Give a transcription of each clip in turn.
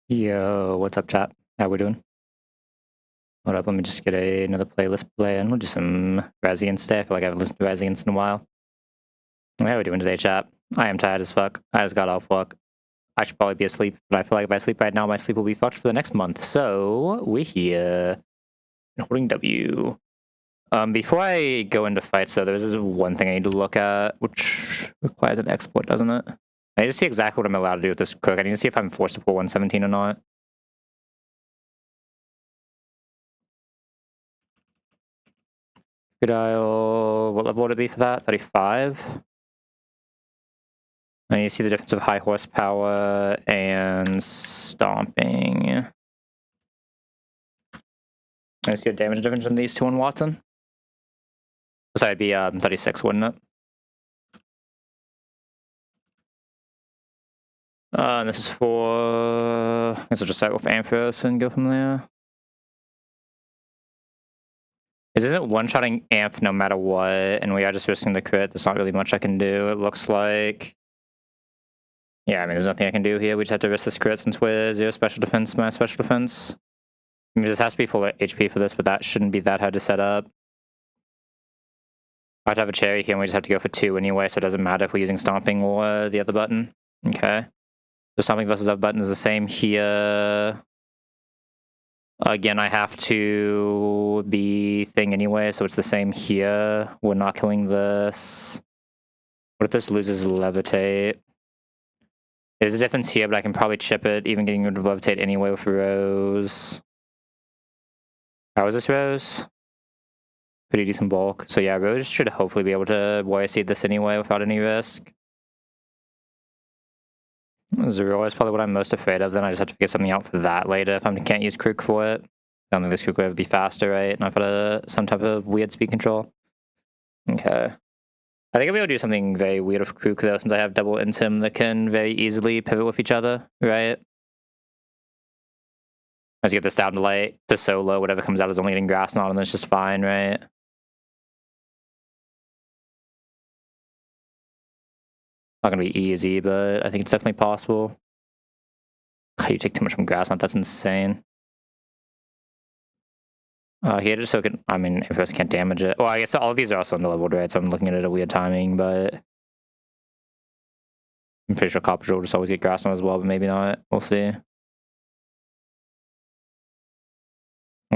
Yo, what's up, chat? How we doing? Hold up, let me just get another playlist playing. We'll do some Residence today. I feel like I haven't listened to Residence in a while. How we doing today, chat? I am tired as fuck. I just got off work. I should probably be asleep, but I feel like if I sleep right now, my sleep will be fucked for the next month. So, we're here. Holding W. Before I go into fights, though, there's this one thing I need to look at, which requires an export, doesn't it? I need to see exactly what I'm allowed to do with this cook. I need to see if I'm forced to pull 117 or not. Could what level would it be for that? 35? And you see the difference of high horsepower and stomping. I see a damage difference in these two in Watson. So it'd be 36, wouldn't it? And this is for... I guess we'll just start with Amphios and go from there. This isn't one-shotting Amph no matter what, and we are just risking the crit. There's not really much I can do, it looks like. Yeah, I mean, there's nothing I can do here. We just have to risk this crit since we're 0 special defense, my special defense. I mean, this has to be full HP for this, but that shouldn't be that hard to set up. I have to have a cherry here, and we just have to go for 2 anyway, so it doesn't matter if we're using Stomping or the other button. Okay. So Stomping versus other button is the same here. Again, I have to be thing anyway, so it's the same here. We're not killing this. What if this loses Levitate? There's a difference here, but I can probably chip it, even getting rid of Levitate anyway with Rose. How is this Rose? Pretty decent bulk. So yeah, Rose should hopefully be able to Warrior Seed this anyway without any risk. Zero is probably what I'm most afraid of, then I just have to figure something out for that later if I can't use Krook for it. I don't think this Krook will ever be faster, right? And I've got some type of weird speed control. Okay. I think I'll be able to do something very weird with Krook though, since I have double Intim that can very easily pivot with each other, right? Let's get this down to light, to solo, whatever comes out is only getting Grass Knot, and that's just fine, right? Not gonna be easy, but I think it's definitely possible. God, you take too much from Grass Knot, that's insane. Here, just so it can, I mean, if us can't damage it. Well, I guess all of these are also underleveled, right? So I'm looking at it at a weird timing, but I'm pretty sure Copper will just always get Grass Knot as well, but maybe not. We'll see. I'm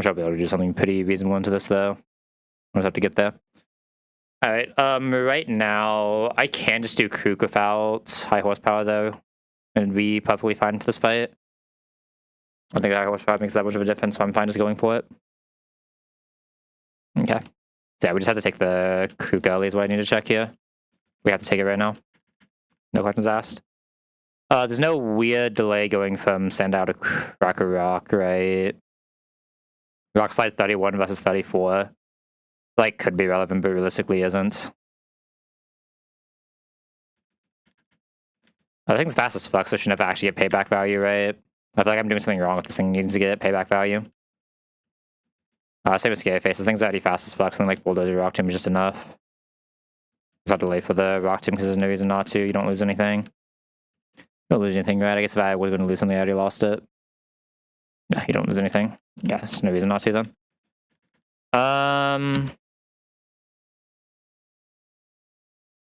sure I'll be able to do something pretty reasonable into this, though. I'll just have to get there. Alright, right now, I can just do Krook without high horsepower, though, and be perfectly fine for this fight. I think high horsepower makes that much of a difference, so I'm fine just going for it. Okay. So yeah, we just have to take the Krook early is what I need to check here. We have to take it right now. No questions asked. There's no weird delay going from Sandow to Cracker Rock, right? Rock Slide 31 versus 34. Like, could be relevant, but realistically isn't. I think it's fast as fuck, so it should never actually get payback value, right? I feel like I'm doing something wrong with this thing. It needs to get payback value. Same with Scary Face. This thing's already fast as fuck, something like Bulldozer Rock Tomb is just enough. There's not delay for the Rock Tomb because there's no reason not to. You don't lose anything. You don't lose anything, right? I guess if I was going to lose something, I already lost it. No, you don't lose anything. Yeah, there's no reason not to then.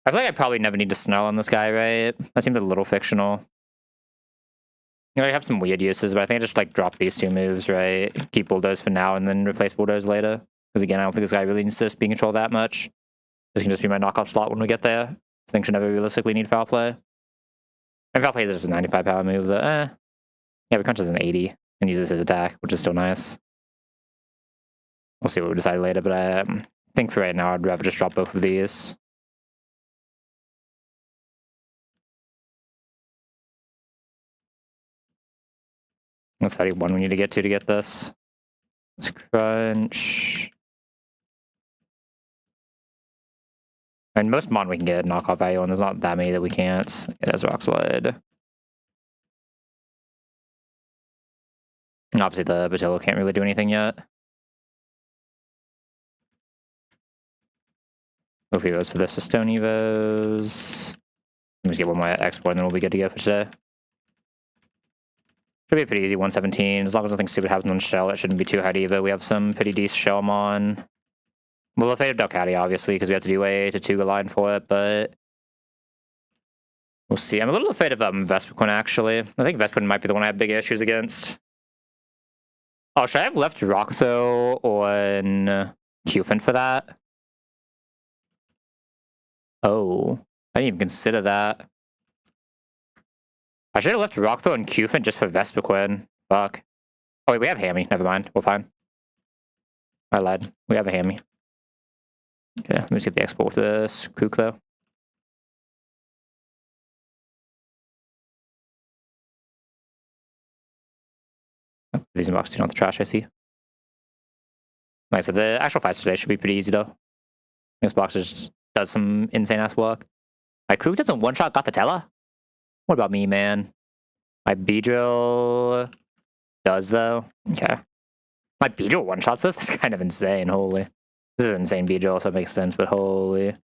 I feel like I probably never need to Snarl on this guy, right? That seems a little fictional. You know, I have some weird uses, but I think I just like drop these 2 moves, right? Keep Bulldoze for now and then replace Bulldoze later. Because again, I don't think this guy really needs to speed control that much. This can just be my knockoff slot when we get there. I think should never realistically need foul play. And foul play is just a 95 power move that, yeah, we crunch as an 80 and uses his attack, which is still nice. We'll see what we decide later, but I think for right now, I'd rather just drop both of these. That's 31 we need to get this. Let's crunch. And most mon we can get knockoff value, and there's not that many that we can't. It has Rock Slide. And obviously the Batillo can't really do anything yet. Move Evos for this, Stone Evos. Let me just get one more export and then we'll be good to go for today. Should be a pretty easy 117. As long as nothing stupid happens on shell, it shouldn't be too hard either. We have some pretty decent shell on. A little afraid of Ducati, obviously, because we have to do a Tortuga line for it, but we'll see. I'm a little afraid of Vespiquen, actually. I think Vespiquen might be the one I have big issues against. Oh, should I have left Rock, though, on Qfin for that? Oh, I didn't even consider that. I should have left Rock, though, on Qfin just for Vespiquen. Fuck. Oh, wait, we have Hammy. Never mind. We're fine. I lied. We have a Hammy. Okay, let me just get the export with this Kook, though. Oh, these inbox do not the trash, I see. Like I said, the actual fights today should be pretty easy, though. This box just does some insane-ass work. My Kook doesn't one-shot got the Tella? What about me, man? My B-Drill does, though. Okay. My B-Drill one-shots this? That's kind of insane, holy. This is insane B-Drill, so it makes sense, but holy.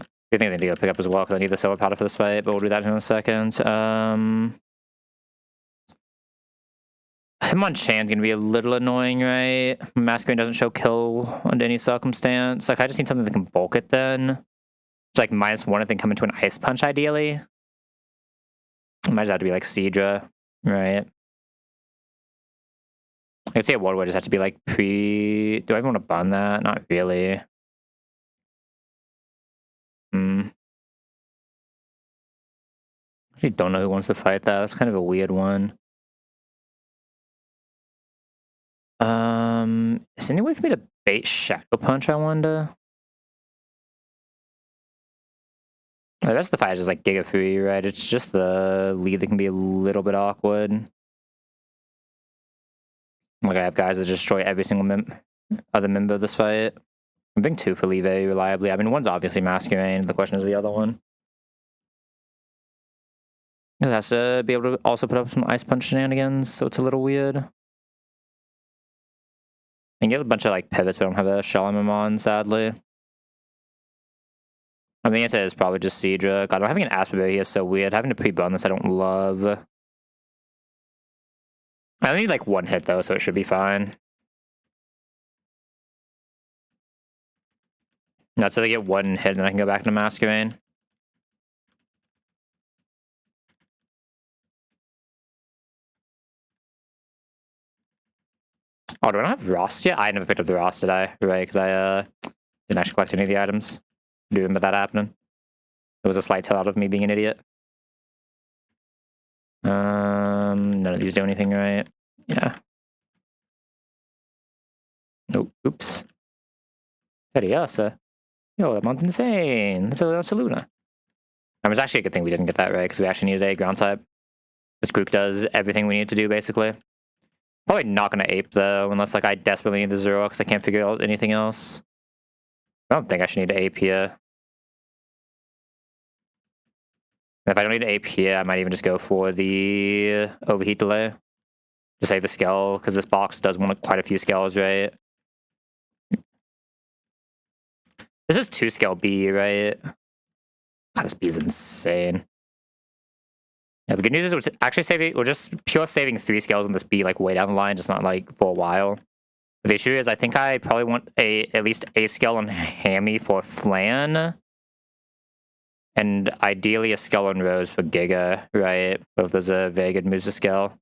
I think I need to go pick up as well, because I need the silver powder for this fight, but we'll do that in a second. Him on Chan's gonna be a little annoying, right? Masquerade doesn't show kill under any circumstance. Like, I just need something that can bulk it then. It's like -1 and then come into an ice punch, ideally. It might just have to be like Seadra, right? I could say a World War just have to be like pre... Do I even want to bun that? Not really. Actually don't know who wants to fight that. That's kind of a weird one. Is there any way for me to bait Shadow Punch, I wonder? The rest of the fight is just like Giga Fury, right? It's just the lead that can be a little bit awkward. Like, I have guys that destroy every single other member of this fight. I'm being 2 for Lee very reliably. I mean, one's obviously Masquerade. The question is the other one. It has to be able to also put up some Ice Punch shenanigans, so it's a little weird. I can get a bunch of like pivots, but I don't have a Shell MM on, sadly. I mean, the answer is probably just Seadra. God, I'm having an Asperberry here is so weird. Having to pre-bun this, I don't love. I only need like 1 hit, though, so it should be fine. Not so they get 1 hit, and then I can go back into Masquerade. Oh, do I not have Rost yet? I never picked up the Rost, did I? Right, because I didn't actually collect any of the items. I do remember that happening. It was a slight tell out of me being an idiot. None of these do anything, right? Yeah. Nope. Oops. Furiosa. Yo, that month's insane. That's a Luna. It was actually a good thing we didn't get that right, because we actually needed a ground type. This Kook does everything we need to do, basically. Probably not going to ape, though, unless like I desperately need the 0, because I can't figure out anything else. I don't think I should need to ape here. And if I don't need to ape here, I might even just go for the overheat delay to save the scale, because this box does want quite a few scales, right? This is 2 scale B, right? God, this B is insane. Yeah, the good news is we're actually saving, we're just pure saving 3 scales on this B, like way down the line, just not like for a while. But the issue is I think I probably want at least a scale on Hammy for Flan. And ideally a scale on Rose for Giga, right? Both those are very good moves to scale.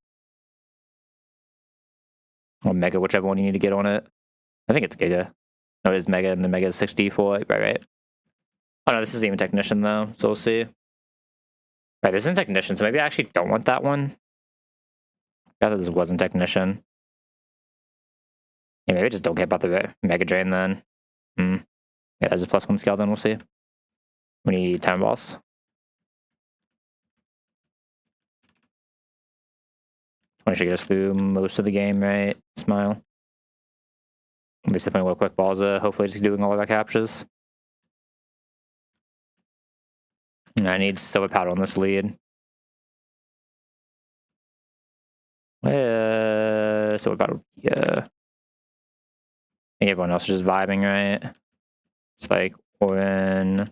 Or Mega, whichever one you need to get on it. I think it's Giga. No, it is Mega, and the Mega is 64. Right. Oh no, this is even Technician though, so we'll see. Right, this isn't Technician, so maybe I actually don't want that one. I thought this wasn't Technician. Yeah, maybe I just don't care about the Mega Drain then. Yeah, that's a +1 scale then, we'll see. We need Time Boss. I should get us through most of the game, right? Smile. At least if my quick balls are hopefully just doing all of our captures. I need silver powder on this lead. Silver powder, yeah. I think everyone else is just vibing, right? It's like Orin,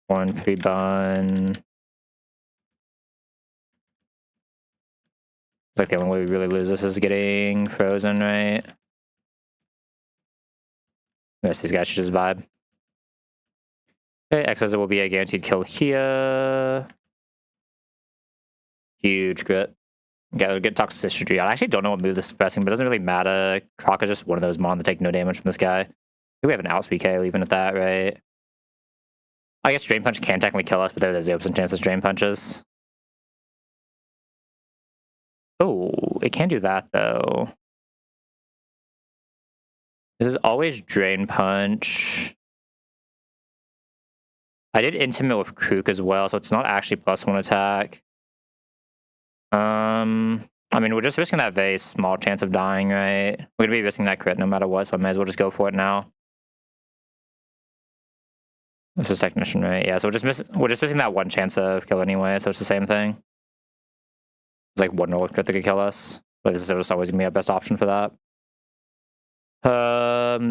one pre-bun. Like the only way we really lose this is getting frozen, right? I guess these guys should just vibe. Okay, X says it will be a guaranteed kill here. Huge crit. Gotta get toxicity. I actually don't know what move this is pressing, but it doesn't really matter. Croc is just one of those mon that take no damage from this guy. I think we have an outspeed KO even at that, right? I guess Drain Punch can technically kill us, but there's a 0% chance of Drain Punches. Oh, it can do that though. This is always Drain Punch. I did Intimate with Krook as well, so it's not actually +1 attack. I mean, we're just risking that very small chance of dying, right? We're gonna be risking that crit no matter what, so I may as well just go for it now. This is Technician, right? Yeah, so we're just missing that one chance of kill anyway, so it's the same thing. It's like one roll crit that could kill us, but this is just always gonna be our best option for that.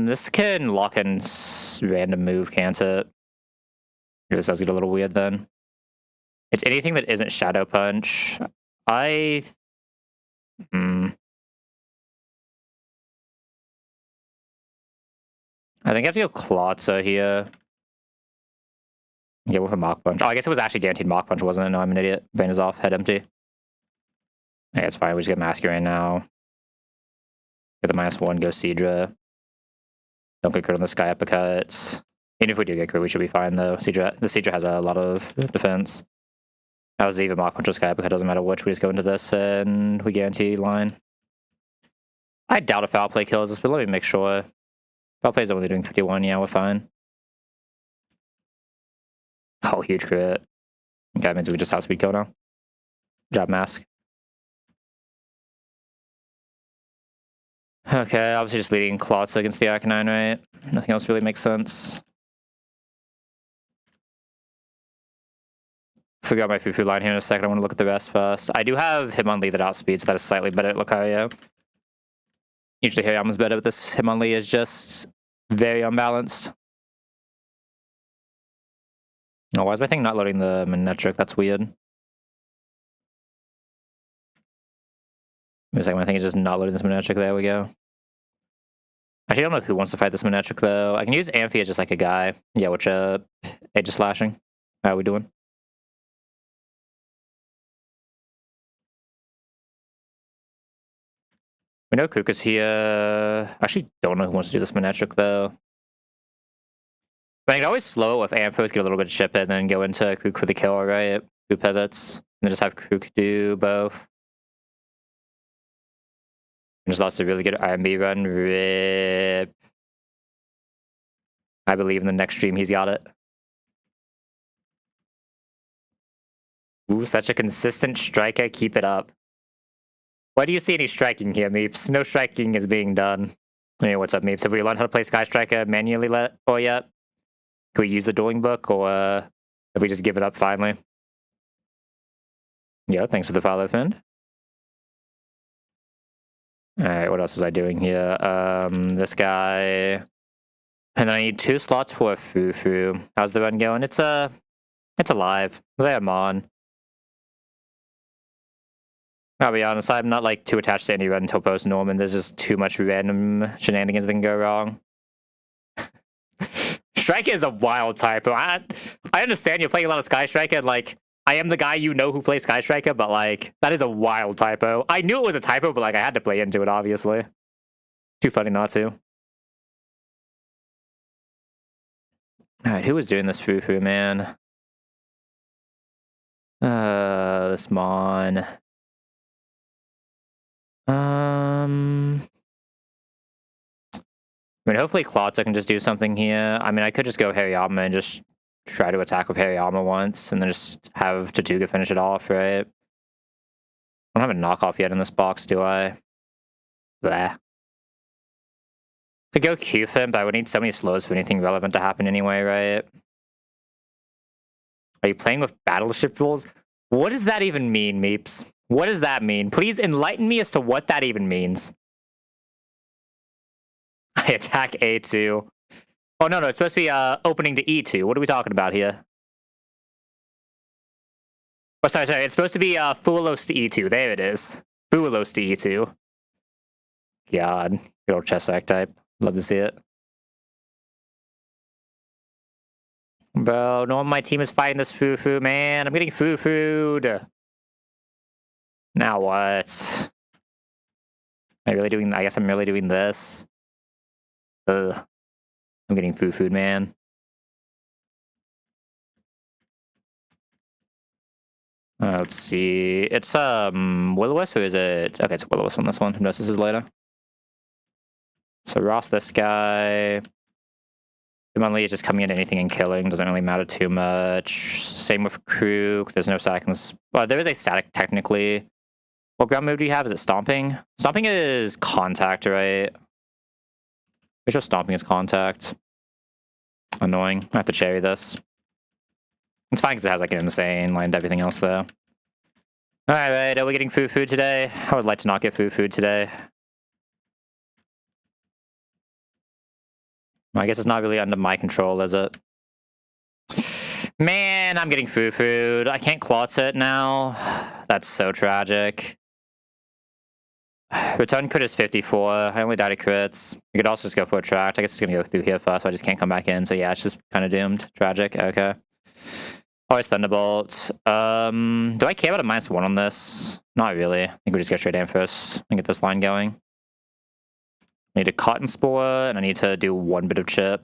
This can lock in random move, can't it? This does get a little weird then. It's anything that isn't Shadow Punch. I think I have to go Klotza here. Yeah, with a Mach Punch. Oh, I guess it was actually guaranteed Mach Punch, wasn't it? No, I'm an idiot. Vein is off, head empty. Yeah, it's fine. We just get Masquerade now. Get the -1, go Seadra. Don't get crit on the Sky Uppercuts. Even if we do get crit, we should be fine though. The Seadra has a lot of defense. That was even Mach Punch or Sky Uppercut, doesn't matter which. We just go into this and we guarantee line. I doubt a foul play kills us, but let me make sure. Foul play is only doing 51. Yeah, we're fine. Oh, huge crit. Okay, that means we just outspeed kill now. Good job, Mask. Okay, obviously just leading Klotz against the Arcanine, right? Nothing else really makes sense. Figure out my Fufu line here in a second. I want to look at the rest first. I do have Hitmonlee that outspeeds, so that is slightly better at Lucario. Usually Hariyama's better, but this Hitmonlee is just very unbalanced. Oh, why is my thing not loading the Manectric? That's weird. Wait a second, my thing is just not loading this Manectric. There we go. Actually, I don't know who wants to fight this Manectric, though. I can use Amphi as just like a guy. Yeah, which, Edge Slashing. How are we doing? We know Kook is here. I actually don't know who wants to do this Manectric, though. But I can always slow it with Amphos, get a little bit of chip it, and then go into Kook for the kill, right? 2 pivots. And then just have Kook do both. And just lost a really good RMB run. Rip. I believe in the next stream he's got it. Ooh, such a consistent striker. Keep it up. Why do you see any striking here, Meeps? No striking is being done. Hey, what's up, Meeps? Have we learned how to play Sky Striker manually or yet? Can we use the dueling book, or have we just give it up finally? Yeah, thanks for the follow, Finn. Alright, what else was I doing here? This guy. And I need 2 slots for a Fufu. How's the run going? It's alive. There, I'm on. I'll be honest, I'm not like too attached to any run until post Norman. There's just too much random shenanigans that can go wrong. Striker is a wild typo. I understand you're playing a lot of Sky Striker, and like I am the guy you know who plays Sky Striker, but like that is a wild typo. I knew it was a typo, but like I had to play into it, obviously. Too funny not to. Alright, who was doing this Fufu, man? This Mon. I mean, hopefully Klotza can just do something here. I mean, I could just go Hariyama and just try to attack with Hariyama once, and then just have Tatuga finish it off, right? I don't have a knockoff yet in this box, do I? Bleh. Could go Q-Fin, but I would need so many slows for anything relevant to happen anyway, right? Are you playing with Battleship rules? What does that even mean, Meeps? What does that mean? Please enlighten me as to what that even means. I attack A2. Oh, no, it's supposed to be opening to E2. What are we talking about here? Oh, sorry. It's supposed to be Fulos to E2. There it is. Fulos to E2. God. Good old chess act type. Love to see it. Bro, no one on my team is fighting this foo-foo, man. I'm getting foo-fooed. Now what? Am I really doing... I guess I'm really doing this. Ugh. I'm getting foo-fooed, man. Let's see. It's Will-O-Wisp, or is it? Okay, it's Will-O-Wisp on this one. Who knows this is later? So Ross, this guy. Humanly is just coming in anything and killing. Doesn't really matter too much. Same with Krook. There's no static. Well, there is a static technically. What ground move do you have? Is it Stomping? Stomping is Contact, right? Pretty sure Stomping is Contact. Annoying. I have to cherry this. It's fine because it has like an insane line and everything else though. Alright, are we getting food today? I would like to not get food today. I guess it's not really under my control, is it? Man, I'm getting food. I can't klutz it now. That's so tragic. Return crit is 54. I only died to crits. You could also just go for a tract. I guess it's gonna go through here first, so I just can't come back in. So yeah, it's just kind of doomed. Tragic. Okay. Always Thunderbolt. Do I care about a -1 on this? Not really. I think we just go straight in first and get this line going. I need a Cotton Spore, and I need to do one bit of chip.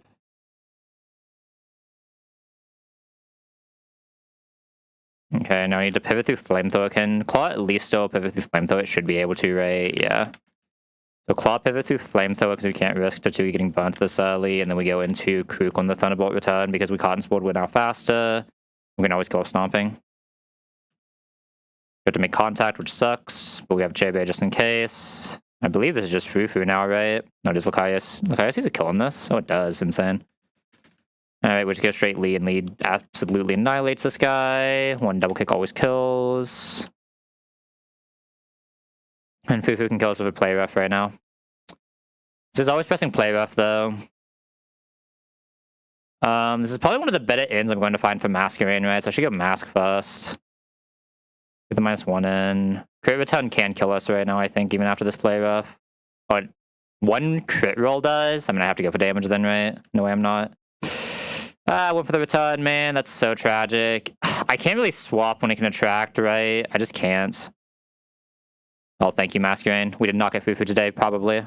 Okay, now I need to pivot through Flamethrower. Can Claw at least still pivot through Flamethrower? It should be able to, right? Yeah. So Claw pivot through Flamethrower because we can't risk Tatooine getting burnt this early, and then we go into Krook on the Thunderbolt return because we Cotton Spored, we're now faster. We can always go off Stomping. We have to make contact, which sucks, but we have J-Bay just in case. I believe this is just Fufu now, right? No, it is Lucaris. Lucaris sees a kill on this? Oh, it does. Insane. Alright, we just go straight lead, and lead absolutely annihilates this guy. One double kick always kills. And Fufu can kill us with a play rough right now. This is always pressing play rough, though. This is probably one of the better ends I'm going to find for Masquerade, right? So I should go Mask first. Get the -1 in. Crit return can kill us right now, I think, even after this play rough. Oh, one crit roll does? I'm gonna have to go for damage then, right? No way I'm not. I went for the return, man. That's so tragic. I can't really swap when it can attract, right? I just can't. Oh, thank you, Masquerade. We did not get Fufu today, probably.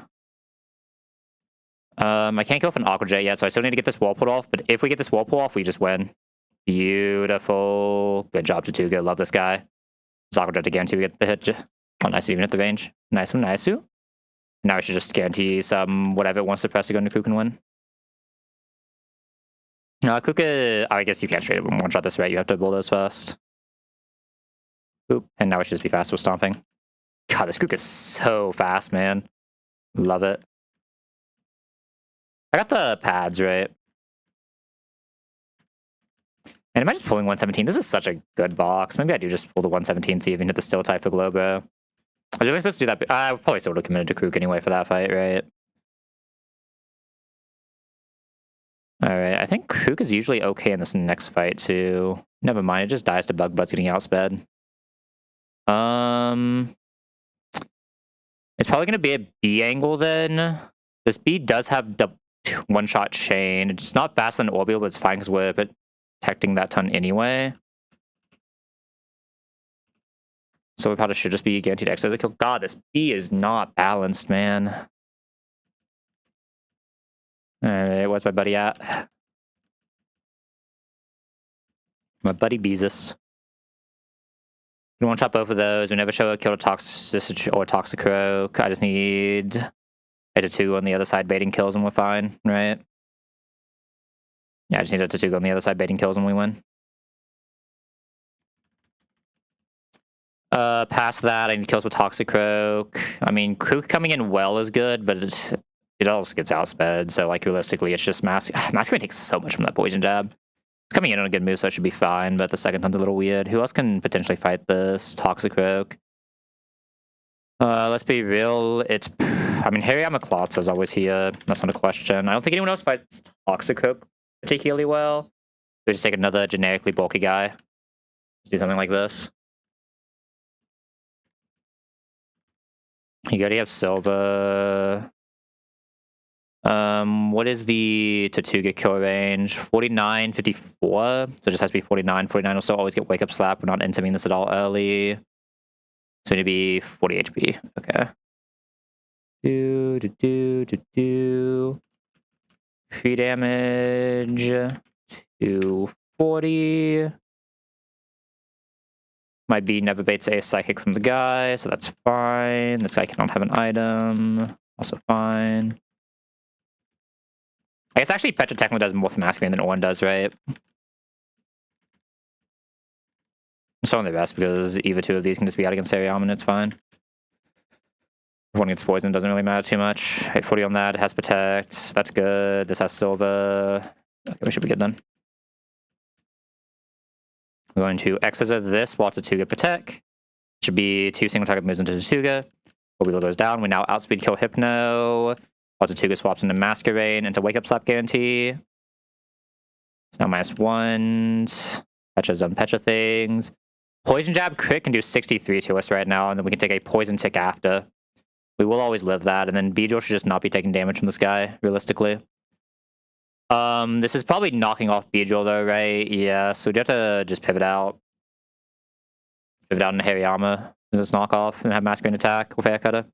I can't go for an Aqua Jet yet, so I still need to get this wall pulled off. But if we get this wall pull off, we just win. Beautiful. Good job, Tatuga. Love this guy. This Aqua Jet again to get the hit. Oh, nice. Even at the range. Nice one, nice. Now we should just guarantee some whatever it wants to press to go into Krook and win. Kuka, I guess you can't straight up one-shot this, right? You have to bulldoze first. Oop. And now we should just be fast with Stomping. God, this Krook is so fast, man. Love it. I got the pads, right? And am I just pulling 117? This is such a good box. Maybe I do just pull the 117, see if we can hit the still type for Globo. I was really supposed to do that, but I probably still would have committed to Krook anyway for that fight, right? Alright, I think Krook is usually okay in this next fight, too. Never mind, it just dies to Bug Butts getting outsped. It's probably going to be a B angle, then. This B does have the one-shot chain. It's not faster than Orbital, but it's fine because we're protecting that ton anyway. So we probably should just be guaranteed X as a kill. God, this B is not balanced, man. Alright, where's my buddy at? My buddy Beezus. We don't want to chop both of those. We never show a kill to Toxic or Toxicroak. I just need a Tatuga on the other side baiting kills and we're fine, right? Yeah, I just need a Tatuga on the other side baiting kills and we win. Past that, I need kills with Toxicroak. I mean, Krook coming in well is good, but it also gets outsped, so like realistically, it's just Masquerade takes so much from that Poison Jab. It's coming in on a good move, so it should be fine, but the second one's a little weird. Who else can potentially fight this? Toxicroak. Let's be real, I mean, Hariyama Klotz is always here. That's not a question. I don't think anyone else fights Toxicroak particularly well. We just take another generically bulky guy. Let's do something like this. You already have Silva. What is the Tortuga kill range? 49, 54. So it just has to be 49. 49 will still always get wake up slap. We're not intiming this at all early. So it'd be 40 HP. Okay. Free damage. 240. My B never baits a psychic from the guy, so that's fine. This guy cannot have an item. Also fine. I guess actually Petra technically does more for Masquerade than Orn does, right? It's only the best because either two of these can just be out against Ariam and it's fine. If one gets poisoned, doesn't really matter too much. 840 on that, it has Protect. That's good. This has Silva. Okay, we should be good then. We're going to Exeter this while Tortuga Protect. Should be 2 single target moves into Tortuga. Wheel goes down. We now outspeed kill Hypno. While Tortuga swaps into Masquerade into Wake Up Slap Guarantee. It's now -1. Petra's done Petra things. Poison Jab crit can do 63 to us right now, and then we can take a Poison Tick after. We will always live that, and then Beedrill should just not be taking damage from this guy, realistically. This is probably knocking off Beedrill though, right? Yeah, so we'd have to just pivot out. Pivot out into Hariyama as this knockoff and have Masquerade attack with Air Cutter.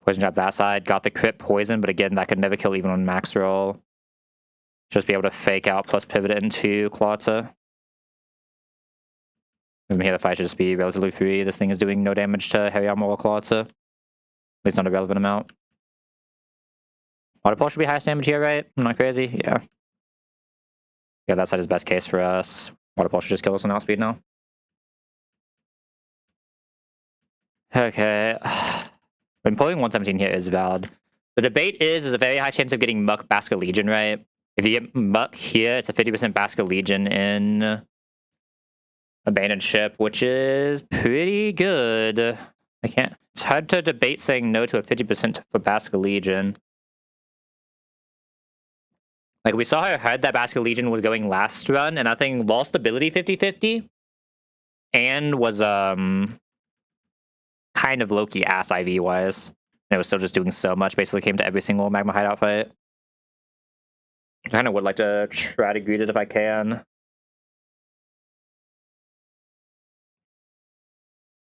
Poison Jab that side, got the crit poison, but again, that could never kill even on max roll. Just be able to fake out plus pivot it into Klotza. From here, the fight should just be relatively free. This thing is doing no damage to Hariyama or Klotza. At least not a relevant amount. Water Pulse should be highest damage here, right? I'm not crazy? Yeah. Yeah, that side is best case for us. Water Pulse should just kill us on outspeed now. Okay. When pulling 117 here is valid. The debate is a very high chance of getting Muck Baska Legion, right? If you get Muck here, it's a 50% Baska Legion in Abandoned Ship, which is pretty good. I can't. It's hard to debate saying no to a 50% for Baska Legion. Like, we saw how hard that Baska Legion was going last run, and that thing lost ability 50-50. And was, kind of low-key ass IV-wise. And it was still just doing so much, basically came to every single Magma Hideout fight. I kind of would like to try to greet it if I can.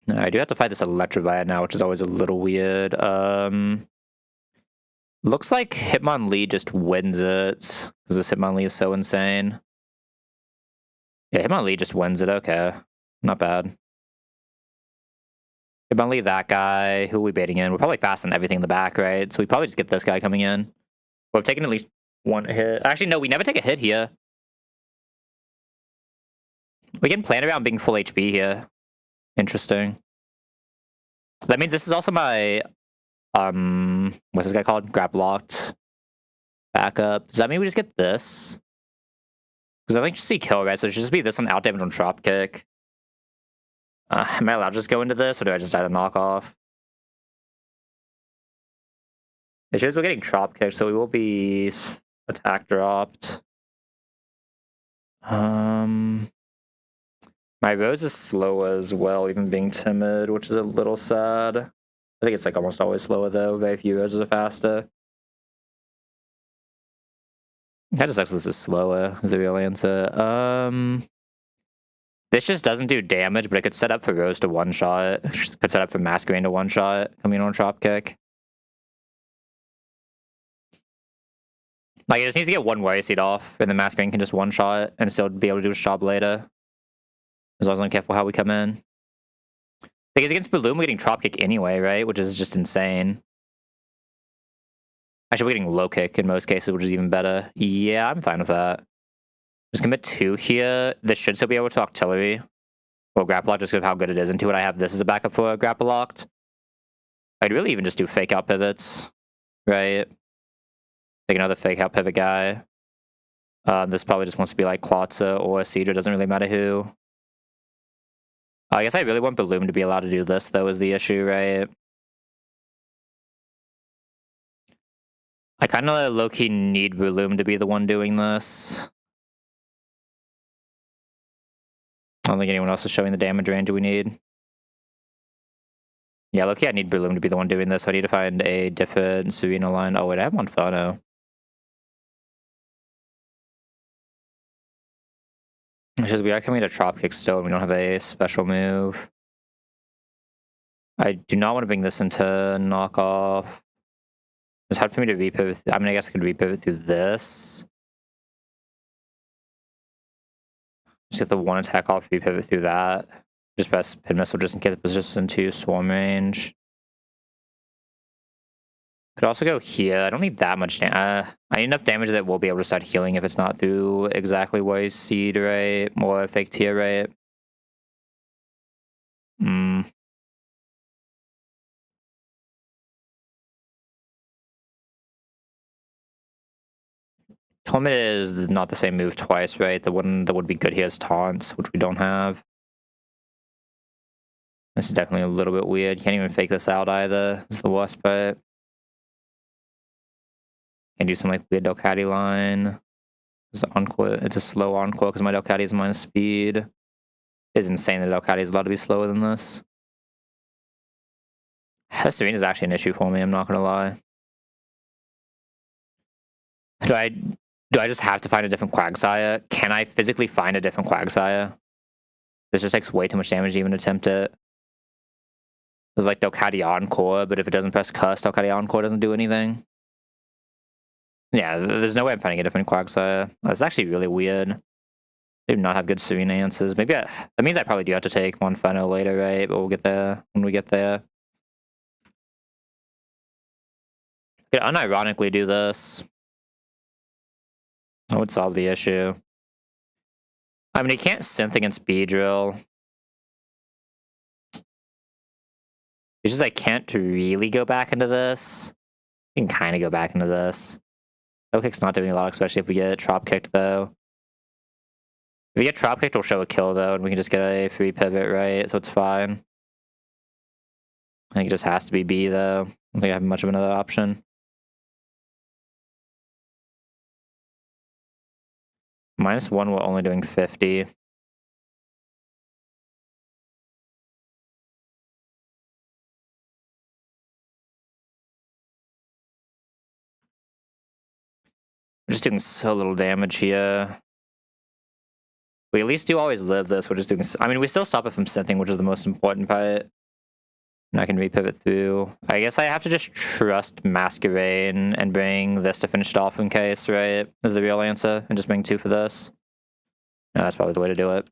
No, I do have to fight this Electrovite now, which is always a little weird. Looks like Hitmonlee just wins it, because this Hitmonlee is so insane. Yeah, Hitmonlee just wins it, okay. Not bad. Hitmonlee, that guy. Who are we baiting in? We're probably fast on everything in the back, right? So we probably just get this guy coming in. We've taken at least one hit. Actually, no, we never take a hit here. We can plan around being full HP here. Interesting. That means this is also my, what's this guy called? Grab Locked backup. Does that mean we just get this? Because I think you see kill, right? So it should just be this on out damage on drop kick. Am I allowed to just go into this, or do I just die to knockoff? It shows we're getting drop kicked, so we will be attack dropped. My Rose is slow as well, even being timid, which is a little sad. I think it's like almost always slower though. Very few Roses are faster. That just sucks. This is slower. Is the real answer. This just doesn't do damage, but it could set up for Rose to one shot. Could set up for Masquerade to one shot. Coming on drop kick. Like, it just needs to get one Warrior Seed off, and then Masquerade can just one shot and still be able to do his job later. As long as I'm careful how we come in. Because against Balloon, we're getting drop kick anyway, right? Which is just insane. Actually, we're getting low kick in most cases, which is even better. Yeah, I'm fine with that. Just commit 2 here. This should still be able to Octillery. Or Grapple Lock, just because of how good it is. Into it, I have this as a backup for Grapple Locked. I'd really even just do fake out pivots. Right? Take another fake out pivot guy. This probably just wants to be like Klotza or Cedra, doesn't really matter who. I guess I really want Balloon to be allowed to do this, though, is the issue, right? I kind of low-key need Balloon to be the one doing this. don't think anyone else is showing the damage range we need. Yeah, look, I need Breloom to be the one doing this, so I need to find a different Serena line. Oh, wait, I have Monferno. It's just we are coming to Trop Kick still, and we don't have a special move. I do not want to bring this into knockoff. It's hard for me to repivot. I mean, I guess I could repivot through this. Just get the one attack off, repivot through that. Just press Pin Missile just in case it puts us into Swarm range. Could also go here. I don't need that much damage. I need enough damage that we'll be able to start healing if it's not through exactly Wise Seed, right? More Fake Tear, right? Torment is not the same move twice, right? The one that would be good here is Taunts, which we don't have. This is definitely a little bit weird. You can't even fake this out either. This is the worst part. Can do some like weird Delcatty line. It's encore. It's a slow encore because my Delcatty is minus speed. It's insane that Delcatty is allowed to be slower than this. Serena is actually an issue for me, I'm not gonna lie. Do I just have to find a different Quagsire? Can I physically find a different Quagsire? This just takes way too much damage to even attempt it. There's like Delcatty Encore, but if it doesn't press Curse, Delcatty Encore doesn't do anything. Yeah, there's no way I'm finding a different Quagsire. That's actually really weird. They do not have good Serena answers. Maybe that means I probably do have to take Monferno later, right? But we'll get there when we get there. I could unironically do this. That would solve the issue. I mean, he can't synth against Beedrill. It's just I can't really go back into this. You can kind of go back into this. Low kick's not doing a lot, especially if we get Trop Kicked, though. If we get Trop Kicked, we'll show a kill, though, and we can just get a free pivot, right? So it's fine. I think it just has to be B, though. I don't think I have much of another option. -1, we're only doing 50. We're just doing so little damage here. We at least do always live this. We're just doing... I mean, we still stop it from synthing, which is the most important part. And I can repivot through. I guess I have to just trust Masquerade and bring this to finish it off in case, right? Is the real answer. And just bring 2 for this. No, that's probably the way to do it.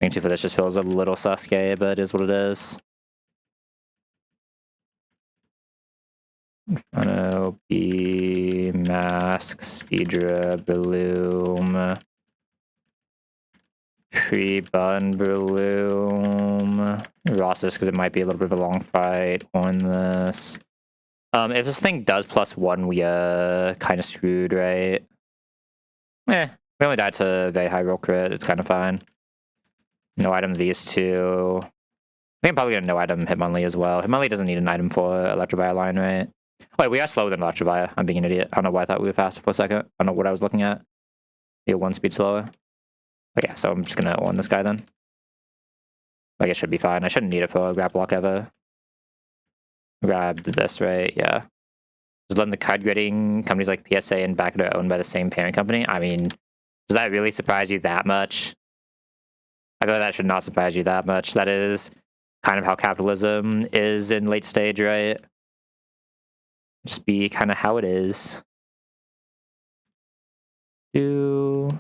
Bring 2 for this just feels a little Sasuke, but it is what it is. Inferno, B, Mask, Steedra, Breloom. Pre-button Breloom. Rossus, because it might be a little bit of a long fight on this. If this thing does +1, we kind of screwed, right? We only died to very high roll crit. It's kind of fine. No item these 2. I think I'm probably gonna no item Hitmonlee as well. Hitmonlee doesn't need an item for Electivire line, right? Wait, we are slower than Electivire. I'm being an idiot. I don't know why I thought we were faster for a second. I don't know what I was looking at. Yeah, 1 speed slower. But yeah, so I'm just gonna on this guy then. Like, it should be fine. I shouldn't need it for a grab block ever. Grabbed this, right? Yeah. Just letting the card grading companies like PSA and Backer are owned by the same parent company. I mean, does that really surprise you that much? I feel like that should not surprise you that much. That is kind of how capitalism is in late stage, right? Just be kind of how it is. Oh,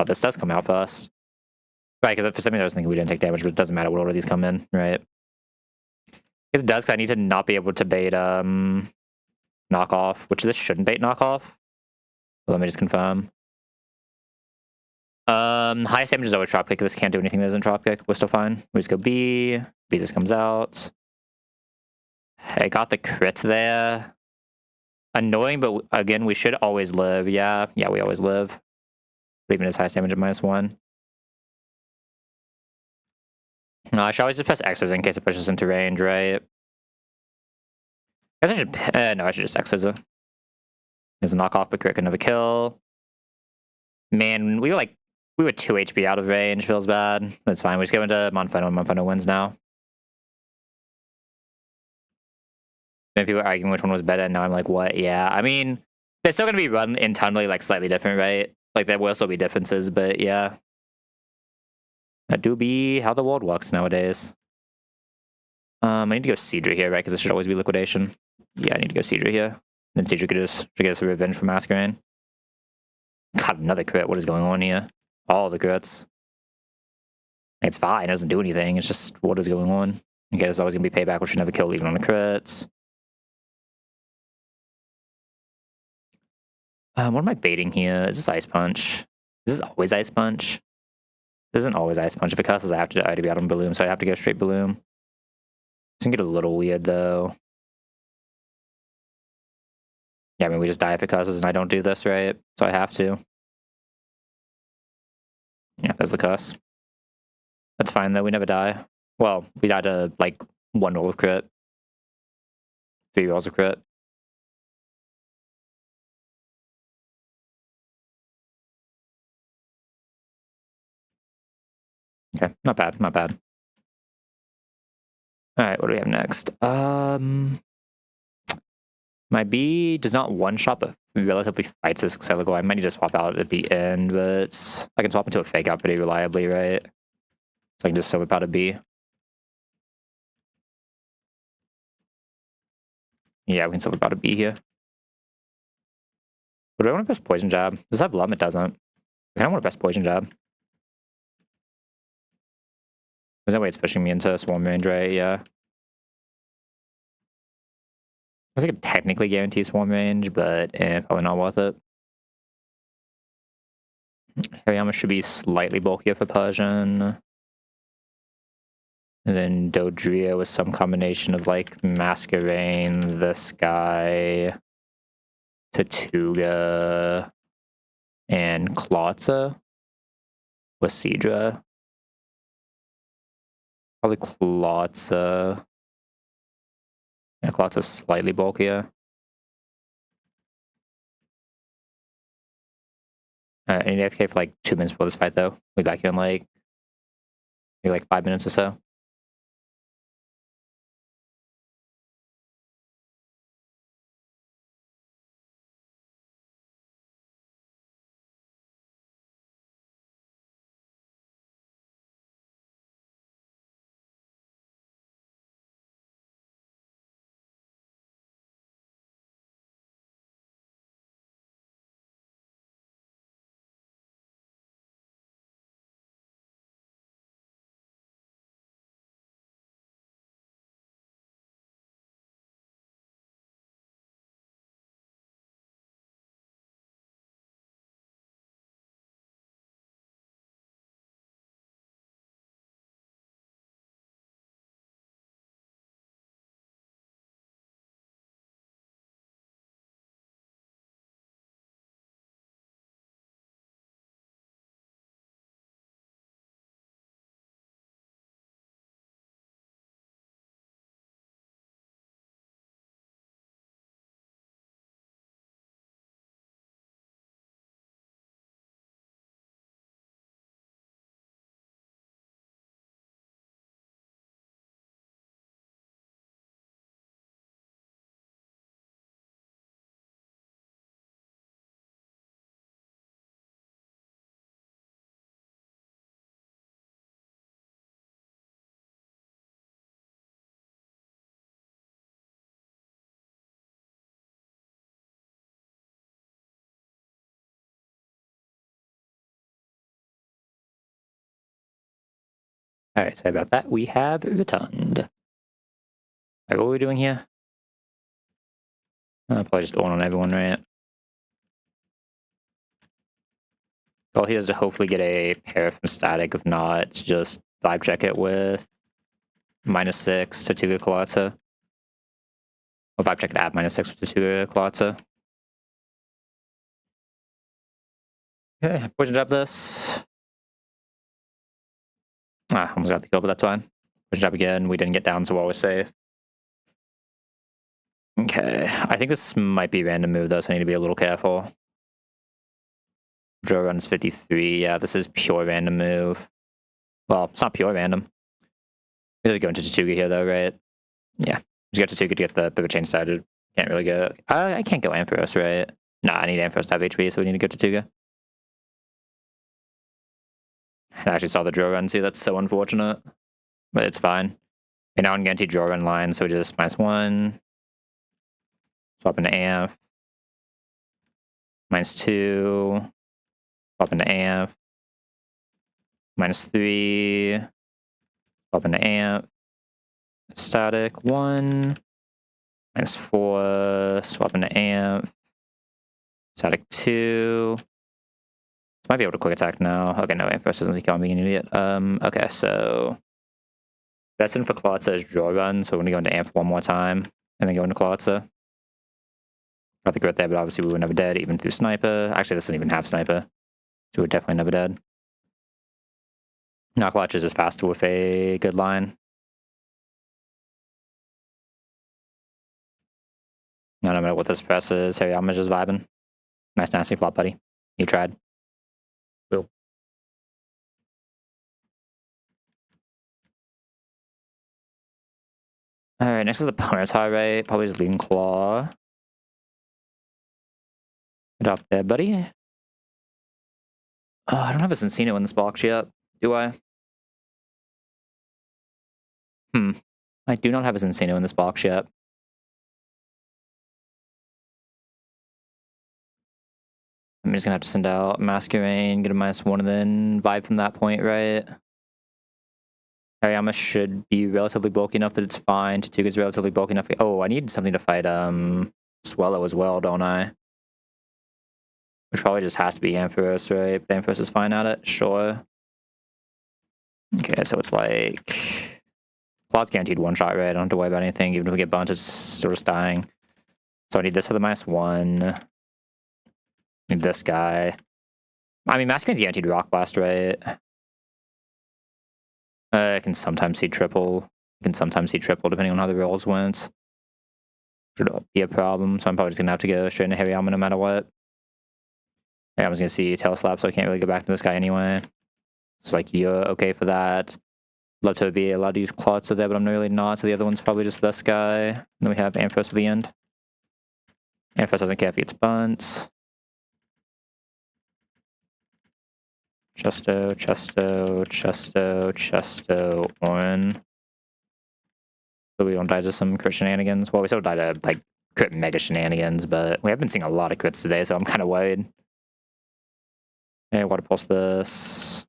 this does come out first. Right, because for some reason I was thinking we didn't take damage, but it doesn't matter what order these come in, right? It does, because I need to not be able to bait knockoff, which this shouldn't bait knockoff. But let me just confirm. Highest damage is always Trop Kick. This can't do anything that isn't Trop Kick. We're still fine. We just go B. B just comes out. I got the crit there. Annoying, but again, we should always live. Yeah, we always live. But even his highest damage at -1. No, I should always just press X's in case it pushes into range, right? I guess I should... no, I should just X's. There's a knockoff, but crit can never kill. Man, we We were 2 HP out of range, feels bad. That's fine. We just go into Monferno, and Monferno wins now. Then people were arguing which one was better, and now I'm like, what? Yeah, I mean, they're still going to be run internally, like, slightly different, right? Like, there will still be differences, but yeah. That do be how the world works nowadays. I need to go Cedra here, right? Because this should always be liquidation. Yeah, I need to go Cedra here. Then Cedra could just get us a revenge from Masquerain. God, another crit. What is going on here? All the crits. It's fine. It doesn't do anything. It's just what is going on. Okay, there's always going to be payback, which should never kill even on the crits. What am I baiting here? Is this Ice Punch? Is this always Ice Punch? This isn't always Ice Punch. If it cusses, I have to be out on Balloon, so I have to go straight Balloon. It's going to get a little weird, though. Yeah, I mean, we just die if it cusses, and I don't do this, right? So I have to. Yeah, that's the cuss. That's fine, though. We never die. Well, we died to, like, 1 roll of crit. 3 rolls of crit. Okay, not bad, not bad. Alright, what do we have next? My B does not one-shot, but relatively fights this Exceligo. I might need to swap out at the end, but I can swap into a fake out pretty reliably, right? So I can just swap out a B. Yeah, we can swap out a B here. But do I want to press Poison Jab? Does it have Lum? It doesn't. I kind of want to press Poison Jab. There's no way it's pushing me into Swarm range, right? Yeah. I think it technically guarantees Swarm range, but probably not worth it. Hariyama should be slightly bulkier for Persian. And then Dodrio with some combination of like Masquerain, this guy, Tatuga, and Klotza with Cedra. Probably Klotza. Yeah, Klotza's slightly bulkier. I need AFK for like 2 minutes before this fight, though. We'll be back here in like maybe like 5 minutes or so. Alright, sorry about that. We have returned. Alright, what are we doing here? Probably just on everyone, right? All he does to hopefully get a pair from static. If not, it's just vibe check it with -6 to Tuga Kalata. Or vibe check it at -6 to Tuga Kalata. Okay, poison jab this. Almost got the kill, but that's fine. Poison jab again. We didn't get down, so we're always safe. Okay, I think this might be a random move though, so I need to be a little careful. Draw runs 53. Yeah, this is pure random move. Well, it's not pure random. We just go into Tatuga here, though, right? Yeah. Just go Tatuga to get the pivot chain started. Can't really go... I can't go Ampharos, right? Nah, I need Ampharos to have HP, so we need to go Tatuga. I actually saw the draw run, too. That's so unfortunate. But it's fine. Okay, now I'm guaranteed draw run line, so we just -1. Swap into Amph. -2. Swap into Amph. -3. Swap into Amph. Static 1. -4. Swap into Amph. Static 2. Might be able to quick attack now. Okay, no, Ampharos doesn't see me, an idiot. Okay, so best in for Klotza is draw run, so we're gonna go into Amph one more time and then go into Klotza. Got the grit there, but obviously we were never dead, even through Sniper. Actually, this doesn't even have Sniper, so we're definitely never dead. Now Clutch is just faster with a good line. I don't know what this press is. Hariyama's just vibing. Nice nasty flop, buddy. You tried. Cool. Alright, next is the opponent's high rate. Probably just leading claw. Get up there, buddy. Oh, I don't have a Cincino in this box yet, do I? I do not have a Cincino in this box yet. I'm just gonna have to send out Masquerain, get a -1, and then vibe from that point, right? Hariyama should be relatively bulky enough that it's fine. Tatuga's relatively bulky enough. Oh, I need something to fight Swellow as well, don't I? Which probably just has to be Ampharos, right? But Ampharos is fine at it, sure. Okay, so it's like... Claw's guaranteed one shot, right? I don't have to worry about anything. Even if we get bunt, it's sort of dying. So I need this for the -1. Need this guy. I mean, Masquerain's guaranteed Rock Blast, right? I can sometimes see triple. I can sometimes see triple depending on how the rolls went. Should be a problem, so I'm probably just gonna have to go straight into Hariyama no matter what. Hariyama's gonna see Tail Slap, so I can't really go back to this guy anyway. It's like, you're okay for that. Love to be allowed to use Klotza there, but I'm really not, so the other one's probably just this guy. And then we have Ampharos for the end. Ampharos doesn't care if he gets bunt. Chesto, Orin. So we don't die to some crit shenanigans. Well, we still die to, like, crit mega shenanigans, but we have been seeing a lot of crits today, so I'm kind of worried. Okay, Water Pulse this.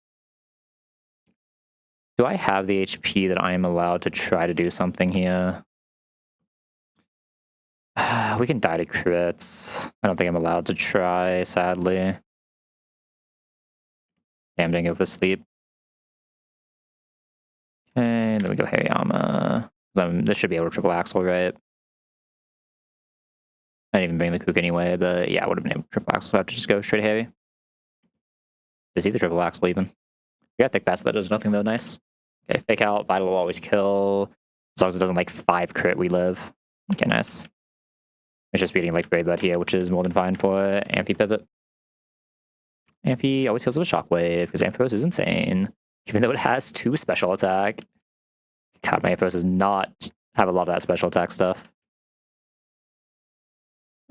Do I have the HP that I am allowed to try to do something here? We can die to crits. I don't think I'm allowed to try, sadly. Damn, didn't go for sleep. Okay, then we go Hariyama. This should be able to triple axle, right? I didn't even bring the Kook anyway, but yeah, I would have been able to triple axle, so I have to just go straight heavy. Is he the triple axle even? Yeah, thick fast, that does nothing though, nice. Okay, fake out, Vital will always kill. As long as it doesn't like 5 crit, we live. Okay, nice. It's just beating like Brave Bud here, which is more than fine for Amphi pivot. Amphi always kills with a Shockwave, because Ampharos is insane. Even though it has 2 special attack. God, my Ampharos does not have a lot of that special attack stuff.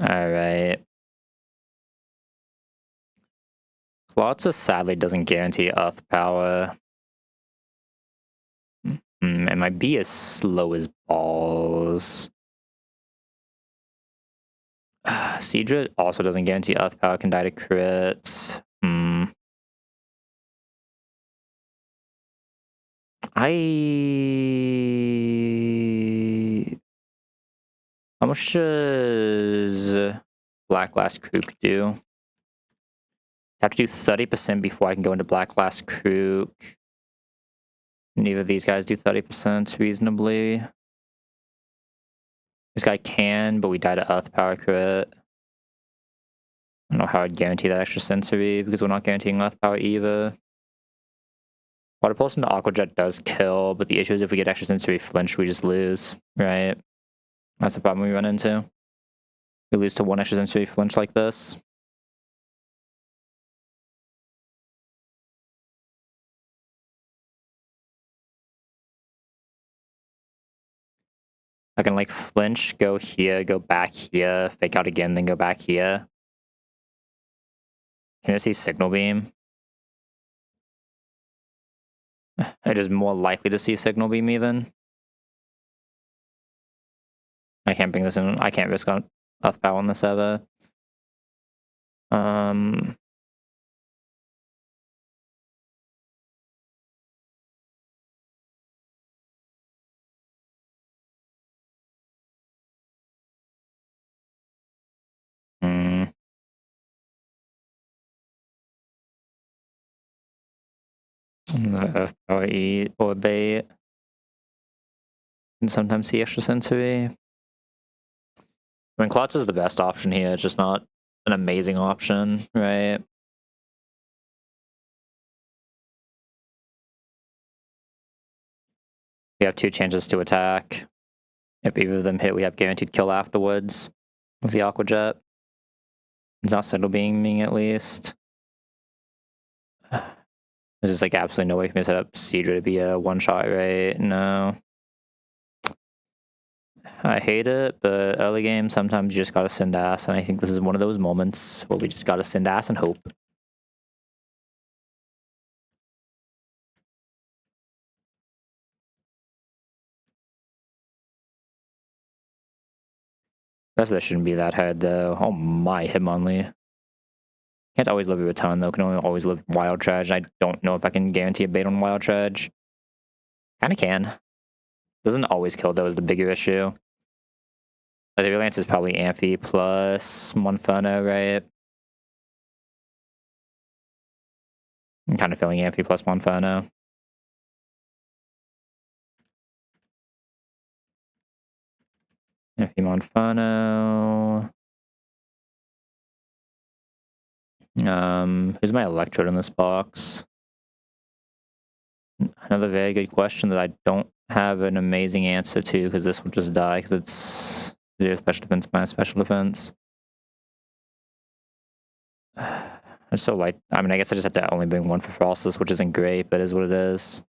Alright. Klotza sadly doesn't guarantee Earth power. It might be as slow as balls. Seadra also doesn't guarantee Earth power, can die to crits. How much does Black Glass Krook do? I have to do 30% before I can go into Black Glass Krook. Neither of these guys do 30% reasonably. This guy can, but we die to Earth Power crit. I don't know how I'd guarantee that extra sensory, because we're not guaranteeing Earth Power either. Water Pulse into Aqua Jet does kill, but the issue is if we get extra sensory flinch, we just lose, right? That's the problem we run into. We lose to 1 extra sensory flinch like this. I can like flinch, go here, go back here, fake out again, then go back here. Can I see signal beam? It is more likely to see signal beam even. I can't bring this in. I can't risk on earth power on the server. Earth power E or bait. And sometimes see extra sensory. I mean, Klotz is the best option here. It's just not an amazing option, right? We have 2 chances to attack. If either of them hit, we have guaranteed kill afterwards with the Aqua Jet. It's not signal beaming at least. There's just like absolutely no way for me to set up Cedra to be a one-shot, right? No. I hate it, but early game, sometimes you just gotta send ass, and I think this is one of those moments where we just gotta send ass and hope. The rest of this shouldn't be that hard, though. Oh my, Hitmonlee. Can't always live a return, though. Can only always live Wild Charge. I don't know if I can guarantee a bait on Wild Charge. Kinda can. Doesn't always kill, though, is the bigger issue. But the real answer is probably Amphi plus Monferno, right? I'm kind of feeling Amphi plus Monferno. Amphi Monferno. Who's my Electrode in this box? Another very good question that I don't have an amazing answer to, because this will just die because it's 0 special defense minus special defense. I'm so light. I mean, I guess I just have to only bring 1 for Frostless, which isn't great, but is what it is.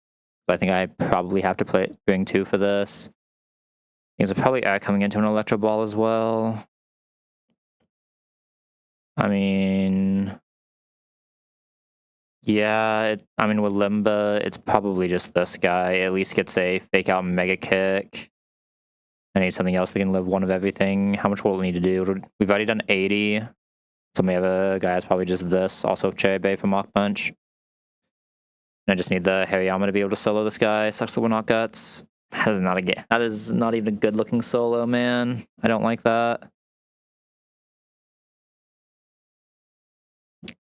But I think I probably have to bring 2 for this. There's probably air coming into an Electro Ball as well. I mean, yeah, I mean, with Limba, it's probably just this guy. At least gets a fake out Mega Kick. I need something else that can live 1 of everything. How much will it need to do? We've already done 80. So we have a guy that's probably just this. Also Cherry Bay for Mach Punch. And I just need the Hariyama to be able to solo this guy. Sucks that we're not Guts. That is not even a good looking solo, man. I don't like that.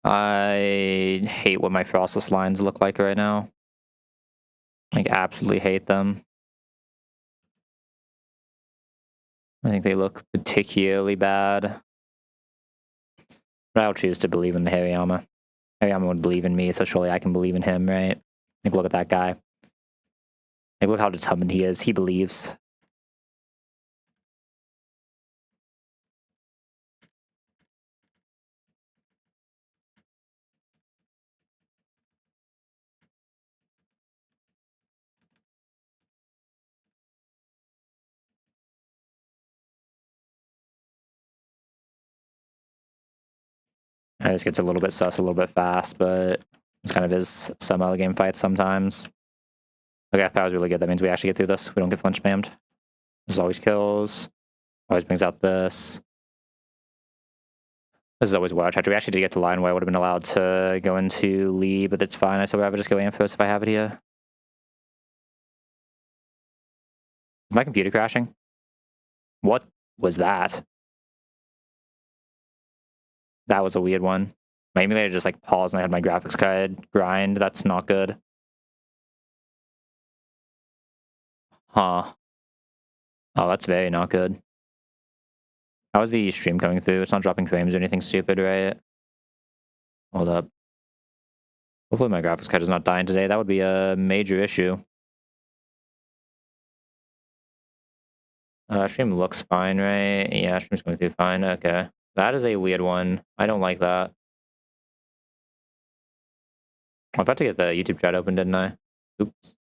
I hate what my Frostless lines look like right now. Like, absolutely hate them. I think they look particularly bad. But I'll choose to believe in the Hariyama. Hariyama would believe in me, so surely I can believe in him, right? Like, look at that guy. Like, look how determined he is. He believes. It just gets a little bit sus, a little bit fast, but it's kind of his some early game fights sometimes. Okay, that was really good. That means we actually get through this. We don't get flinch spammed. This always kills. Always brings out this. This is always Wild Charge. We actually did get to line where I would have been allowed to go into Lee, but it's fine. I'd still rather just go Amphos if I have it here. Is my computer crashing? What was that? That was a weird one. My emulator just like paused and I had my graphics card grind. That's not good. Huh. Oh, that's very not good. How is the stream coming through? It's not dropping frames or anything stupid, right? Hold up. Hopefully my graphics card is not dying today. That would be a major issue. Stream looks fine, right? Yeah, stream's going through fine. Okay. That is a weird one. I don't like that. I was about to get the YouTube chat open, didn't I? Oops.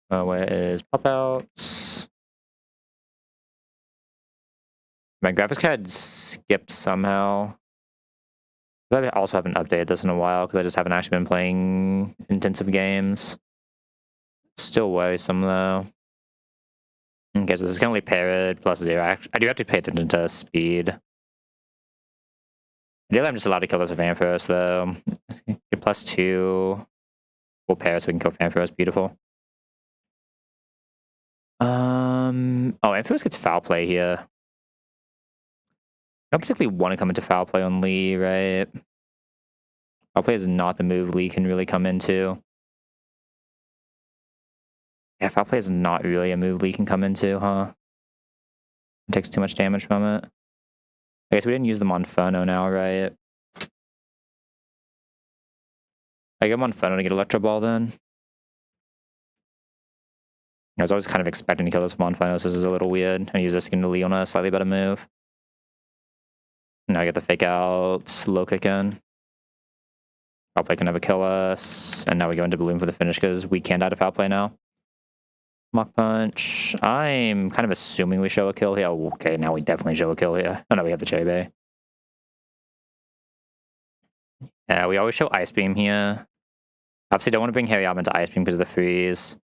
Where is pop outs? My graphics card skipped somehow. I also haven't updated this in a while because I just haven't actually been playing intensive games. Still worrisome though. Okay, so this is currently parried plus 0. I do have to pay attention to speed. Ideally, I'm just allowed to kill this with Ampharos though. Get +2. We'll pair so we can kill Ampharos. Beautiful. Oh, Ampharos gets foul play here. I don't particularly want to come into foul play on Lee, right? Foul play is not the move Lee can really come into. Yeah, foul play is not really a move Lee can come into, huh? It takes too much damage from it. I guess we didn't use the Monferno now, right? I get Monferno to get Electro Ball then. I was always kind of expecting to kill this Monferno, so this is a little weird. I use this again to Lee on a slightly better move. Now I get the fake out, low kick in. Foul play can never kill us. And now we go into Balloon for the finish because we can't die to foul play now. Mach Punch. I'm kind of assuming we show a kill here. Oh, okay, now we definitely show a kill here. Oh no, we have the Cherry Bay. Yeah, we always show Ice Beam here. Obviously, don't want to bring Hariyama into Ice Beam because of the freeze.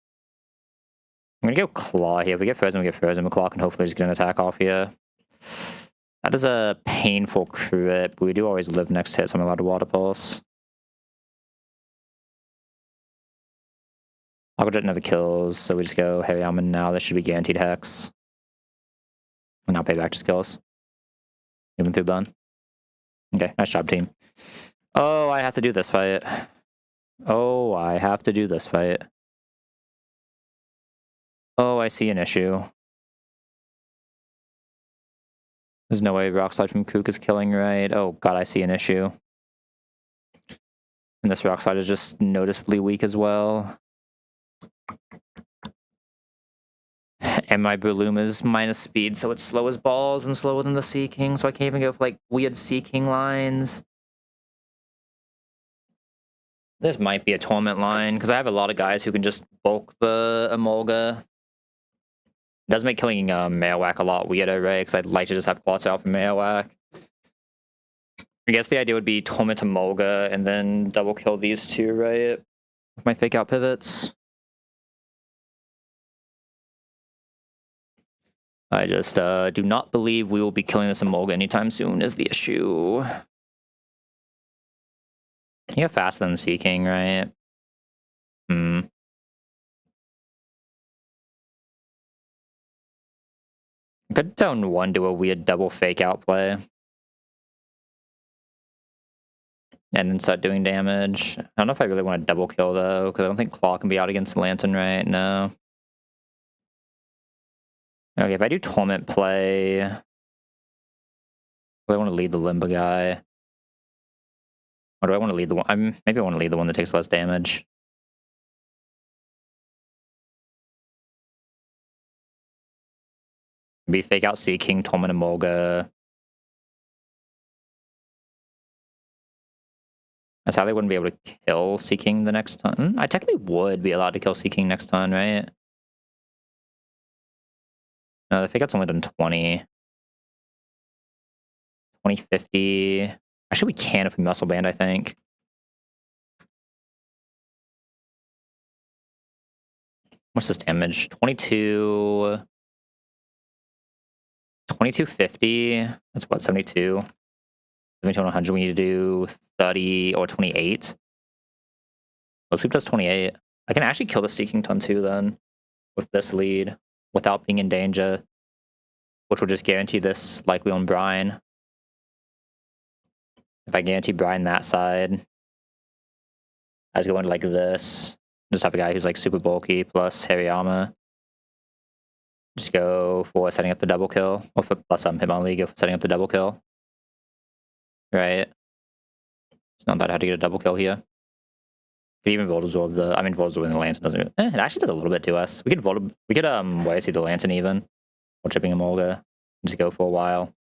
I'm gonna go Claw here. If we get frozen, we get frozen. But Claw can hopefully just get an attack off here. That is a painful crit, but we do always live next hit, so I'm allowed to Water Pulse. Aqua Jet never kills, so we just go Hariyama now. This should be guaranteed Hex. And now pay back to skills. Moving through Bun. Okay, nice job, team. Oh, I have to do this fight. Oh, I have to do this fight. Oh, I see an issue. There's no way Rock Slide from Kook is killing, right? Oh god, I see an issue. And this Rock Slide is just noticeably weak as well. And my Breloom is minus speed, so it's slow as balls and slower than the Sea King, so I can't even go for like weird Sea King lines. This might be a Torment line, because I have a lot of guys who can just bulk the Emolga. It does make killing Marowak a lot weirder, right? Because I'd like to just have Clots out from Marowak. I guess the idea would be Torment Emolga and then double kill these two, right? With my fake out pivots. I just do not believe we will be killing this Emolga anytime soon is the issue. You have faster than Sea King, right? Could down 1 do a weird double fake out play. And then start doing damage. I don't know if I really want to double kill though, because I don't think Claw can be out against the Lantern, right? No. Okay, if I do Torment play... I want to lead the Limba guy. Or do I want to lead the one? Maybe I want to lead the one that takes less damage. Maybe fake out Sea King, Torment Emolga. I sadly wouldn't be able to kill Sea King the next turn. I technically would be allowed to kill Sea King next turn, right? No, the fake out's only done 20. 2050. Actually, we can if we Muscle Band, I think. What's this damage? 22... 2250. That's what, 72? 72 on 100. We need to do 30 or 28. Oh, Sweep does 28. I can actually kill the Sea King turn 2 then with this lead without being in danger, which will just guarantee this likely on Brine. If I guarantee Brine that side, I just go into like this. Just have a guy who's like super bulky plus Hariyama. Just go for setting up the double kill. Or for plus Hitmonlee, go for setting up the double kill. Right. It's not that hard to get a double kill here. Could even Volt Absorb the... I mean, Volt Absorb the Lantern doesn't... it actually does a little bit to us. We could where I see the Lantern even. Or chipping Emolga. Just go for a while.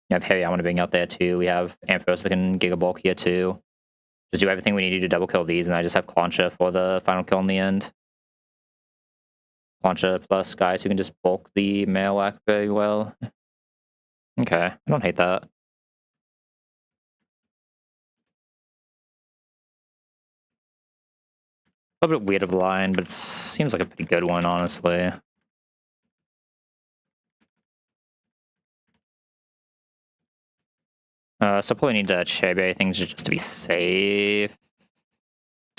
You have Hariyama being out there too. We have Ampharos that can Giga Bulk here too. Just do everything we need to do, double kill these, and I just have Clauncher for the final kill in the end. Clauncher plus guys who can just bulk the Marowak very well. Okay, I don't hate that. A little bit weird of a line, but it seems like a pretty good one, honestly. So probably need to cherry berry things just to be safe.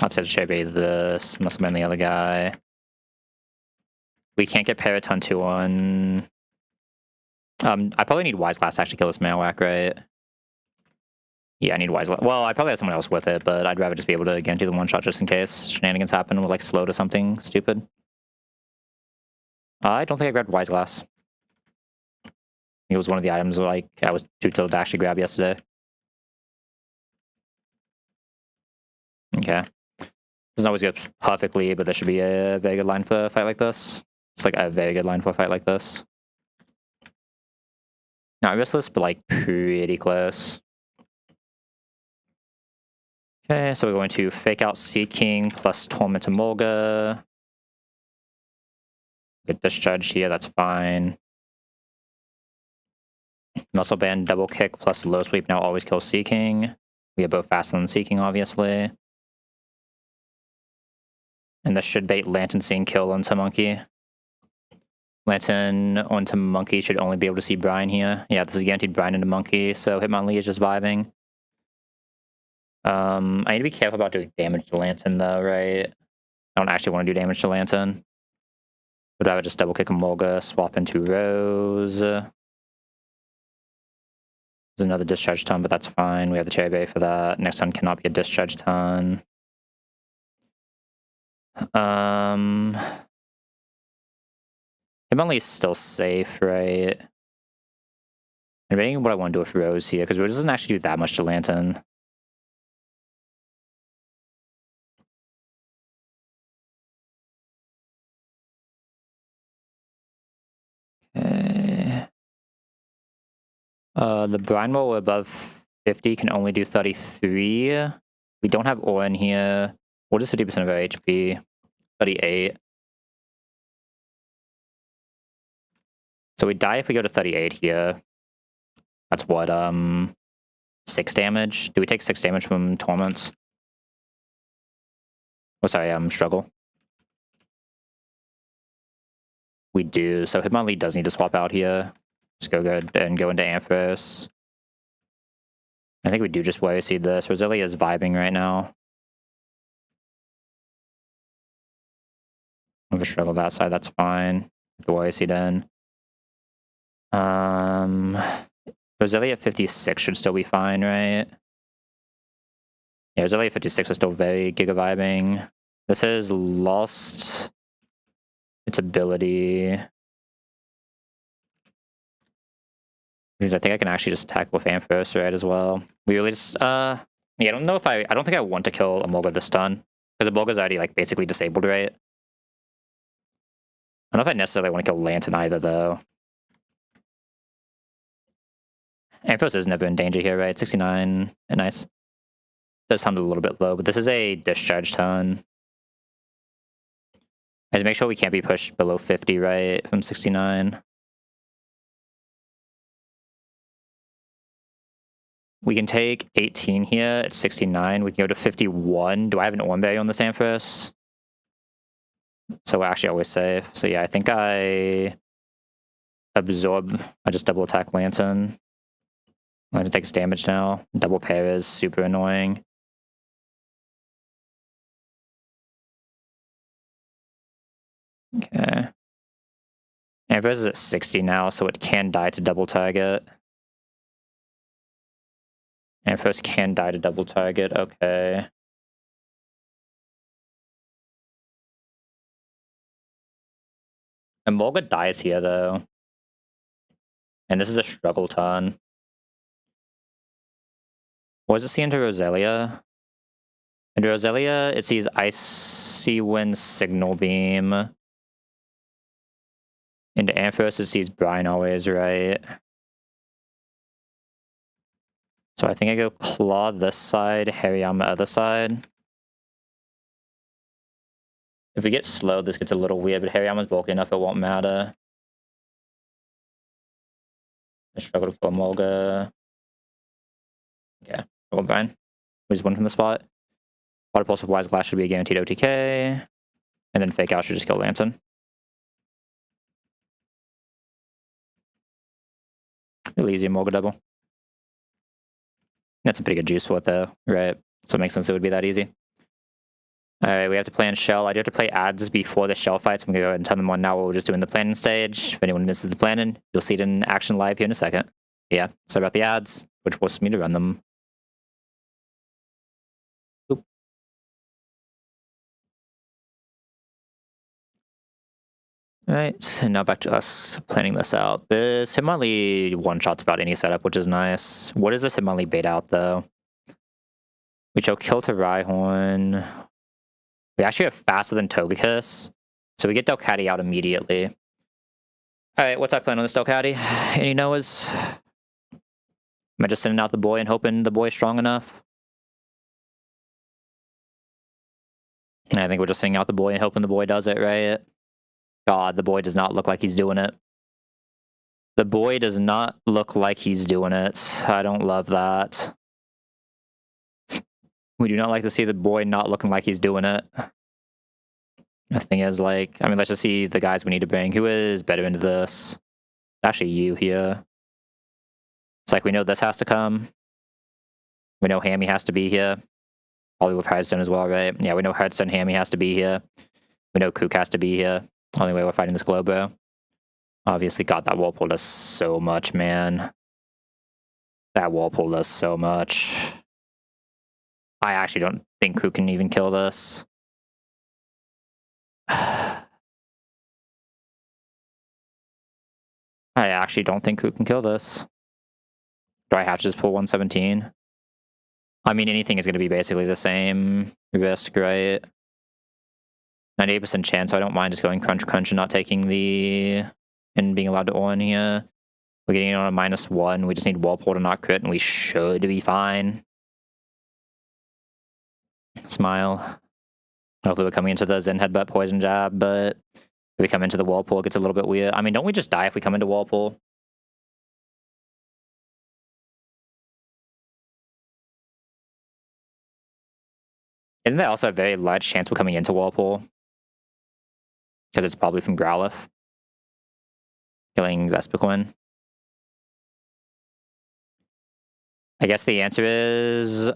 I'd say to cherry berry this. Must have been the other guy. We can't get Paraton 2 on. I probably need Wise Glass to actually kill this Marowak, right? Yeah, I need Wise Glass. Well, I probably have someone else with it, but I'd rather just be able to again do the one shot just in case shenanigans happen with like slow to something stupid. I don't think I grabbed Wise Glass. It was one of the items like I was too tilted to actually grab yesterday. Okay. Doesn't always go perfectly, but there should be a very good line for a fight like this. It's like a very good line for a fight like this. Not riskless, but like pretty close. Okay, so we're going to fake out Seed King plus Torment Emolga. Get discharged here, that's fine. Muscle Band double kick plus low sweep now always kills Sea King. We are both faster than Sea King, obviously. And this should bait Lantern Seeing kill onto Monkey. Lantern onto Monkey should only be able to see Brian here. Yeah, this is guaranteed Brian into Monkey, so Hitmonlee is just vibing. I need to be careful about doing damage to Lantern though, right? I don't actually want to do damage to Lantern. But I would just double kick Emolga, swap into Rose. There's another discharge ton, but that's fine. We have the Cherry Berry for that. Next ton cannot be a discharge ton. Hitmonlee is still safe, right? I'm debating what I want to do with Rose here, because Rose doesn't actually do that much to Lantern. Okay. The Brine Roll above 50 can only do 33. We don't have Aura in here. What is 50% of our HP? 38. So we die if we go to 38 here. That's what, 6 damage? Do we take 6 damage from Torments? Oh, sorry, Struggle. We do, so Hitmonlee does need to swap out here. Just go good and go into Ampharos. I think we do just Warrior Seed this. Roselia is vibing right now. If we struggle that side, that's fine. The Warrior Seed in. Roselia at 56 should still be fine, right? Yeah, Roselia at 56 is still very Giga vibing. This has lost its ability. Which I think I can actually just attack with Ampharos, right, as well. We really just, yeah, I don't know if I don't think I want to kill Emolga this turn. Because Emolga's already, like, basically disabled, right? I don't know if I necessarily want to kill Lantern either, though. Ampharos is never in danger here, right? 69, nice. Does sound a little bit low, but this is a discharge turn. Just make sure we can't be pushed below 50, right, from 69. We can take 18 here at 69. We can go to 51. Do I have an Orm Berry on this Ampharos? So we're actually always safe. So yeah, I think I absorb. I just double attack Lantern. Lantern takes damage now. Double pair is super annoying. Okay. Ampharos is at 60 now, so it can die to double target. Ampharos can die to double target, okay. Emolga dies here, though. And this is a struggle turn. What does it see into Roselia? Into Roselia, it sees Icy Wind Signal Beam. Into Ampharos, it sees Brine always, right? So I think I go Claw this side, Hariyama other side. If we get slow, this gets a little weird, but Hariyama's bulky enough, it won't matter. I struggle to kill Mulga. Yeah, we'll grind. We just win from the spot. Water Pulse with Wise Glass should be a guaranteed OTK. And then Fake Out should just kill Lantern. Really easy Mulga double. That's a pretty good juice for it though, right? So it makes sense it would be that easy. Alright, we have to plan Shell. I do have to play ads before the Shell fight, so I'm gonna go ahead and tell them on now what we're just doing the planning stage. If anyone misses the planning, you'll see it in action live here in a second. Yeah, sorry about the ads, which forces me to run them. Oop. Alright, and now back to us planning this out. This Hitmonlee one-shots without any setup, which is nice. What does this Hitmonlee bait out, though? We show Kill to Rhyhorn. We actually are faster than Togekiss, so we get Delcatty out immediately. Alright, what's our plan on this Delcatty? Any Noahs? Am I just sending out the boy and hoping the boy's strong enough? I think we're just sending out the boy and hoping the boy does it, right? God, the boy does not look like he's doing it. The boy does not look like he's doing it. I don't love that. We do not like to see the boy not looking like he's doing it. The thing is, like, I mean, let's just see the guys we need to bring. Who is better into this? Actually, you here. It's like we know this has to come. We know Hammy has to be here. Probably with Hearthstone as well, right? Yeah, we know Hearthstone Hammy has to be here. We know Kook has to be here. Only way we're fighting this Glowbro. Obviously, God, that Whirlpool does so much, man. That Whirlpool does so much. I actually don't think Kook can even kill this. I actually don't think Kook can kill this. Do I have to just pull 117? I mean, anything is going to be basically the same risk, right? 98% chance, so I don't mind just going crunch crunch and not taking the... and being allowed to on here. We're getting it on a -1. We just need Whirlpool to not crit, and we should be fine. Smile. Hopefully we're coming into the Zen Headbutt Poison Jab, but if we come into the Whirlpool, it gets a little bit weird. I mean, don't we just die if we come into Whirlpool? Isn't there also a very large chance we're coming into Whirlpool? Because it's probably from Growlithe. Killing Vespiquen. I guess the answer is...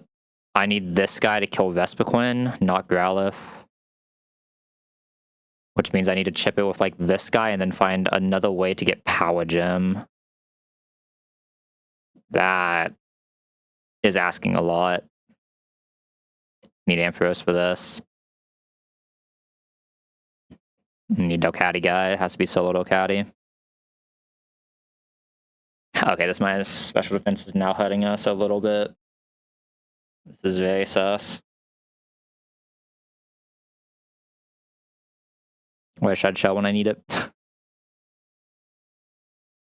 I need this guy to kill Vespiquen, not Growlithe. Which means I need to chip it with, like, this guy and then find another way to get Power Gem. That is asking a lot. Need Ampharos for this. Need Delcatty guy. Has to be solo Delcatty. Okay, this minus special defense is now hurting us a little bit. This is very sus. Where should I shell when I need it?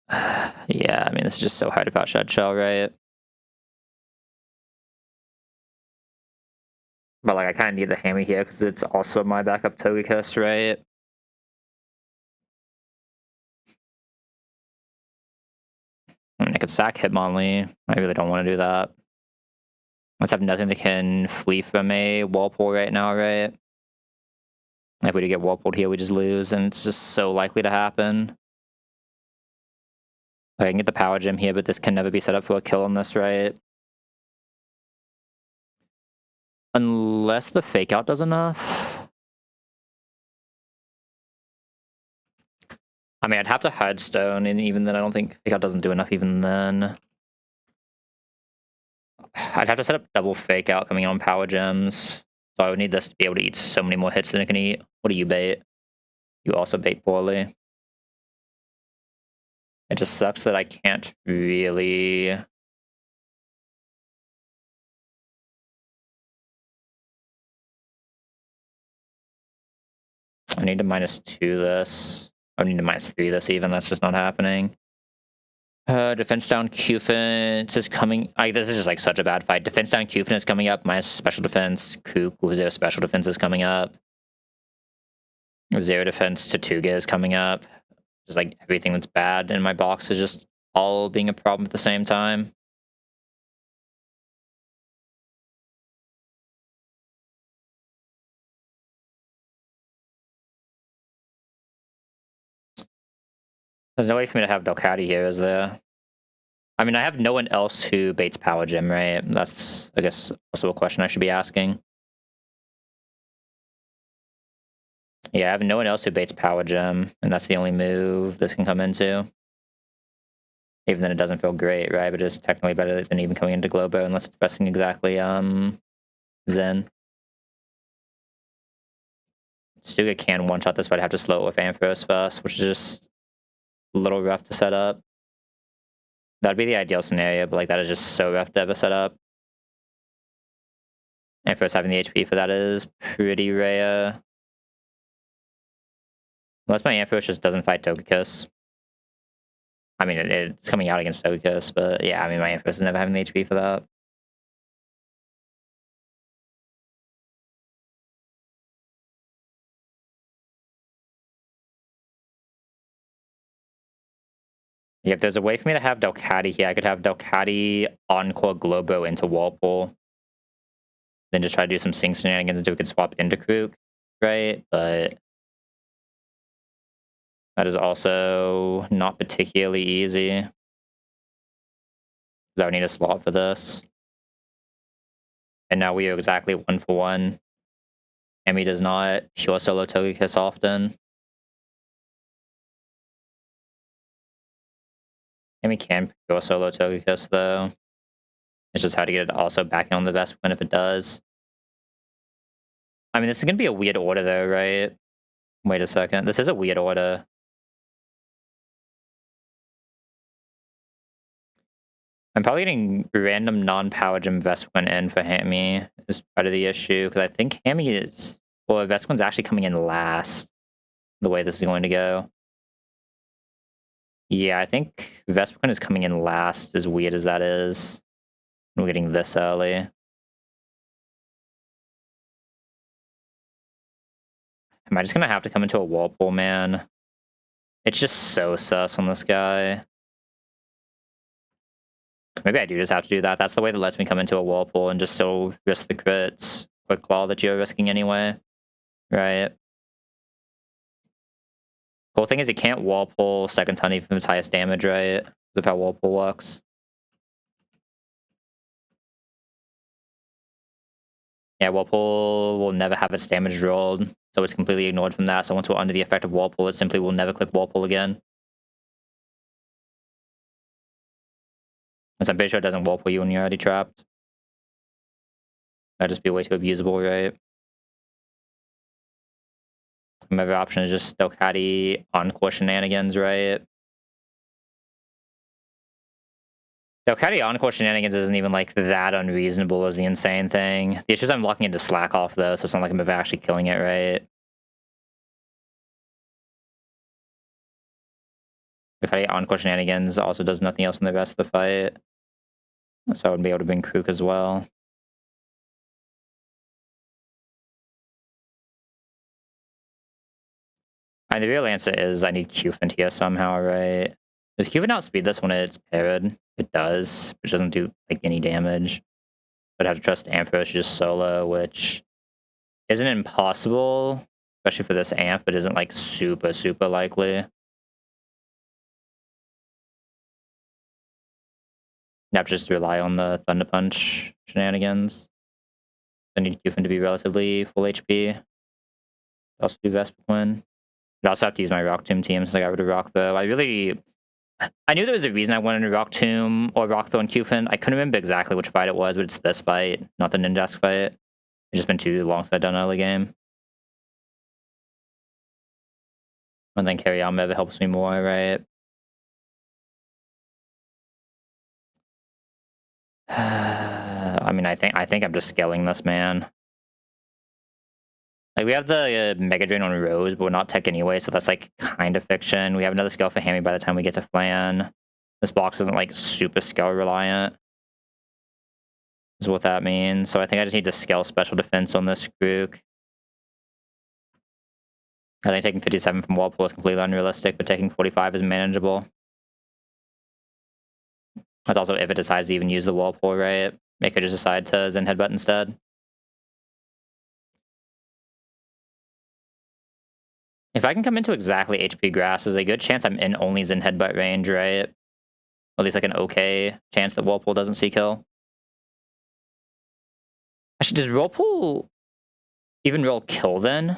Yeah, I mean, this is just so hard without Shed Shell, right? But, like, I kind of need the Hammy here because it's also my backup Togekiss, right? I mean, I could sack Hitmonlee. I really don't want to do that. Let's have nothing that can flee from a Whirlpool right now, right? If we do get Whirlpooled here, we just lose, and it's just so likely to happen. Okay, I can get the Power Gem here, but this can never be set up for a kill on this, right? Unless the Fake Out does enough. I mean, I'd have to Hearthstone, and even then I don't think Fake Out doesn't do enough even then. I'd have to set up double Fake Out coming in on Power Gems. So I would need this to be able to eat so many more hits than it can eat. What do you bait? You also bait poorly. It just sucks that I can't really... I need to -2 this. I need to -3 this even, that's just not happening. Defense down Qfin is coming. This is just like such a bad fight. Defense down Qfin is coming up. My special defense. Kook with their special defense is coming up. Zero defense to Tuga is coming up. Just like everything that's bad in my box is just all being a problem at the same time. There's no way for me to have Delcati here, is there? I mean, I have no one else who baits Power Gym, right? That's, I guess, also a question I should be asking. Yeah, I have no one else who baits Power Gym, and that's the only move this can come into. Even then, it doesn't feel great, right? But it's technically better than even coming into Globo, unless it's pressing exactly Zen. Stuga can one-shot this, but I have to slow it with Ampharos first, which is just a little rough to set up. That'd be the ideal scenario, but like that is just so rough to ever set up. Ampharos having the HP for that is pretty rare. Unless my Ampharos just doesn't fight Togekiss. I mean, it's coming out against Togekiss, but yeah, I mean, my Ampharos is never having the HP for that. Yeah, if there's a way for me to have Delcati here, I could have Delcati Encore Globo into Walpole. Then just try to do some sync shenanigans until we could swap into Krook, right? But that is also not particularly easy. I would need a slot for this. And now we are exactly 1-for-1. Emi does not pure solo Togekiss often. Emi can pure solo Togekiss though. It's just how to get it also back on the best win if it does. I mean, this is gonna be a weird order though, right? Wait a second. This is a weird order. I'm probably getting random non-Power Gym Vesquin in for Hammy is part of the issue, because I think Hammy is... Well, Vesquin's actually coming in last, the way this is going to go. Yeah, I think Vesquin is coming in last, as weird as that is. We're getting this early. Am I just gonna have to come into a Walpole, man? It's just so sus on this guy. Maybe I do just have to do that. That's the way that lets me come into a Walpole and just so risk the crits. Quick Claw that you're risking anyway. Right. Cool thing is it can't Walpole second ton even from its highest damage, right? Because of how Walpole works. Yeah, Walpole will never have its damage rolled, so it's completely ignored from that. So once we're under the effect of Walpole, it simply will never click Walpole again. Because I'm pretty sure it doesn't Walpole you when you're already trapped. That'd just be way too abusable, right? My other option is just Delcati Encore shenanigans, right? Delcati Encore shenanigans isn't even like that unreasonable as the insane thing. The issue is I'm locking into Slack off though, so it's not like I'm ever actually killing it, right? Delcati Encore shenanigans also does nothing else in the rest of the fight. So I would be able to bring Krook as well. And the real answer is I need Qfin here somehow, right? Does Qfin outspeed this when it's paired? It does, which doesn't do like any damage. But I have to trust Ampharos just solo, which isn't impossible, especially for this amp, but isn't like super, super likely. Now just rely on the Thunder Punch shenanigans. I need Qfin to be relatively full HP. Also do Vespiquen. I also have to use my Rock Tomb team since I got rid of Rock Throw. I knew there was a reason I wanted to Rock Tomb or Rock Throw and Qfin. I couldn't remember exactly which fight it was, but it's this fight, not the Ninjask fight. It's just been too long since I've done early game. And then Kariyama ever helps me more, right? I mean, I think I'm just scaling this, man. Like, we have the Mega Drain on Rose, but we're not tech anyway, so that's, like, kind of fiction. We have another skill for Hammy by the time we get to Flan. This box isn't like super skill reliant. Is what that means. So I think I just need to scale special defense on this Grook. I think taking 57 from Whirlpool is completely unrealistic, but taking 45 is manageable. That's also if it decides to even use the Whirlpool, right? It could just decide to Zen Headbutt instead. If I can come into exactly HP Grass, there's a good chance I'm in only Zen Headbutt range, right? Or at least like an okay chance that Whirlpool doesn't see kill. Actually, does Whirlpool even roll kill then?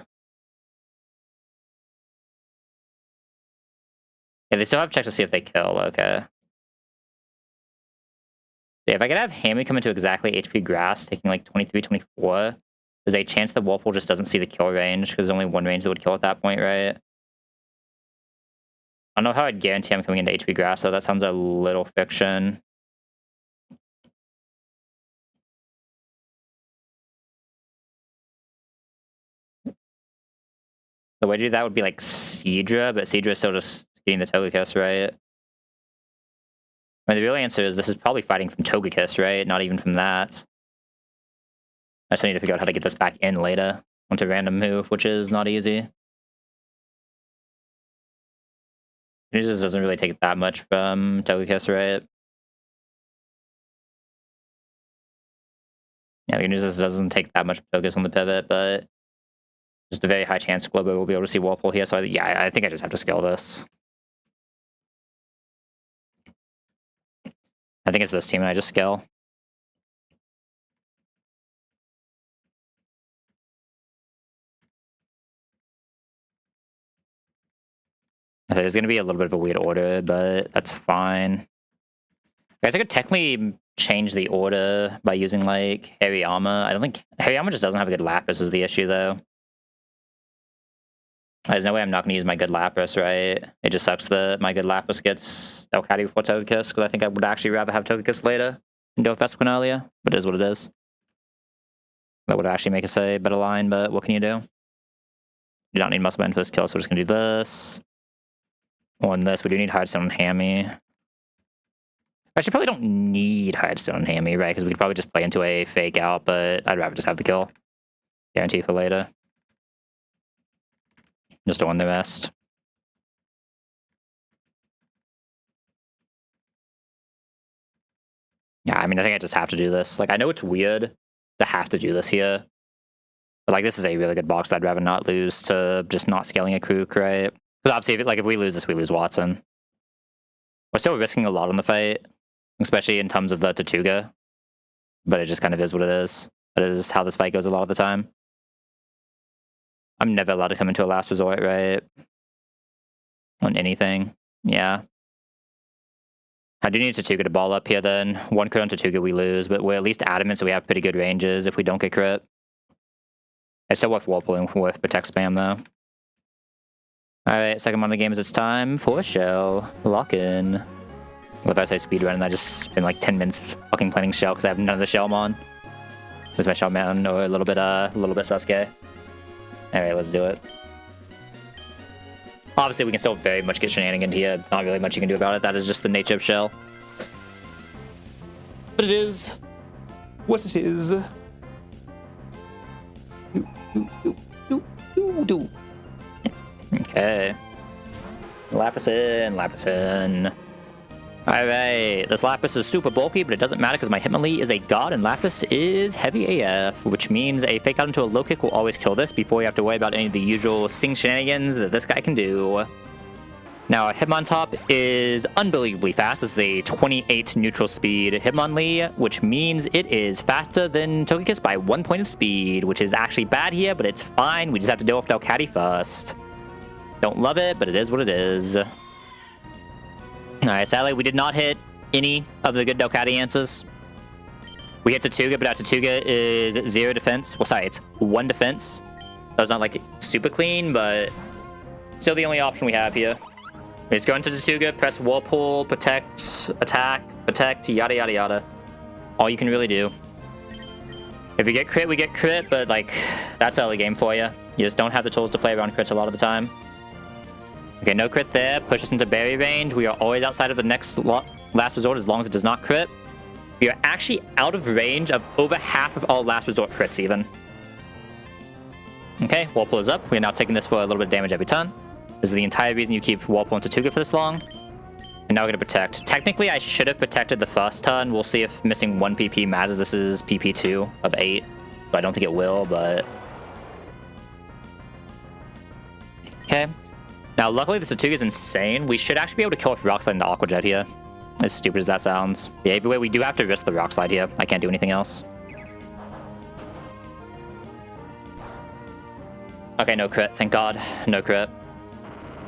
Yeah, they still have checks to see if they kill, okay. Yeah, if I could have Hammy come into exactly HP Grass, taking like 23, 24, there's a chance that Whirlpool just doesn't see the kill range, because there's only one range that would kill at that point, right? I don't know how I'd guarantee I'm coming into HP Grass, so that sounds a little fiction. The way to do that would be like Seadra, but Seadra is still just getting the Togekiss, right? I mean, the real answer is this is probably fighting from Togekiss, right? Not even from that. I just need to figure out how to get this back in later onto random move, which is not easy. It just doesn't really take that much from Togekiss, right? Yeah, the good news is it doesn't take that much Togekiss on the pivot, but just a very high chance Globo will be able to see Whirlpool here, so yeah, I think I just have to scale this. I think it's this team and I just scale. I think it's going to be a little bit of a weird order, but that's fine. Guys, I could technically change the order by using, like, Hariyama. I don't think... Hariyama just doesn't have a good Lapras is the issue, though. There's no way I'm not going to use my good Lapras, right? It just sucks that my good Lapras gets Delcatty before Togekiss, because I think I would actually rather have Togekiss later and do a Vespiquen earlier, but it is what it is. That would actually make us a better line, but what can you do? You don't need Muscle Band for this kill, so we're just going to do this. On this, we do need Hydestone and Hammy. Actually, probably don't need Hydestone and Hammy, right? Because we could probably just play into a fake out, but I'd rather just have the kill. Guarantee for later. Just to win the rest. Yeah, I mean, I think I just have to do this. Like, I know it's weird to have to do this here. But, like, this is a really good box that I'd rather not lose to just not scaling a Krook, right? Because obviously, if we lose this, we lose Watson. We're still risking a lot on the fight, especially in terms of the Tortuga. But it just kind of is what it is. That is how this fight goes a lot of the time. I'm never allowed to come into a last resort, right? On anything. Yeah. I do need Tortuga to ball up here then. One crit on Tortuga, we lose, but we're at least adamant, so we have pretty good ranges if we don't get crit. It's still worth Whirlpooling with Protect Spam, though. Alright, second one of the game is it's time for Shell. Lock in. What if I say speedrun and I just spend like 10 minutes fucking playing Shell because I have none of the Shell on? Is my Shell man or a little bit Sasuke? Alright, let's do it. Obviously, we can still very much get shenanigan here. Not really much you can do about it. That is just the nature of Shell. But it is what it is. Okay. Lapras in. Alright, this Lapras is super bulky, but it doesn't matter because my Hitmonlee is a god and Lapras is heavy AF, which means a fake out into a low kick will always kill this before you have to worry about any of the usual sing shenanigans that this guy can do. Now, Hitmontop is unbelievably fast. This is a 28 neutral speed Hitmonlee, which means it is faster than Togekiss by 1 point of speed, which is actually bad here, but it's fine. We just have to deal with Delcatty first. Don't love it, but it is what it is. Alright, sadly, we did not hit any of the good Delcatty answers. We hit Tortuga, but our Tortuga is 0 defense. Well, sorry, it's 1 defense. So it's not, like, super clean, but still the only option we have here. We just go into Tortuga, press Whirlpool, protect, attack, protect, yada, yada, yada. All you can really do. If we get crit, we get crit, but, like, that's early game for you. You just don't have the tools to play around crits a lot of the time. Okay, no crit there. Push us into berry range. We are always outside of the next Last Resort as long as it does not crit. We are actually out of range of over half of all Last Resort crits even. Okay, Whirlpool is up. We are now taking this for a little bit of damage every turn. This is the entire reason you keep Whirlpool and Tortuga for this long. And now we're going to protect. Technically, I should have protected the first turn. We'll see if missing 1 PP matters. This is PP 2 of 8. So I don't think it will, but... Okay. Now, luckily, the Tortuga is insane. We should actually be able to kill off Rock Slide into Aqua Jet here. As stupid as that sounds. Yeah, either way, we do have to risk the Rock Slide here. I can't do anything else. Okay, no crit. Thank God. No crit.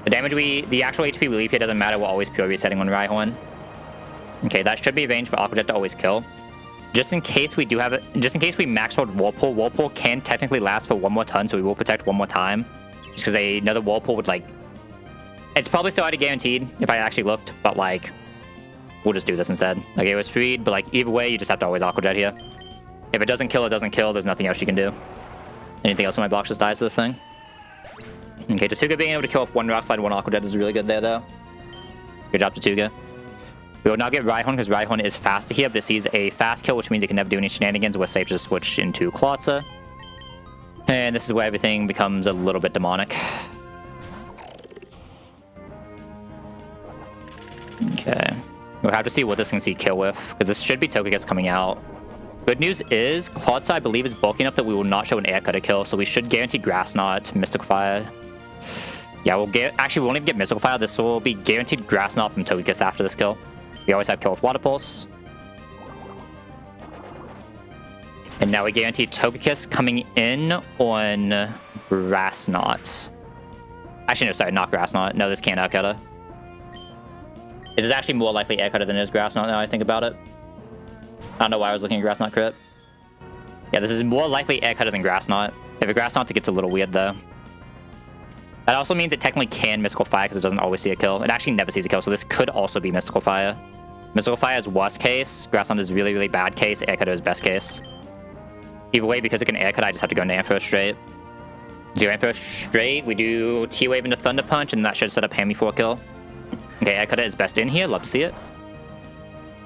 The damage the actual HP we leave here doesn't matter. We're always pure resetting on Rhyhorn. Okay, that should be range for Aqua Jet to always kill. Just in case we do have it, just in case we max out Whirlpool, Whirlpool can technically last for 1 more turn, so we will protect 1 more time. Just because another Whirlpool would, like... It's probably still already guaranteed if I actually looked, but, like... We'll just do this instead. Okay, it was freed, but, like, either way, you just have to always Aqua Jet here. If it doesn't kill, it doesn't kill. There's nothing else you can do. Anything else in my box just dies to this thing. Okay, Tortuga being able to kill off 1 Rock Slide, 1 Aqua Jet is really good there, though. Good job, Tortuga. We will now get Rhyhorn, because Rhyhorn is faster here, but it sees a fast kill, which means it can never do any shenanigans. We're safe to switch into Klotza. And this is where everything becomes a little bit demonic. Okay. We'll have to see what this can see kill with, because this should be Togekiss coming out. Good news is, Klotza, I believe, is bulky enough that we will not show an Air Cutter kill, so we should guarantee Grass Knot, Mystical Fire. Yeah, we'll get... Actually, we won't even get Mystical Fire. This will be guaranteed Grass Knot from Togekiss after this kill. We always have kill with Water Pulse. And now we guarantee Togekiss coming in on Grass Knot. Actually, no, sorry, not Grass Knot. No, this can't Air Cutter. This is actually more likely Air Cutter than it is Grass Knot now I think about it. I don't know why I was looking at Grass Knot crit. Yeah, this is more likely Air Cutter than Grass Knot. If a Grass Knot, it gets a little weird, though. That also means it technically can Mystical Fire, because it doesn't always see a kill. It actually never sees a kill, so this could also be Mystical Fire. Mystical Fire is worst case. Grass Knot is really, really bad case. Air Cutter is best case. Either way, because it can Air Cutter, I just have to go into Ampharos straight. Do Ampharos straight, we do T-Wave into Thunder Punch, and that should set up Hammy for a kill. Okay, Air Cutter is best in here. Love to see it.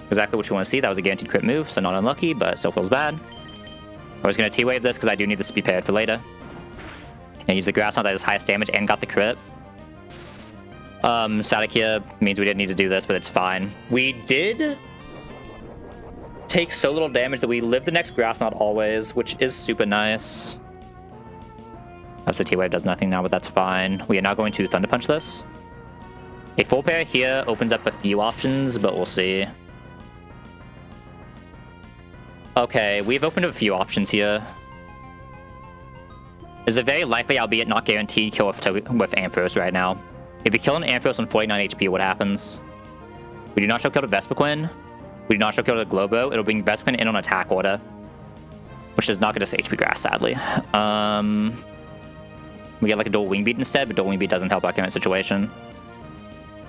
Exactly what you want to see. That was a guaranteed crit move, so not unlucky, but still feels bad. I was going to T-Wave this because I do need this to be paired for later. And use the Grass Knot that is highest damage and got the crit. Static here means we didn't need to do this, but it's fine. We did take so little damage that we live the next Grass Knot always, which is super nice. As the T-Wave does nothing now, but that's fine. We are now going to Thunder Punch this. A full pair here opens up a few options, but we'll see. Okay, we've opened up a few options here. There's a very likely, albeit not guaranteed, kill with Ampharos right now. If you kill an Ampharos on 49 HP, what happens? We do not show kill to Vespiquen. We do not show kill to Globo. It'll bring Vespiquen in on attack order, which does not get us HP Grass, sadly. We get like a Dual Wing Beat instead, but Dual Wing Beat doesn't help our current situation.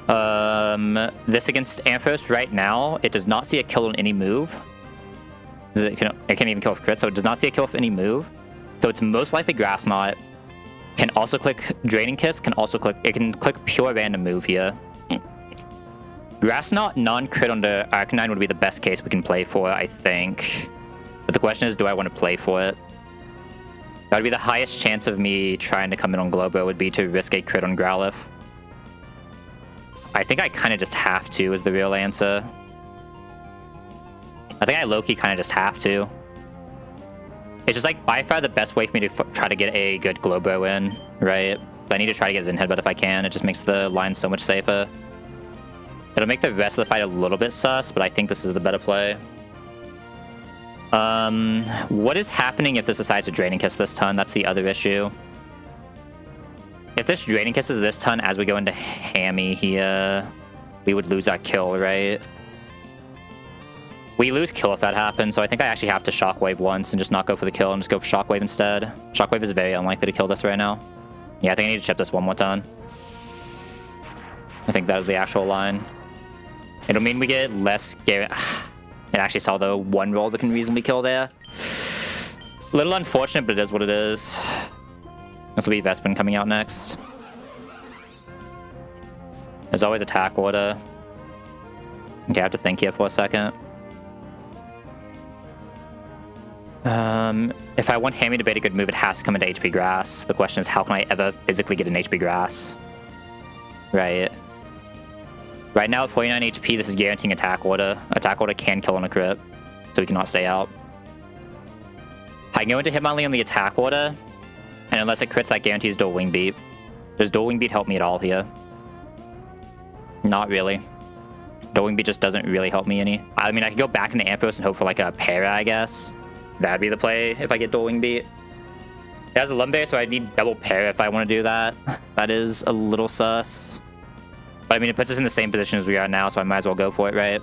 This against Ampharos right now, it does not see a kill on any move. It can't even kill with crit, so it does not see a kill with any move. So it's most likely Grass Knot. Can also click Draining Kiss, can click pure random move here. Grass Knot non-crit on the Arcanine would be the best case we can play for, I think. But the question is, do I want to play for it? That would be the highest chance of me trying to come in on Globo would be to risk a crit on Growlithe. I think I kind of just have to, is the real answer. I think I low-key kind of just have to. It's just like by far the best way for me to try to get a good Globo in, right? I need to try to get Zen Headbutt if I can. It just makes the line so much safer. It'll make the rest of the fight a little bit sus, but I think this is the better play. What is happening if this decides to Draining Kiss this turn? That's the other issue. If this Draining Kisses this turn as we go into Hammy here, we would lose our kill, right? We lose kill if that happens, so I think I actually have to Shockwave once and just not go for the kill and just go for Shockwave instead. Shockwave is very unlikely to kill this right now. Yeah, I think I need to chip this one more time. I think that is the actual line. It'll mean we get less... It actually saw the one roll that can reasonably kill there. A little unfortunate, but it is what it is. This will be Vespiquen coming out next. There's always attack order. Okay, I have to think here for a second. If I want Hammy to be a good move, it has to come into HP Grass. The question is, how can I ever physically get an HP Grass? Right. Right now at 49 HP, this is guaranteeing Attack Order. Attack Order can kill on a crit, so he cannot stay out. I can go into Hitmonlee on the Attack Order, and unless it crits, that guarantees Dual Wing Beat. Does Dual Wing Beat help me at all here? Not really. Dual Wing Beat just doesn't really help me any. I mean, I could go back into Ampharos and hope for like a Para, I guess. That'd be the play if I get Dual Wing Beat. It has a Lumberry, so I need double Para if I want to do that. That is a little sus. But I mean, it puts us in the same position as we are now, so I might as well go for it, right?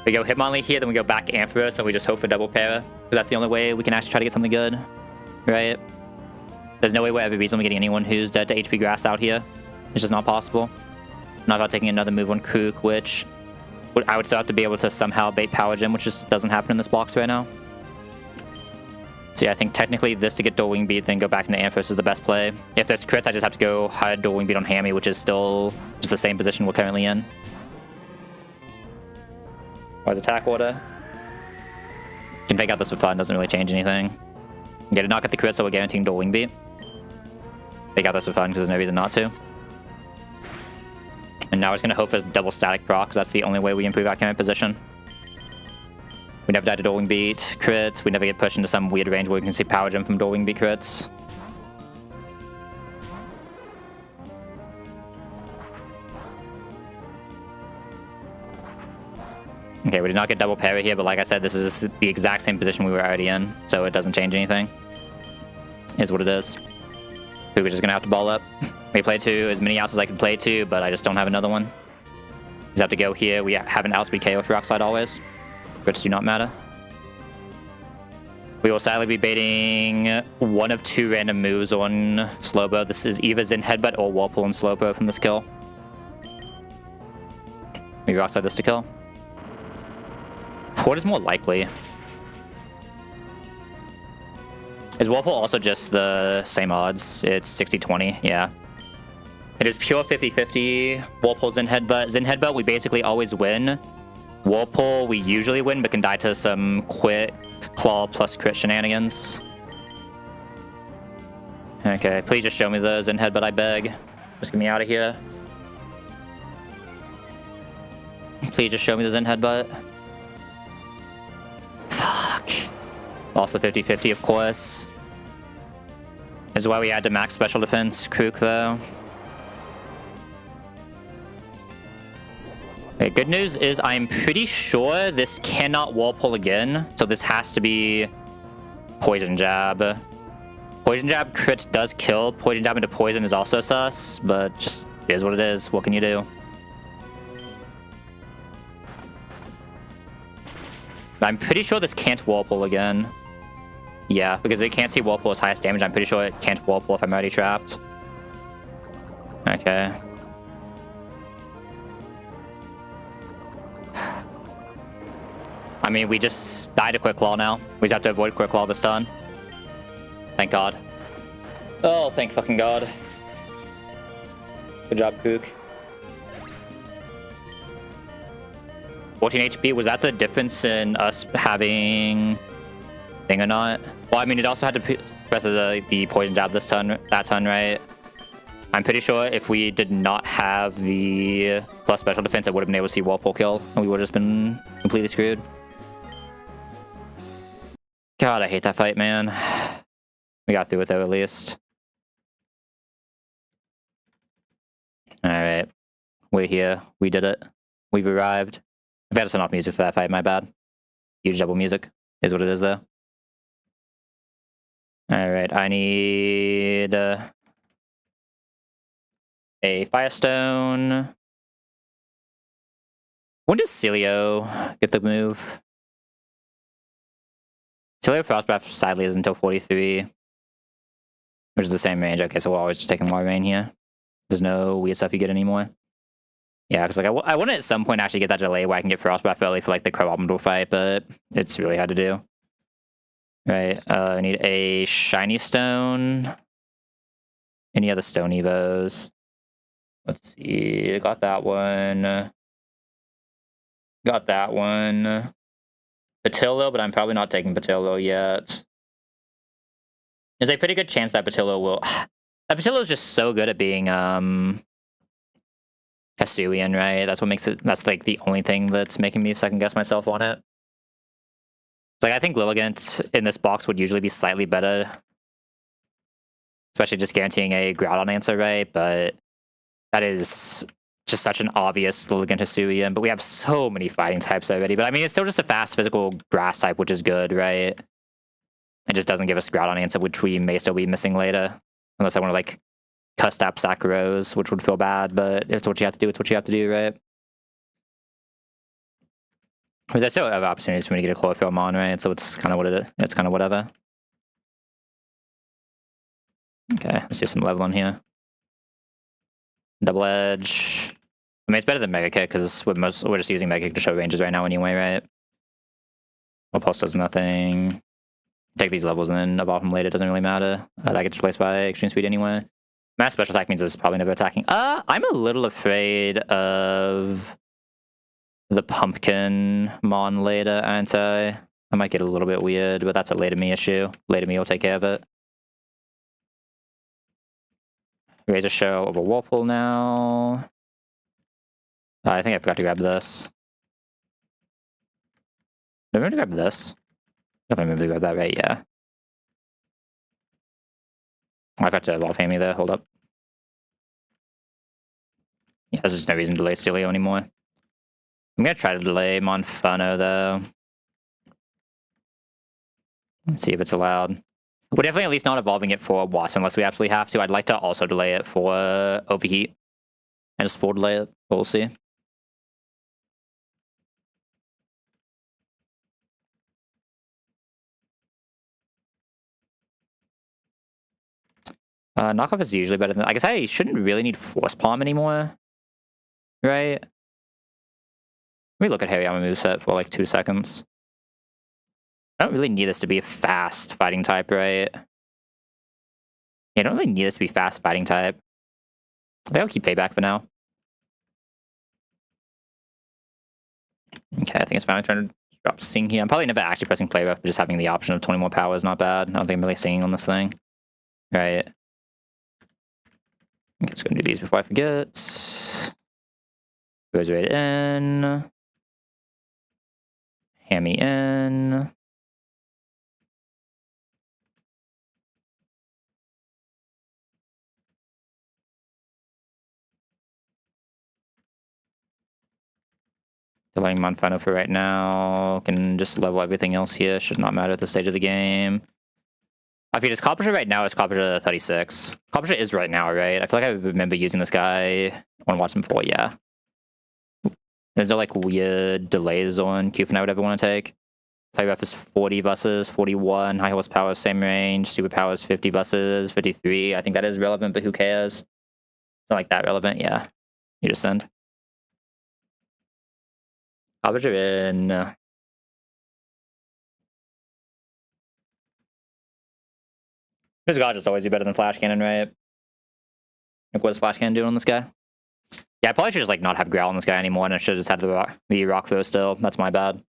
We go Hitmonlee here, then we go back Ampharos, and we just hope for double Para. Because that's the only way we can actually try to get something good, right? There's no way we're ever reasonably getting anyone who's dead to HP Grass out here. It's just not possible. Not about taking another move on Krook, which I would still have to be able to somehow bait Power Gem, which just doesn't happen in this box right now. So yeah, I think technically this to get Dual Wing Beat, then go back into Ampharos is the best play. If there's crits, I just have to go hard Dual Wing Beat on Hammy, which is still just the same position we're currently in. Where's Attack Order? Can take out this for fun, doesn't really change anything. Okay, to not get the crit, so we're guaranteeing Dual Wing Beat. Take out this for fun, because there's no reason not to. And now we're just going to hope for double static proc, because that's the only way we improve our current position. We never die to Dual Wing Beat crits. We never get pushed into some weird range where we can see Power Gem from Dual Wing Beat crits. Okay, we did not get double parry here, but like I said, this is the exact same position we were already in, so it doesn't change anything. Is what it is. We were just going to have to ball up. We play to as many outs as I can play to, but I just don't have another one. We just have to go here. We have an outspeed KO with Rock Slide always. Crits do not matter. We will sadly be baiting one of two random moves on Slowbro. This is either Zen Headbutt or Whirlpool on Slowbro from this kill. Maybe Rock Slide this to kill. What is more likely? Is Whirlpool also just the same odds? It's 60-20, yeah. It is pure 50-50. Whirlpool, Zen Headbutt. Zen Headbutt, we basically always win. Whirlpool, we usually win, but can die to some quick claw plus crit shenanigans. Okay, please just show me the Zen Headbutt, I beg. Just get me out of here. Please just show me the Zen Headbutt. Fuck. Also 50-50, of course. This is why we had to max special defense Krook, though. Okay, good news is I'm pretty sure this cannot Whirlpool again, so this has to be Poison Jab. Poison Jab crit does kill. Poison Jab into Poison is also sus, but just is what it is. What can you do? I'm pretty sure this can't Whirlpool again. Yeah, because it can't see Whirlpool as highest damage. I'm pretty sure it can't Whirlpool if I'm already trapped. Okay. I mean, we just died to Quick Claw now. We just have to avoid Quick Claw this turn. Thank God. Oh, thank fucking God. Good job, Krook. 14 HP, was that the difference in us having thing or not? Well, I mean, it also had to press the Poison Jab this turn, that turn, right? I'm pretty sure if we did not have the plus special defense, I would have been able to see Whirlpool kill, and we would have just been completely screwed. God, I hate that fight, man. We got through it, though, at least. Alright. We're here. We did it. We've arrived. I've had to turn off music for that fight, my bad. Huge double music. Is what it is, though. Alright, I need a Firestone. When does Celio get the move? Celio Frostbreath sadly is until 43. Which is the same range. Okay, so we're always just taking more rain here. There's no weird stuff you get anymore. Yeah, because like I want to at some point actually get that delay where I can get Frostbreath early for like the Crabomidal fight, but it's really hard to do. Right, I need a Shiny Stone. Any other Stone Evos? Let's see. Got that one. Got that one. Patillo, but I'm probably not taking Patillo yet. There's a pretty good chance that Patillo will... That Patillo is just so good at being, Hisuian, right? That's what makes it... That's, like, the only thing that's making me second-guess myself on it. Like, I think Lilligant in this box would usually be slightly better. Especially just guaranteeing a Groudon answer, right? But that is just such an obvious Lilligant Hisuian. But we have so many fighting types already. But, I mean, it's still just a fast physical grass type, which is good, right? It just doesn't give us Groudon answer, which we may still be missing later. Unless I want to, like, custom Sacros, which would feel bad, but if it's what you have to do, it's what you have to do, right? But there's still other opportunities for me to get a Chlorophyll Mon, right? So it's kind of what it is. It's kind of whatever. Okay, let's do some leveling here. Double Edge. I mean, it's better than Mega Kick, because we're just using Mega Kick to show ranges right now anyway, right? Well, Pulse does nothing. Take these levels and then evolve them later, doesn't really matter. That gets replaced by Extreme Speed anyway. Mass Special Attack means it's probably never attacking. I'm a little afraid of the Pumpkin Mon later, aren't I? I might get a little bit weird, but that's a later me issue. Later me will take care of it. Razor Shell over Whirlpool now. I think I forgot to grab this. Did I remember to grab this? Definitely remember to grab that, right? Yeah. I got to evolve Hammy there. Hold up. Yeah, there's just no reason to delay Steelio anymore. I'm gonna try to delay Monferno though. Let's see if it's allowed. We're definitely at least not evolving it for Watson unless we absolutely have to. I'd like to also delay it for Overheat. And just full delay it. We'll see. Knockoff is usually better than... I guess I shouldn't really need Force Palm anymore. Right? Let me look at Hariyama moveset for like 2 seconds. I don't really need this to be a fast fighting type, right? Yeah, I don't really need this to be fast fighting type. I think I'll keep Payback for now. Okay, I think it's finally trying to drop Sing here. I'm probably never actually pressing play ref, but just having the option of 20 more power is not bad. I don't think I'm really singing on this thing. Right. I'm just gonna do these before I forget. Goes right in. Hammy in. Delaying Monferno for right now. Can just level everything else here. Should not matter at this stage of the game. If he does Coppershire right now, it's Coppershire 36. Coppershire is right now, right? I feel like I remember using this guy on Watson before, yeah. There's no like weird delays on Cufin I would ever want to take. Play ref is 40 buses, 41. High horsepower, same range. Superpower is 50 buses, 53. I think that is relevant, but who cares? It's not like that relevant, yeah. You just send. Coppershire in. This God just always be better than Flash Cannon, right? Like, what does Flash Cannon do on this guy? Yeah, I probably should just like not have Growl on this guy anymore, and I should have just had the rock throw still. That's my bad.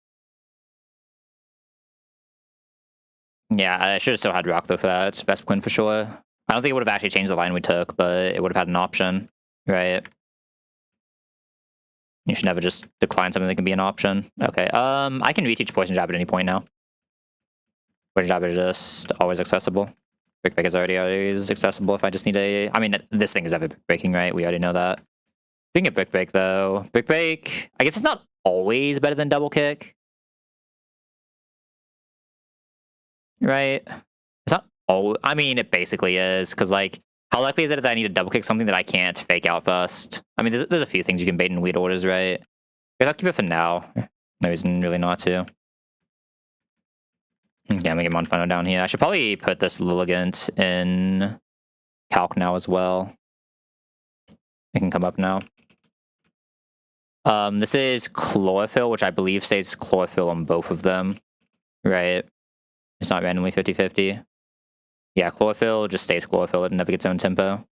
Yeah, I should have still had rock throw for that. It's Vespiquen for sure. I don't think it would have actually changed the line we took, but it would have had an option, right? You should never just decline something that can be an option. Okay, I can reteach Poison Jab at any point now. Poison Jab is just always accessible. Brick Break is always accessible if I just need a... I mean, this thing is ever Brick Breaking, right? We already know that. Speaking of Brick Break, though, Brick Break, I guess it's not always better than Double Kick. Right? It's not... Oh, I mean, it basically is, because, like, how likely is it that I need to Double Kick something that I can't fake out first? I mean, there's a few things you can bait in weird orders, right? I guess I'll keep it for now. No reason really not to. Yeah, I'm gonna get Monferno down here. I should probably put this Lilligant in Calc now as well. It can come up now. This is Chlorophyll, which I believe stays Chlorophyll on both of them. Right? It's not randomly 50-50. Yeah, Chlorophyll just stays Chlorophyll. It never gets own tempo.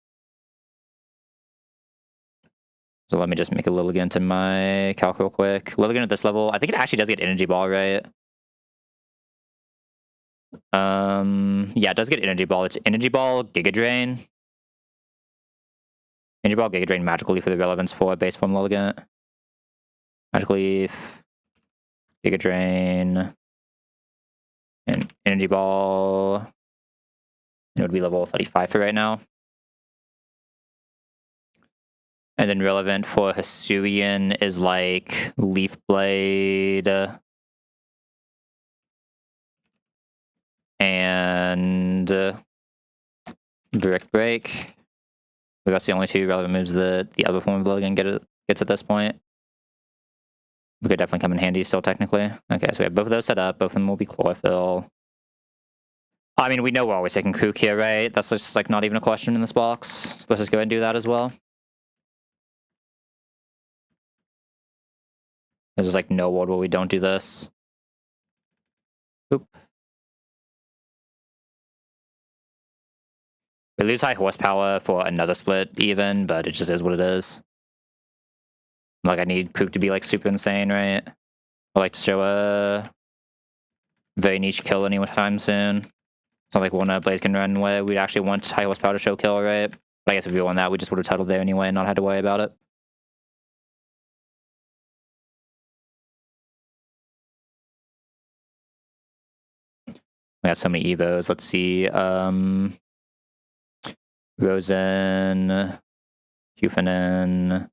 So let me just make a Lilligant to my calc real quick. Lilligant at this level, I think it actually does get Energy Ball, right? Yeah, it does get Energy Ball. It's Energy Ball, Giga Drain. Energy Ball, Giga Drain, Magical Leaf for the relevance for base form Lilligant. Magical Leaf, Giga Drain, and Energy Ball. It would be level 35 for right now. And then relevant for Hisuian is like Leaf Blade and Brick Break. That's the only two relevant moves that the other form of Logan gets at this point. We could definitely come in handy still, technically. Okay, so we have both of those set up. Both of them will be Chlorophyll. I mean, we know we're always taking Kook here, right? That's just like not even a question in this box. So let's just go ahead and do that as well. There's like no world where we don't do this. Oop. We lose high horsepower for another split even, but it just is what it is. Like, I need Kook to be like super insane, right? I like to show a very niche kill anytime soon. It's not like one Blaze can run where we'd actually want high horsepower to show kill, right? But I guess if we won that, we just would have tuttled there anyway and not had to worry about it. We got so many Evos. Let's see. Rosen, Kufanen,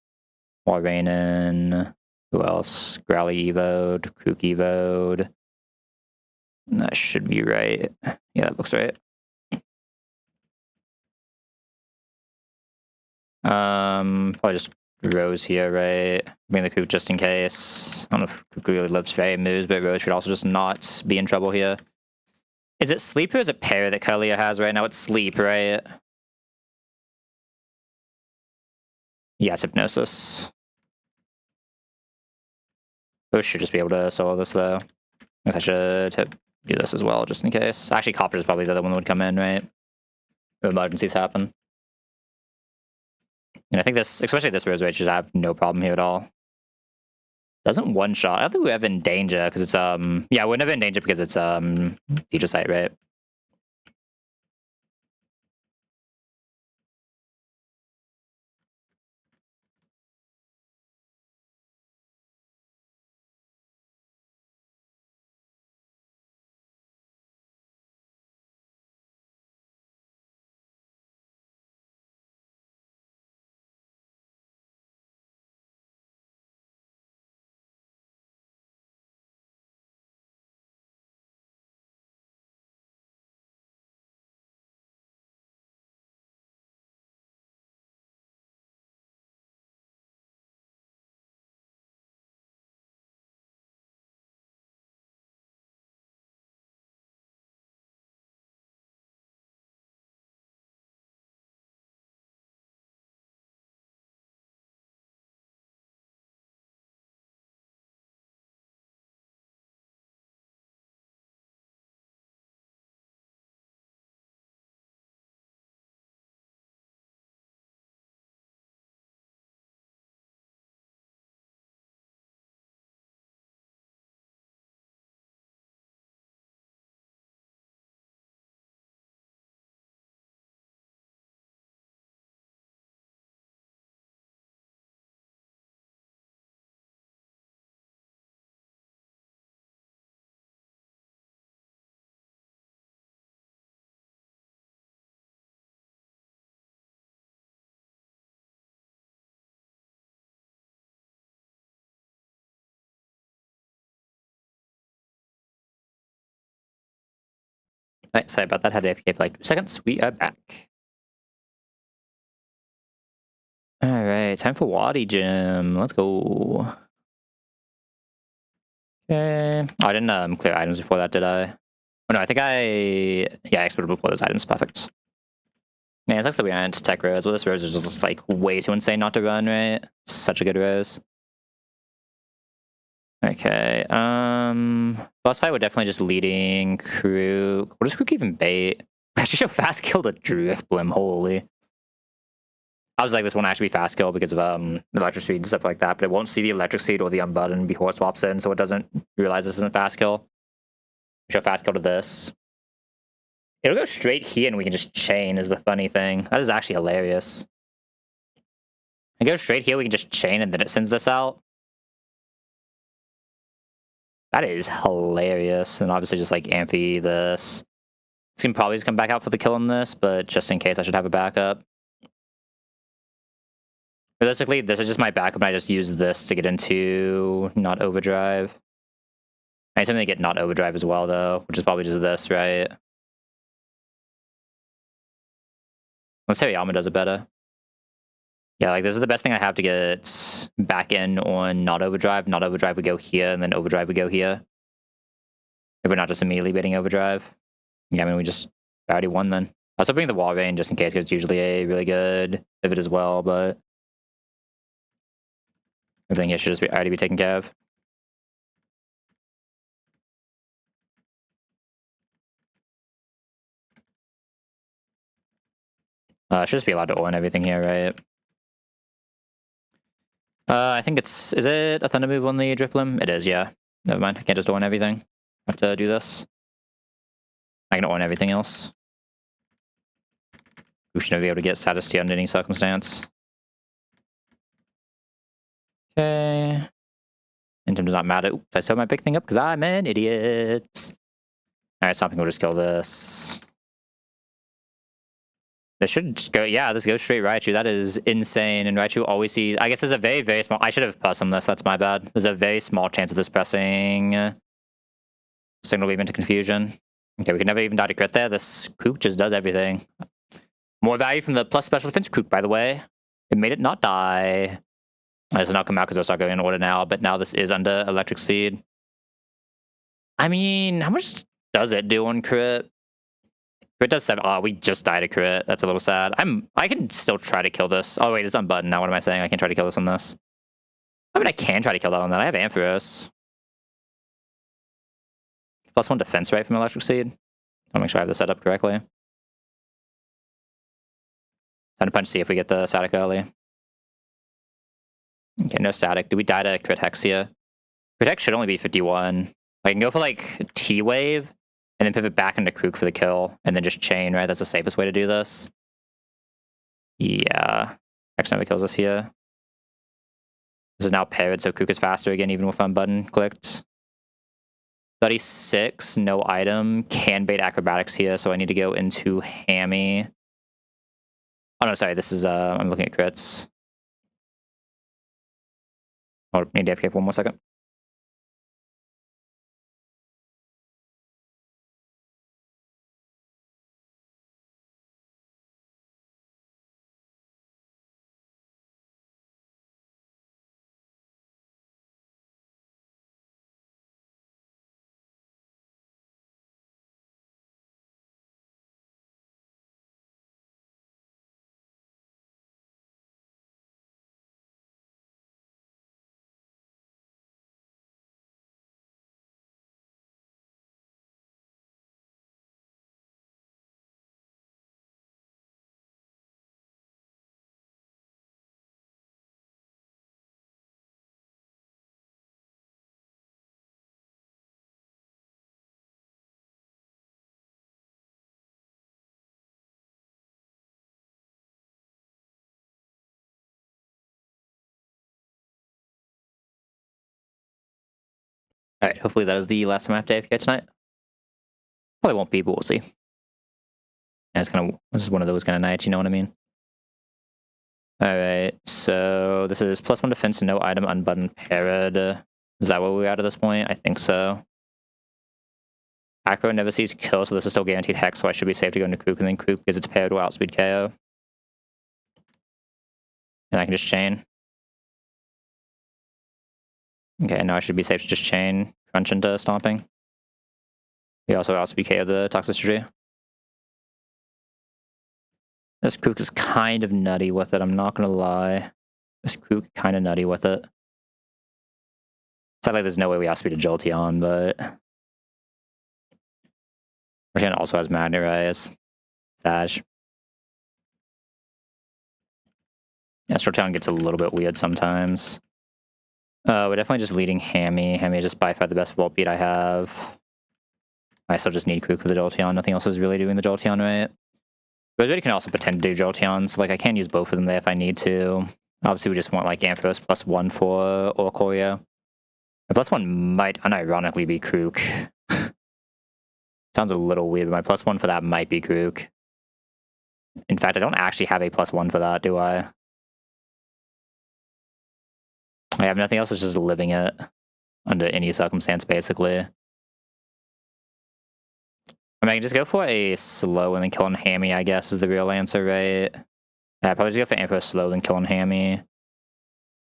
Warranen. Who else? Growly Evoed, Kook Evoed. That should be right. Yeah, that looks right. Probably just Rose here, right? Bring the Kook just in case. I don't know if Kook really lives for moves, but Rose should also just not be in trouble here. Is it Sleep or is it Pair that Kalia has right now? It's Sleep, right? Yeah, it's Hypnosis. Rose should just be able to solo this, though. I guess I should do this as well, just in case. Actually, Copper is probably the other one that would come in, right? If emergencies happen. And I think this, especially this Rose Rage, should have no problem here at all. Doesn't one-shot. I don't think we're ever in danger, because it's, yeah, we're never in danger because it's, Future Sight, right? Right, sorry about that. Had to AFK for like 2 seconds. We are back. Alright, time for Wadi Gym. Let's go. Okay. Oh, I didn't clear items before that, did I? Oh no, I think yeah, I exported before those items. Perfect. Man, it sucks that we aren't Tech Rose. Well, this Rose is just like way too insane not to run, right? Such a good Rose. Okay, boss fight, we're definitely just leading Krook. What does Krook even bait? Actually, show fast kill to Drift Blim, holy. I was like, this won't actually be fast kill because of electric seed and stuff like that, but it won't see the electric seed or the unbutton before it swaps in, so it doesn't realize this isn't fast kill. Show fast kill to this. It'll go straight here and we can just chain is the funny thing. That is actually hilarious. I go straight here, we can just chain and then it sends this out. That is hilarious. And obviously just like amphi this. It's gonna probably just come back out for the kill on this, but just in case I should have a backup. Realistically, this is just my backup and I just use this to get into not overdrive. I need something to get not overdrive as well though, which is probably just this, right? Let's say Yama does it better. Yeah, like this is the best thing I have to get back in on not overdrive. Not overdrive would go here, and then overdrive would go here. If we're not just immediately baiting overdrive. Yeah, I mean, we just already won then. I was hoping the wall rain just in case, because it's usually a really good pivot as well, but everything here should just already be taken care of. Should just be allowed to own everything here, right? I think it's... Is it a thunder move on the drip limb? It is, yeah. Never mind. I can't just own everything. I have to do this. I can own everything else. We shouldn't be able to get status T under any circumstance. Okay. Intim does not matter. Oops, I set my big thing up because I'm an idiot. Alright, something will just kill this. This should just go, yeah, this goes straight Raichu. That is insane. And Raichu always sees, I guess there's a very, very small, I should have pressed on this, that's my bad. There's a very small chance of this pressing Signal Beam into confusion. Okay, we can never even die to crit there. This Kook just does everything. More value from the plus special defense Kook, by the way. It made it not die. This will not come out because it'll start going in order now, but now this is under Electric Seed. I mean, how much does it do on crit? Crit does 7. Oh, we just died a crit. That's a little sad. I can still try to kill this. Oh, wait, it's unbuttoned now. What am I saying? I can try to kill this on this. I mean, I can try to kill that on that. I have Ampharos. +1 defense, right, from Electric Seed? I'll make sure I have this set up correctly. Time to punch, see if we get the static early. Okay, no static. Do we die to crit hex here? Crit hex should only be 51. I can go for, like, T-Wave, and then pivot back into Kook for the kill, and then just chain, right? That's the safest way to do this. Yeah. Hex never kills us here. This is now paired, so Kook is faster again, even with unbutton clicked. 36, no item. Can bait acrobatics here, so I need to go into Hammy. Oh no, sorry, this is, I'm looking at crits. Oh, need to AFK for 1 more second. Alright, hopefully that is the last time I have to AFK tonight. Probably won't be, but we'll see. And it's kind of, this is one of those kind of nights, you know what I mean? Alright, so this is +1 defense, no item, unbuttoned, parried. Is that where we're at this point? I think so. Acro never sees kill, so this is still guaranteed hex, so I should be safe to go into Kook, and then Kook, because it's paired, will outspeed KO. And I can just chain. Okay, now I should be safe to just chain, crunch into stomping. We also outspeed KO the toxicity. This Kook is kind of nutty with it, I'm not gonna lie. This Kook kind of nutty with it. Sadly, there's no way we outspeed a Jolteon, but... Jolteon also has Magnet Rise. Sag. Yeah, Showdown gets a little bit weird sometimes. We're definitely just leading Hammy. Hammy is just by far the best Volt beat I have. I still just need Krook for the Jolteon. Nothing else is really doing the Jolteon, right? Roseberry can also pretend to do Jolteon, so like I can use both of them there if I need to. Obviously, we just want like Ampharos +1 for Oricorio. My +1 might unironically be Krook. Sounds a little weird, but my +1 for that might be Krook. In fact, I don't actually have a +1 for that, do I? I have nothing else, it's just living it. Under any circumstance, basically. I mean, I can just go for a slow and then kill on Hammy, I guess, is the real answer, right? Yeah, I'd probably just go for Ampharos slow, then kill on Hammy.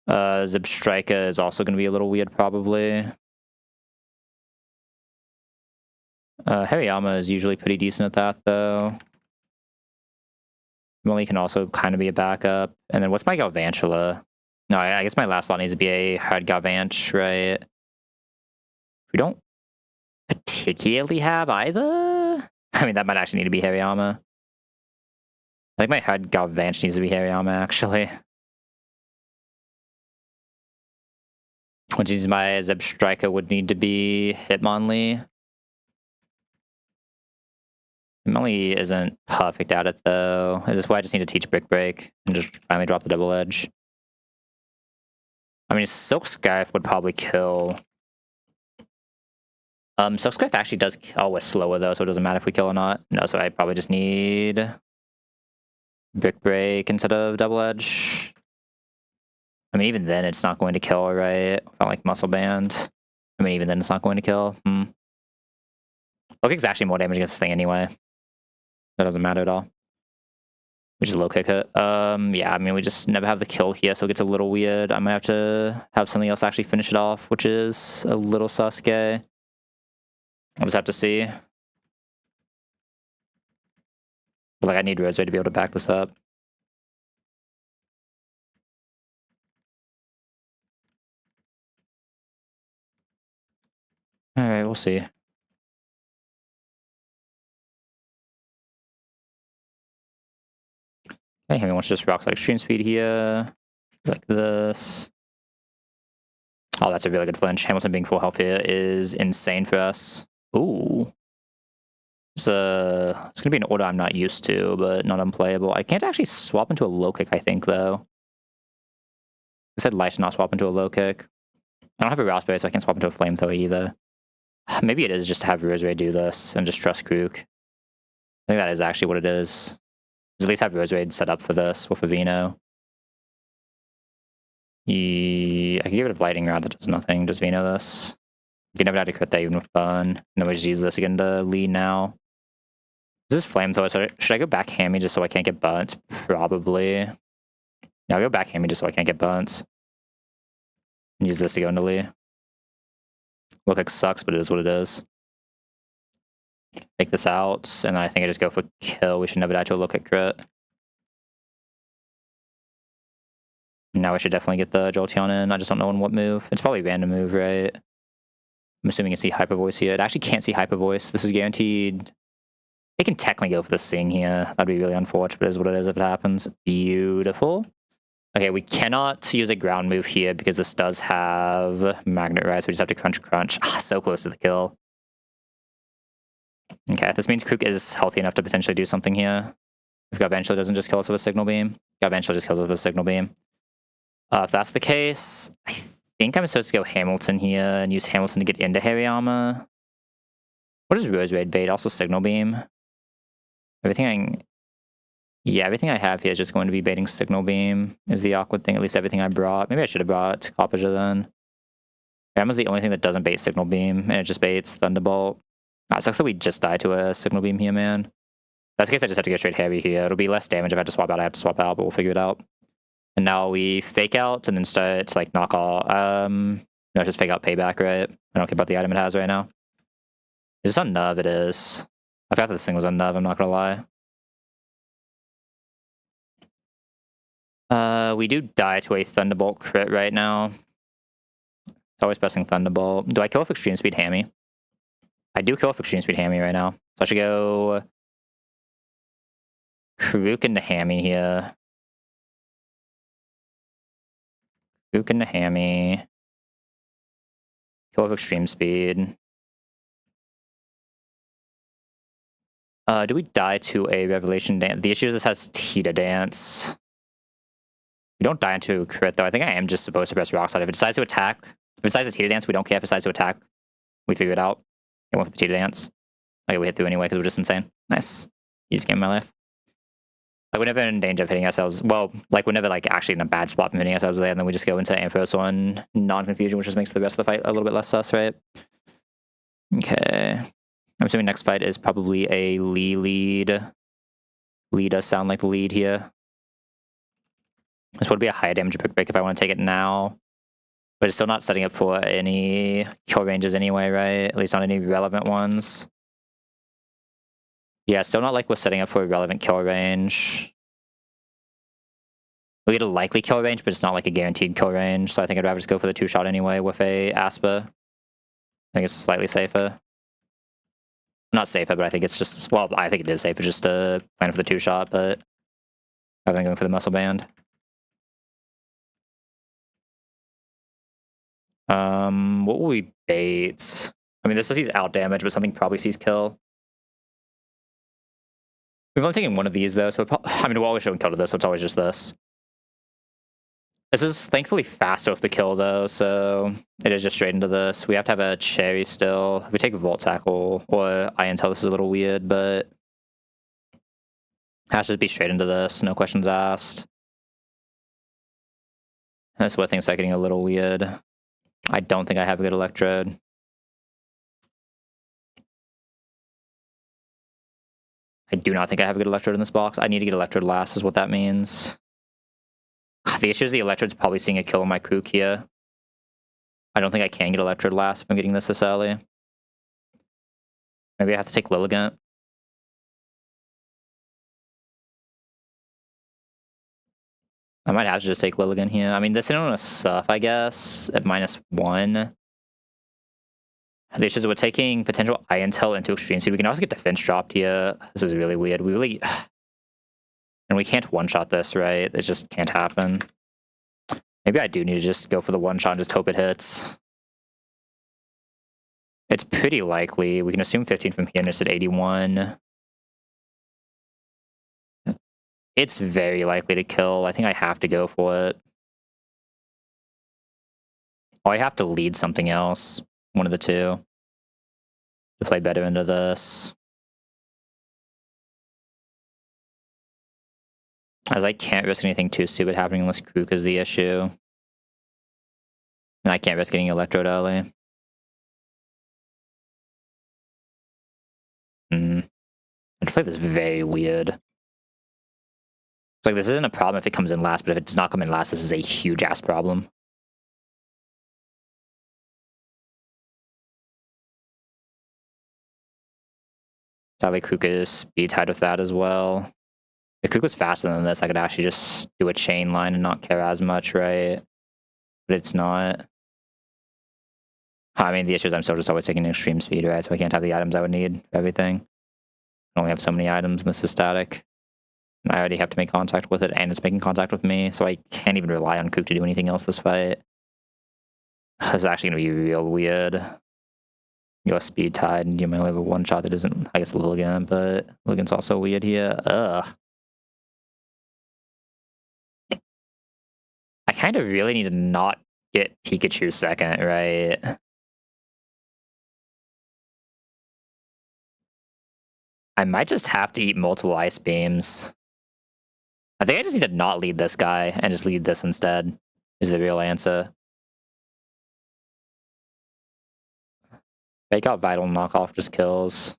Zebstrika is also going to be a little weird, probably. Hariyama is usually pretty decent at that, though. Molly can also kind of be a backup. And then what's my Galvantula? No, I guess my last slot needs to be a hard Galvantula, right? We don't particularly have either. I mean, that might actually need to be Hariyama. I think my hard Galvantula needs to be Hariyama, actually. Which is my Zebstrika would need to be Hitmonlee. Hitmonlee isn't perfect at it, though. Is this why I just need to teach Brick Break and just finally drop the Double Edge? I mean, Silk Scarf would probably kill. Silk Scarf actually does. Oh, it's slower though, so it doesn't matter if we kill or not. No, so I probably just need Brick Break instead of Double Edge. I mean, even then, it's not going to kill, right? Not like Muscle Band. I mean, even then, it's not going to kill. Low Kick's actually more damage against this thing anyway. That doesn't matter at all. We just low kick it. Yeah, I mean, we just never have the kill here, so it gets a little weird. I might have to have something else actually finish it off, which is a little Sasuke. I'll just have to see. But, like, I need Roseray to be able to back this up. Alright, we'll see. Okay, Hammy wants to just rocks like extreme speed here. Like this. Oh, that's a really good flinch. Hamilton being full health here is insane for us. Ooh. It's gonna be an order I'm not used to, but not unplayable. I can't actually swap into a low kick, I think, though. I said Light should not swap into a low kick. I don't have a Raspberry, so I can't swap into a flamethrower either. Maybe it is just to have Roseray do this and just trust Krook. I think that is actually what it is. At least have Roseray set up for this with a Vino. I can get rid of Lightning Rod, that does nothing. Just Vino this. You can never have to crit that even with Burn. And then we just use this again to lead now. This is Flamethrower, so should I go back Hammy just so I can't get burnt? Probably. Yeah, I'll go back Hammy just so I can't get burnt. And use this to go into Lee. Look like sucks, but it is what it is. Take this out, and then I think I just go for kill. We should never die to a look at crit. Now we should definitely get the Jolteon in. I just don't know in what move. It's probably a random move, right? I'm assuming you can see Hyper Voice here. It actually can't see Hyper Voice. This is guaranteed. It can technically go for the Sing here. That'd be really unfortunate, but it is what it is if it happens. Beautiful. Okay, we cannot use a ground move here because this does have Magnet Rise. We just have to crunch, crunch. Ah, so close to the kill. Okay, this means Krook is healthy enough to potentially do something here. If Galvantula doesn't just kill us with a Signal Beam. Galvantula just kills us with a Signal Beam. If that's the case, I think I'm supposed to go Hamilton here and use Hamilton to get into Hariyama. What is Roseray bait? Also Signal Beam. Everything I have here is just going to be baiting Signal Beam is the awkward thing. At least everything I brought. Maybe I should have brought Coppager then. Hariyama's the only thing that doesn't bait Signal Beam, and it just baits Thunderbolt. It sucks that we just died to a Signal Beam here, man. In that case, I just have to go straight Harry here. It'll be less damage if I have to swap out. I have to swap out, but we'll figure it out. And now we fake out and then start to like knock all. No, just fake out payback, right? I don't care about the item it has right now. Is this on Nerve? It is. I forgot that this thing was on Nerve, I'm not gonna lie. We do die to a Thunderbolt crit right now. It's always pressing Thunderbolt. Do I kill with Extreme Speed Hammy? I do kill with Extreme Speed Hammy right now. So I should go Krook into Hammy here. Gook and Hammy. Kill with extreme speed. Do we die to a Revelation Dance? The issue is this has Tita Dance. We don't die into crit, though. I think I am just supposed to press Rock Slide. If it decides to attack, if it decides to Tita Dance, we don't care. If it decides to attack, we figure it out. It went for the Tita Dance. Okay, we hit through anyway because we're just insane. Nice. Easiest game of my life. Like, we're never in danger of hitting ourselves. Well, like, we're never, like, actually in a bad spot from hitting ourselves there, and then we just go into Ampharos on non-confusion, which just makes the rest of the fight a little bit less sus, right? Okay. I'm assuming next fight is probably a Lee lead. Lee does sound like the lead here. This would be a higher damage brick break if I want to take it now. But it's still not setting up for any kill ranges anyway, right? At least not any relevant ones. Yeah, still not like we're setting up for a relevant kill range. We get a likely kill range, but it's not like a guaranteed kill range. So I think I'd rather just go for the 2-shot anyway with a Aspa. I think it's slightly safer. Not safer, but I think it's just, well, I think it is safer just to plan for the 2-shot, but rather than going for the muscle band. What will we bait? I mean, this sees out damage, but something probably sees kill. We've only taken one of these, though, so I mean, we're always showing kill to this, so it's always just this. This is thankfully faster with the kill, though, so it is just straight into this. We have to have a Cherry still. If we take a Volt Tackle or Iron Tail, this is a little weird, but has to be straight into this, no questions asked. That's where things start getting a little weird. I don't think I have a good Electrode. I do not think I have a good Electrode in this box. I need to get Electrode last is what that means. The issue is the Electrode's probably seeing a kill on my Kook here. I don't think I can get Electrode last if I'm getting this early. Maybe I have to take Lilligant. I might have to just take Lilligant here. I mean, this isn't on a Suff, I guess, at -1. The issue is we're taking potential Iron Tail into extreme speed. We can also get defense dropped here. This is really weird. We really... And we can't one-shot this, right? It just can't happen. Maybe I do need to just go for the one-shot and just hope it hits. It's pretty likely. We can assume 15 from here and it's at 81. It's very likely to kill. I think I have to go for it. Or I have to lead something else. One of the two. To play better into this. As I can't risk anything too stupid happening unless Kook is the issue. And I can't risk getting Electrode early. I just feel like this is very weird. It's like, this isn't a problem if it comes in last, but if it does not come in last, this is a huge-ass problem. Sadly, Kook is speed tied with that as well. If Kook was faster than this, I could actually just do a chain line and not care as much, right? But it's not. I mean, the issue is I'm still just always taking extreme speed, right? So I can't have the items I would need for everything. I only have so many items, and this is static. And I already have to make contact with it, and it's making contact with me, so I can't even rely on Kook to do anything else this fight. This is actually going to be real weird. You're speed tied, and you may only have a one-shot that isn't, I guess, Lilligant, but Lilligant's also weird here. Ugh. I kind of really need to not get Pikachu second, right? I might just have to eat multiple Ice Beams. I think I just need to not lead this guy and just lead this instead, is the real answer. Fake out Vital knockoff just kills.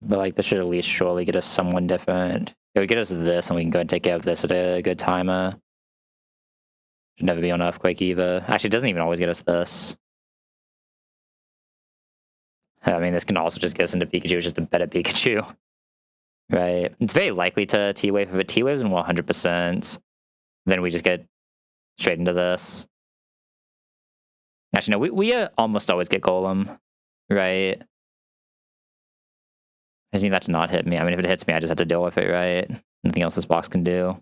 But like, this should at least surely get us someone different. It would get us this, and we can go and take care of this at a good timer. Should never be on Earthquake either. Actually, it doesn't even always get us this. I mean, this can also just get us into Pikachu, which is a better Pikachu. Right. It's very likely to T-Wave. If it T-Waves in 100%, then we just get straight into this. Actually, no, we almost always get Golem. Right. I just need that to not hit me. I mean, if it hits me, I just have to deal with it, right? Nothing else this box can do.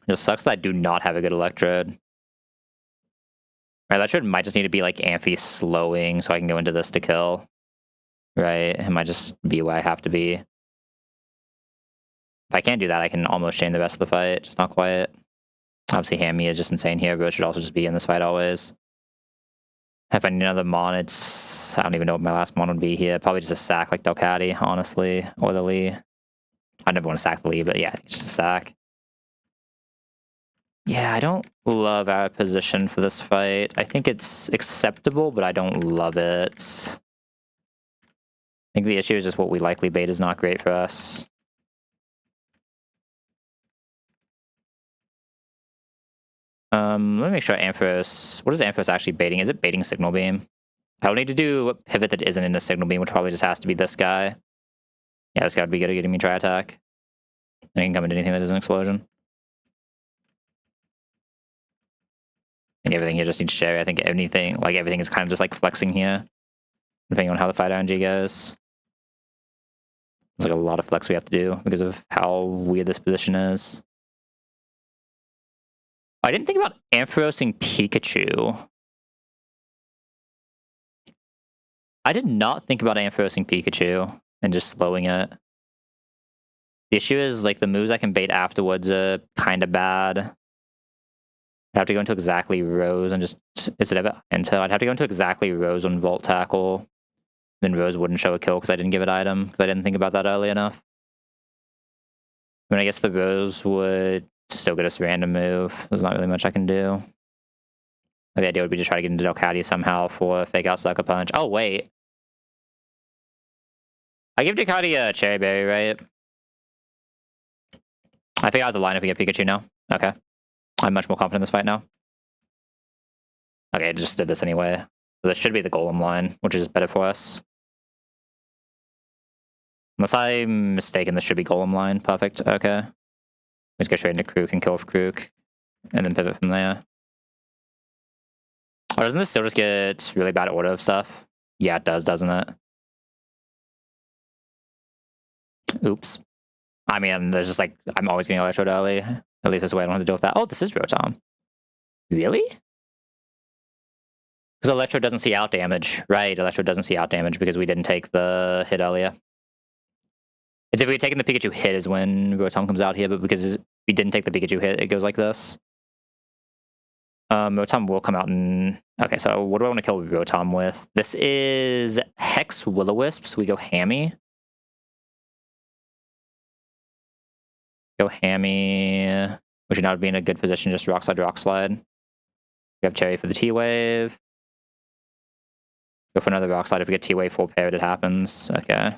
It just sucks that I do not have a good Electrode. My Electrode might just need to be like Amphi slowing so I can go into this to kill. Right? It might just be where I have to be. If I can't do that, I can almost chain the rest of the fight, just not quite. Obviously, Hammy is just insane here, but it should also just be in this fight always. If I need another Mon, I don't even know what my last Mon would be here. Probably just a sack like Delcatty, honestly, or the Lee. I never want to sack the Lee, but yeah, it's just a sack. Yeah, I don't love our position for this fight. I think it's acceptable, but I don't love it. I think the issue is just what we likely bait is not great for us. Let me make sure Ampharos... What is Ampharos actually baiting? Is it baiting Signal Beam? I will need to do a pivot that isn't in the Signal Beam, which probably just has to be this guy. Yeah, this guy would be good at getting me Tri-Attack. And he can come into anything that is an Explosion. And everything here just needs Sherry. I think everything is kind of just like flexing here. Depending on how the fight RNG goes. There's like a lot of flex we have to do because of how weird this position is. I didn't think about Amphirosing Pikachu. I did not think about Amphirosing Pikachu and just slowing it. The issue is, like, the moves I can bait afterwards are kind of bad. I'd have to go into exactly Rose and just... Is it ever Enter? I'd have to go into exactly Rose on Volt Tackle. Then Rose wouldn't show a kill because I didn't give it item. Because I didn't think about that early enough. I mean, I guess the Rose would still get us a random move. There's not really much I can do. The idea would be to try to get into Delcatty somehow for a fake out Sucker Punch. Oh, wait. I give Delcatty a Cherry Berry, right? I figure out the line if we get Pikachu now. Okay. I'm much more confident in this fight now. Okay, I just did this anyway. So this should be the Golem line, which is better for us. Unless I'm mistaken, this should be Golem line. Perfect. Okay. Let's go straight into Krook and kill off Krook. And then pivot from there. Oh, doesn't this still just get really bad order of stuff? Yeah, it does, doesn't it? Oops. I mean, there's just like, I'm always getting Electrode early. At least this way I don't have to deal with that. Oh, this is Rotom. Really? Because Electrode doesn't see out damage. Right, Electrode doesn't see out damage because we didn't take the hit earlier. It's if we had taken the Pikachu hit is when Rotom comes out here, but because we didn't take the Pikachu hit, it goes like this. Rotom will come out and... Okay, so what do I want to kill Rotom with? This is Hex Will-O-Wisp, so we go Hammy. Go Hammy. We should now be in a good position, just Rock Slide, Rock Slide. We have Cherry for the T-Wave. Go for another Rock Slide. If we get T-Wave full paired, it happens. Okay.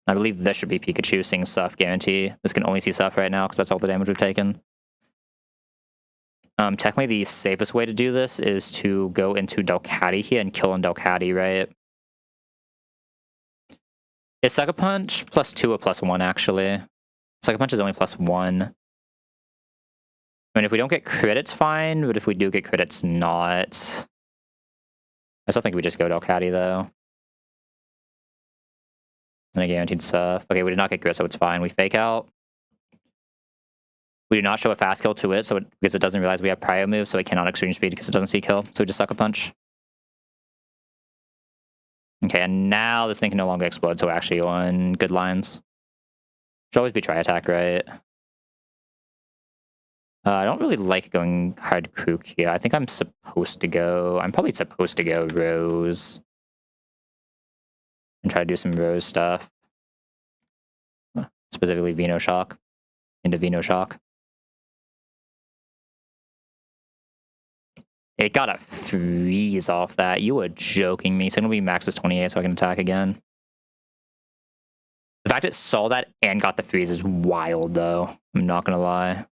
I believe this should be Pikachu seeing Suff, guarantee. This can only see Suff right now, because that's all the damage we've taken. Technically, the safest way to do this is to go into Delcatty here and kill on Delcatty, right? Is Sucker Punch +2 or +1, actually? Sucker Punch is only +1. I mean, if we don't get crit, it's fine, but if we do get crit, it's not. I still think we just go Delcatty, though. And a guaranteed Suff. Okay, we did not get crit, so it's fine. We fake out. We do not show a fast kill to it, so because it doesn't realize we have Prio move, so it cannot extreme speed because it doesn't see kill. So we just Sucker Punch. Okay, and now this thing can no longer explode, so we're actually on good lines. Should always be Tri-Attack, right? I don't really like going hard Krook here. I think I'm probably supposed to go Rose. And try to do some Rose stuff. Specifically Venoshock. Into Venoshock. It got a freeze off that. You were joking me. Signal Beam max is 28, so I can attack again. The fact it saw that and got the freeze is wild, though. I'm not gonna lie.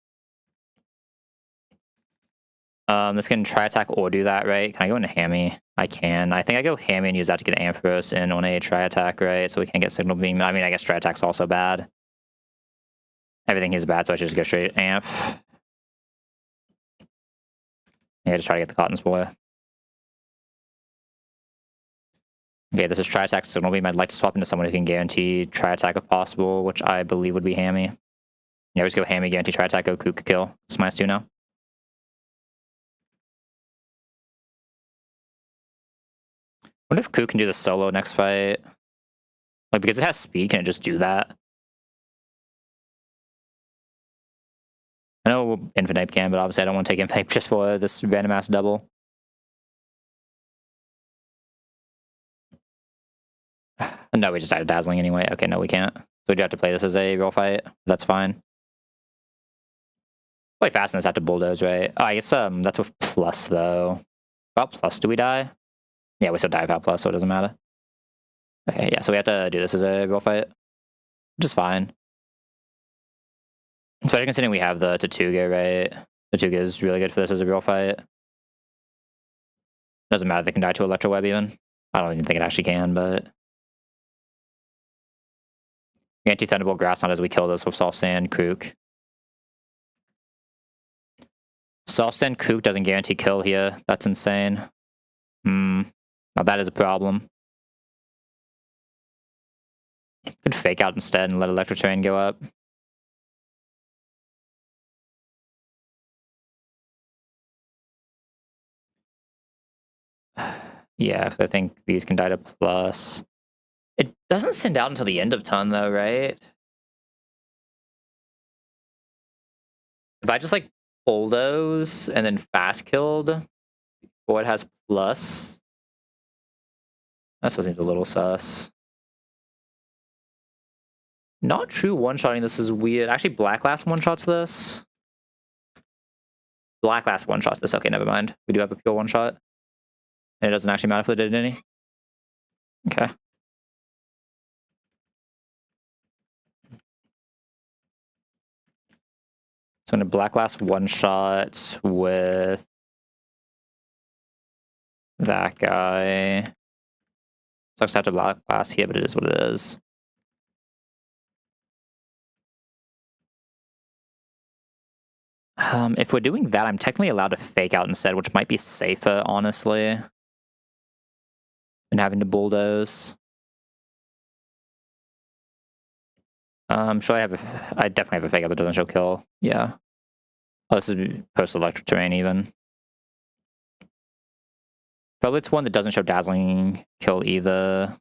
This can Tri-Attack or do that, right? Can I go into Hammy? I can. I think I go Hammy and use that to get Ampharos in on a Tri-Attack, right? So we can't get Signal Beam. I mean, I guess Tri-Attack's also bad. Everything is bad, so I should just go straight Amph. Yeah, just try to get the Cotton Spore. Okay, this is Tri-Attack Signal Beam. I'd like to swap into someone who can guarantee Tri-Attack if possible, which I believe would be Hammy. Yeah, let's go Hammy, guarantee Tri-Attack, go Kook, kill. It's -2 now. I wonder if Kook can do the solo next fight. Like, because it has speed, can it just do that? I know Infinite can, but obviously I don't want to take Infinite just for this random ass double. No, we just died of Dazzling anyway. Okay, no, we can't. So we do have to play this as a real fight. That's fine. Play fastness after Bulldoze, right? Oh, I guess that's with plus, though. Without plus, do we die? Yeah, we still die without plus, so it doesn't matter. Okay, yeah, so we have to do this as a real fight. Which is fine. Especially considering we have the Tatuga, right? Tatuga is really good for this as a real fight. Doesn't matter, they can die to Electro Web even. I don't even think it actually can, but... Anti-Thunderbolt Grass Knot as we kill this with Soft Sand, Kook. Soft Sand Kook doesn't guarantee kill here. That's insane. Now that is a problem. Could fake out instead and let Electro Terrain go up. Yeah, because I think these can die to plus. It doesn't send out until the end of turn, though, right? If I just, like, bulldoze and then fast killed before it has plus, that still seems a little sus. Not true one-shotting this is weird. Actually, Black Last one-shots this. Black Last one-shots this. Okay, never mind. We do have a pure one-shot. And it doesn't actually matter if they did any. Okay. So I'm gonna Black Last one-shot with that guy. Sucks to have to Black Last here, but it is what it is. If we're doing that, I'm technically allowed to fake out instead, which might be safer, honestly, than having to bulldoze. I definitely have a fake out that doesn't show kill. Yeah. Oh, this is post-electric terrain even. Probably it's one that doesn't show dazzling kill either.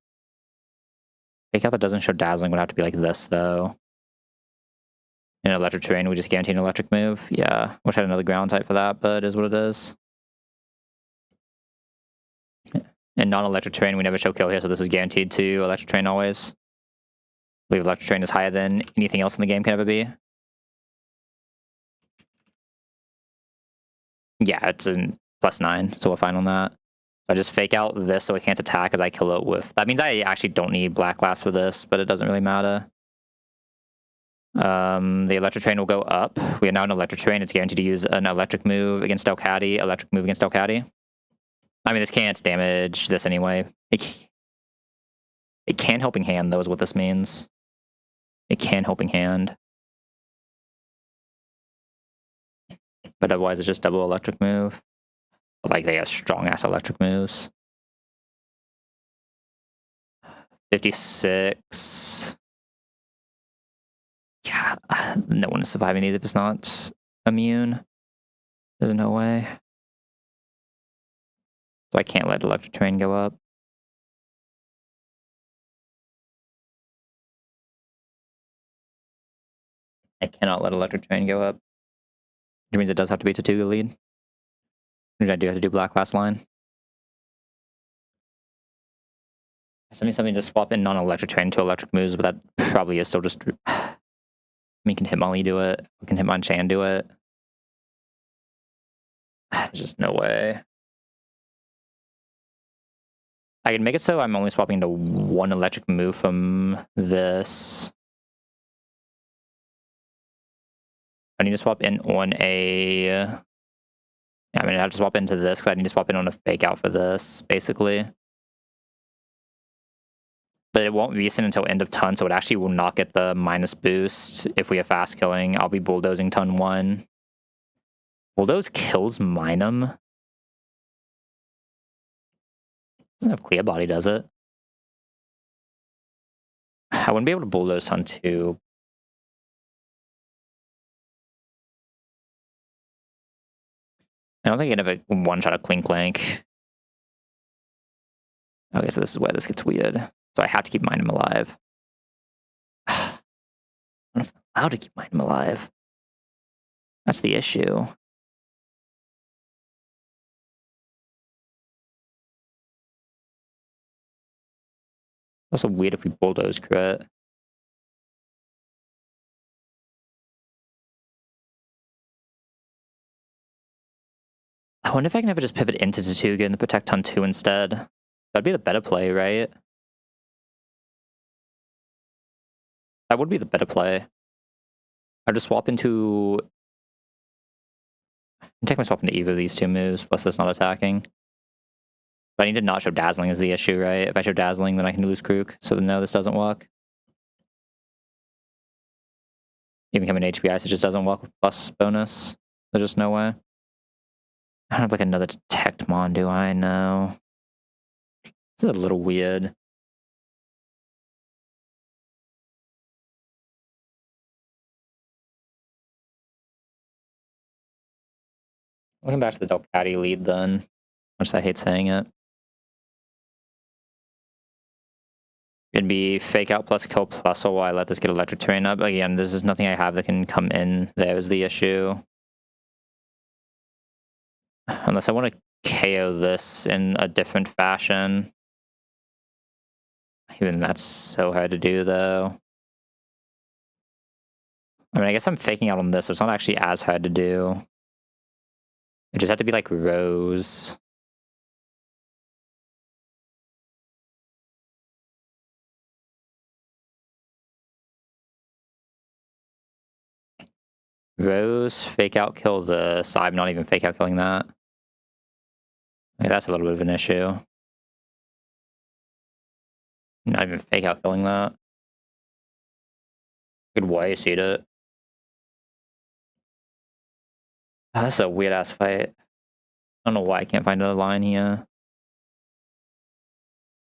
Fake out that doesn't show dazzling would have to be like this, though. In electric terrain, we just guarantee an electric move. Yeah, wish I had another ground type for that, but it is what it is. In non-electric terrain, we never show kill here, so this is guaranteed to electric terrain always. I believe electric terrain is higher than anything else in the game can ever be. Yeah, it's in +9, so we're fine on that. I just fake out this so I can't attack as I kill it with... That means I actually don't need Black Glass for this, but it doesn't really matter. The electric train will go up. We are now in electric train. It's guaranteed to use an electric move against Delcatty, electric move against Delcatty. I mean, this can't damage this anyway. It can Helping Hand, though, is what this means. It can Helping Hand. But otherwise, it's just double electric move. Like, they have strong-ass electric moves. 56... Yeah, no one is surviving these if it's not immune. There's no way. So I can't let electric train go up. I cannot let electric train go up. Which means it does have to be Tatuga lead. Which I do have to do Black Last line. I need something to swap in non-electric train to electric moves, but that probably is still just... I mean, can Hitmonlee do it? Can Hitmonchan do it? There's just no way. I can make it so I'm only swapping to one electric move from this. I need to swap in on a... Yeah, I mean, I have to swap into this because I need to swap in on a fake out for this, basically. But it won't resend until end of turn, so it actually will not get the minus boost if we have fast killing. I'll be bulldozing turn 1. Bulldoze kills Minum. Doesn't have clear body, does it? I wouldn't be able to bulldoze on 2. I don't think I'd have a one-shot a Clink Clank. Okay, so this is where this gets weird. So I have to keep Mindham alive. I'm not allowed to keep Mindham alive. That's the issue. Also weird if we bulldoze crit. I wonder if I can ever just pivot into Tatuga and protect on 2 instead. That'd be the better play, right? That would be the better play. I'd just swap into... I take my swap into either of these 2 moves, plus it's not attacking. But I need to not show Dazzling is the issue, right? If I show Dazzling, then I can lose Krook. So no, this doesn't work. Even coming HPI, so it just doesn't work with plus bonus. There's just no way. I don't have like another Detect Mon, do I? No. This is a little weird. Looking back to the Delcatty lead then. Much as I hate saying it. It'd be Fake Out plus Kill plus, or I let this get Electric Terrain up. Again, this is nothing I have that can come in. There is the issue. Unless I want to KO this in a different fashion. Even that's so hard to do, though. I mean, I guess I'm faking out on this, so it's not actually as hard to do. It just had to be like Rose. Rose, Fake Out, kill this. I'm not even Fake Out killing that. Okay, that's a little bit of an issue. Not even Fake Out killing that. Good way to see it. Oh, that's a weird ass fight. I don't know why I can't find another line here.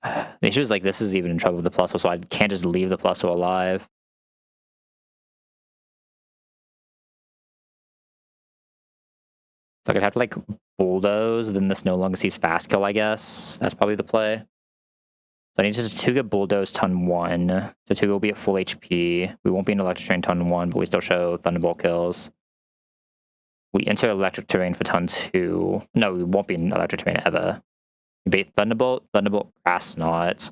The issue is like this is even in trouble with the plus, so I can't just leave the plus alive. So I'd have to like bulldoze, then this no longer sees fast kill, I guess. That's probably the play. So I need to just Tatuga bulldoze turn 1. Tatuga will be at full HP. We won't be in electric terrain turn 1, but we still show Thunderbolt kills. We enter electric terrain for turn 2. No, we won't be in electric terrain ever. We bait Thunderbolt, Grass Knot.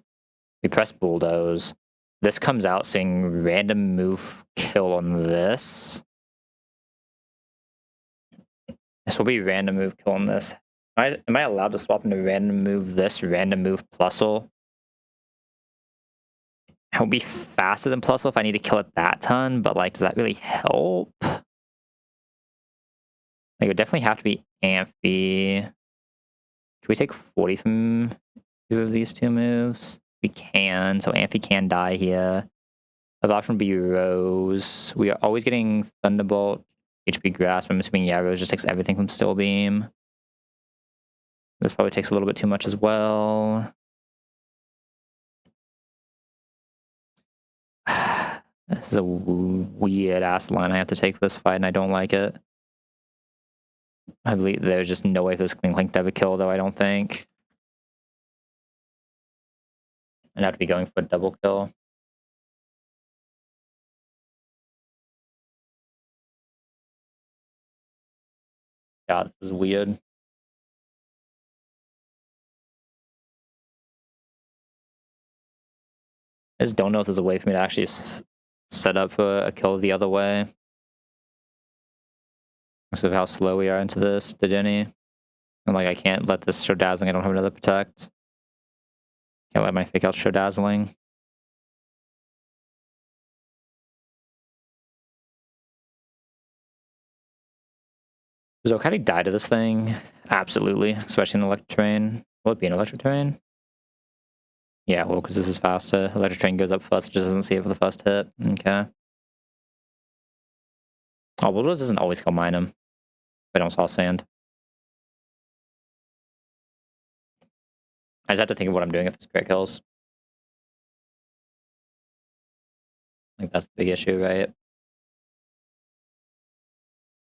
We press bulldoze. This comes out saying random move kill on this. This will be random move kill on this. Am I allowed to swap into random move this, random move Plusle? It will be faster than Plusle if I need to kill it that ton, but like, does that really help? Like, it would definitely have to be Amphi. Can we take 40 from two of these 2 moves? We can, so Amphi can die here. The option would be Rose. We are always getting Thunderbolt, HP Grasp. I'm assuming, yeah, Rose just takes everything from Still Beam. This probably takes a little bit too much as well. This is a weird-ass line I have to take for this fight, and I don't like it. I believe there's just no way for this Clink Clank to ever kill, though, I don't think. I'd have to be going for a double kill. Yeah, this is weird. I just don't know if there's a way for me to actually set up for a kill the other way. Because of how slow we are into this, to Jenny. And like, I can't let this show Dazzling. I don't have another Protect. Can't let my Fake Out show Dazzling. Does Okadi die to this thing? Absolutely. Especially in Electric Terrain. Will it be an Electric Terrain? Yeah, well, because this is faster. Electric Train goes up first, just doesn't see it for the first hit. Okay. Oh, Bulldoze doesn't always kill Mineham. I don't saw Sand. I just have to think of what I'm doing if this crit kills. Like, that's the big issue, right?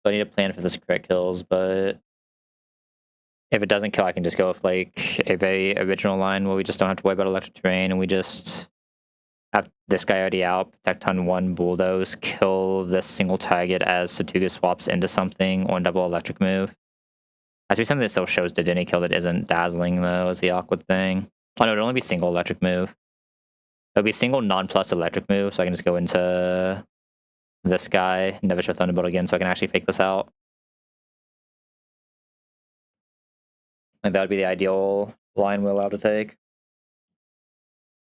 So I need a plan for this crit kills, but if it doesn't kill, I can just go with, like, a very original line where we just don't have to worry about electric terrain, and we just have this guy already out, protect on 1, bulldoze, kill this single target as Satuga swaps into something, or double electric move. Has to be something that still shows Dedenne kill that isn't dazzling, though, is the awkward thing. Oh no, it'd only be single electric move. It'll be single non-plus electric move, so I can just go into this guy, never show Thunderbolt again, so I can actually fake this out. Like, that would be the ideal line we're allowed to take.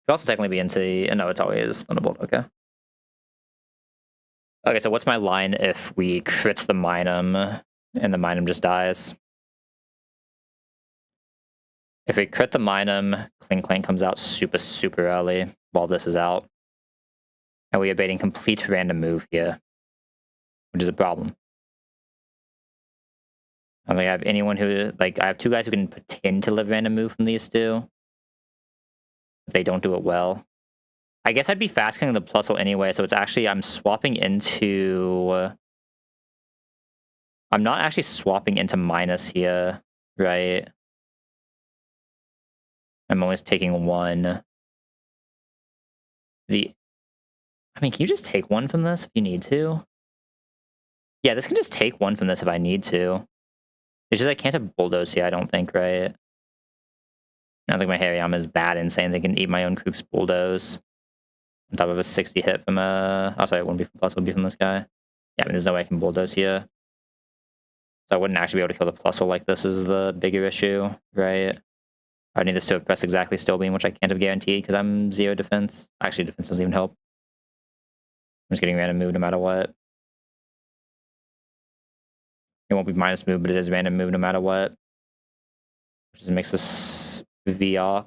Could also technically be into... No, it's always Thunderbolt, okay. Okay, so what's my line if we crit the Minum and the Minum just dies? If we crit the Minum, Cling Clank comes out super, super early while this is out. And we are baiting complete random move here, which is a problem. I don't think I have anyone who... Like, I have 2 guys who can pretend to live random move from these 2. But they don't do it well. I guess I'd be fast killing the Plusle anyway, so it's actually... I'm swapping into... I'm not actually swapping into minus here, right? I'm only taking 1. I mean, can you just take 1 from this if you need to? Yeah, this can just take 1 from this if I need to. It's just I can't have Bulldoze here, I don't think, right? I don't think my Hariyama is that insane. They can eat my own Krook's Bulldoze. On top of a 60 hit from a... Oh, sorry, it wouldn't be from Plus, it would be from this guy. Yeah, I mean, there's no way I can Bulldoze here. So I wouldn't actually be able to kill the Plusle like this is the bigger issue, right? I need this to have pressed exactly Still Beam, which I can't have guaranteed because I'm 0 defense. Actually, defense doesn't even help. I'm just getting random move no matter what. It won't be minus move, but it is random move no matter what. Which just makes this V-Arc.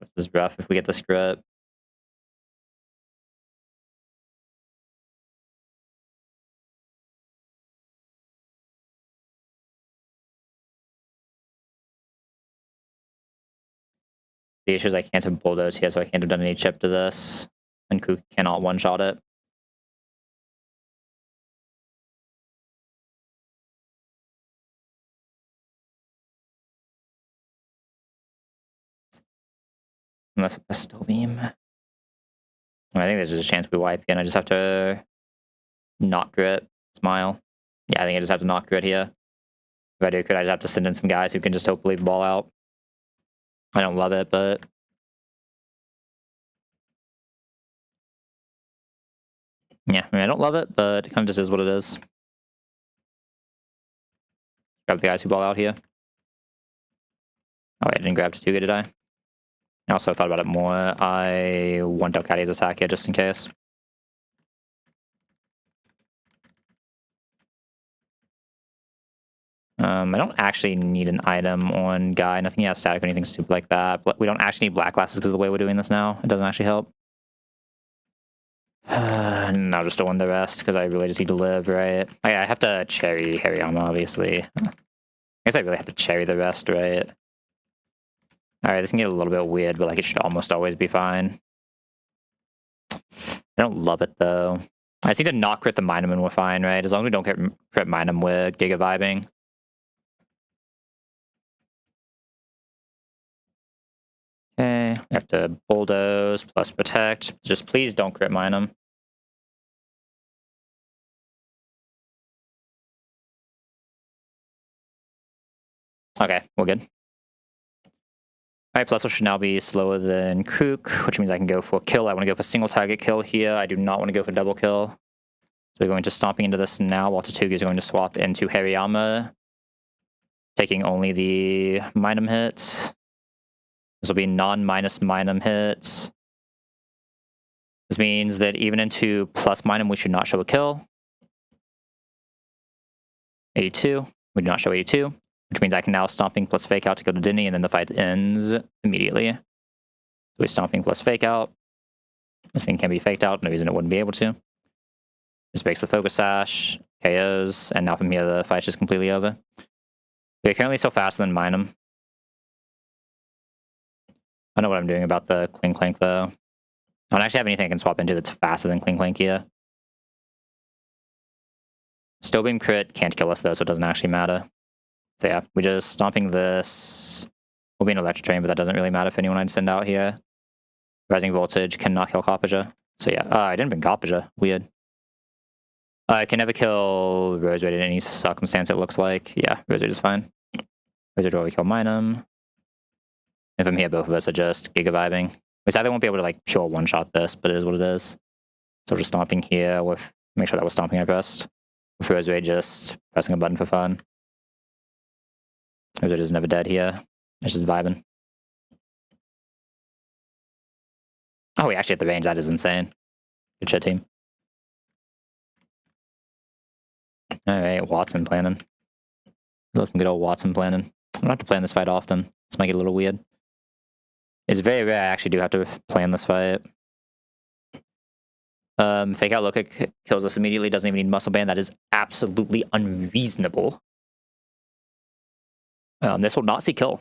This is rough if we get the script. The issue is I can't have Bulldoze here, so I can't have done any chip to this. And Krook cannot one-shot it. Unless it's a Still Beam. I think there's just a chance we wipe here, and I just have to not grit, smile. Yeah, I think I just have to not grit here. If I do crit, I just have to send in some guys who can just hopefully ball out. I don't love it, but... Yeah, I mean, I don't love it, but it kind of just is what it is. Grab the guys who ball out here. Oh, wait, I didn't grab Tatuga, did I? I also thought about it more. I want Delcatty's attack here, just in case. I don't actually need an item on Guy. Nothing he has static or anything stupid like that. But we don't actually need black glasses because of the way we're doing this now. It doesn't actually help. And I'll just go on the rest because I really just need to live, right? I have to cherry Hariyama, obviously. I guess I really have to cherry the rest, right? Alright, this can get a little bit weird, but like it should almost always be fine. I don't love it, though. I just need to not crit the Minum and we're fine, right? As long as we don't crit Minum, we're Giga vibing. Okay, we have to Bulldoze plus Protect. Just please don't crit Minum. Okay, we're good. Alright, Plusle should now be slower than Krook, which means I can go for kill. I want to go for single target kill here. I do not want to go for double kill. So we're going to stomping into this now, while Tatuga is going to swap into Hariyama, taking only the Minum hits. This will be non-minus Minum hits. This means that even into plus Minum, we should not show a kill. 82. We do not show 82. Which means I can now stomping plus fake out to go to Denny, and then the fight ends immediately. So we stomping plus fake out. This thing can be faked out, no reason it wouldn't be able to. This breaks the focus sash, KOs, and now from here the fight's just completely over. We're currently still faster than Minum. I know what I'm doing about the Clink Clank, though. I don't actually have anything I can swap into that's faster than Clink Clank here. Stow Beam crit can't kill us, though, so it doesn't actually matter. So yeah, we're just stomping this. We'll be an Electric Train, but that doesn't really matter if anyone I'd send out here. Rising Voltage cannot kill Coppager. So yeah, I didn't bring Coppager. Weird. I can never kill Rose Red in any circumstance, it looks like. Yeah, Rose Red is fine. Rose Red will kill Minum. And from here, both of us are just Giga Vibing. We sadly won't be able to like pure one-shot this, but it is what it is. So we're just stomping here with, make sure that we're stomping our best. With Rose Red just pressing a button for fun. Rose Red is never dead here. It's just vibing. Oh, we actually hit the range. That is insane. Good shit, team. Alright, Watson planning. Let's some good old Watson planning. I don't have to plan this fight often. This might get a little weird. It's very rare I actually do have to plan this fight. Fake Out Look kills us immediately, doesn't even need Muscle Band. That is absolutely unreasonable. This will not see kill.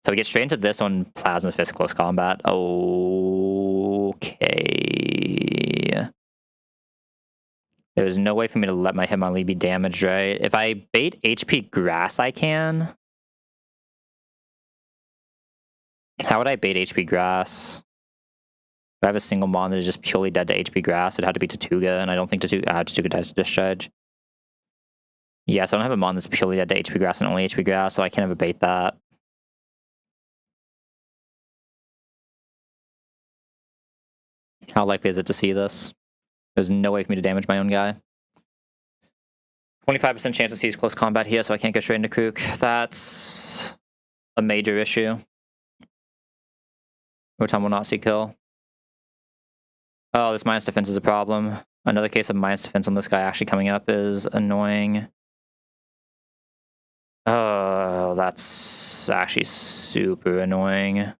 So we get straight into this on Plasma Fist Close Combat. Okay. There's no way for me to let my Hitmonlee be damaged, right? If I bait HP Grass, I can. How would I bait HP Grass? If I have a single Mon that is just purely dead to HP Grass, it'd have to be Tatuga, and I don't think Tatuga dies to Discharge. Yes, I don't have a Mon that's purely dead to HP Grass and only HP Grass, so I can't ever bait that. How likely is it to see this? There's no way for me to damage my own guy. 25% chance to seize close combat here, so I can't go straight into Kook. That's a major issue. Rotom will not see kill. Oh, this minus defense is a problem. Another case of minus defense on this guy actually coming up is annoying. Oh, that's actually super annoying.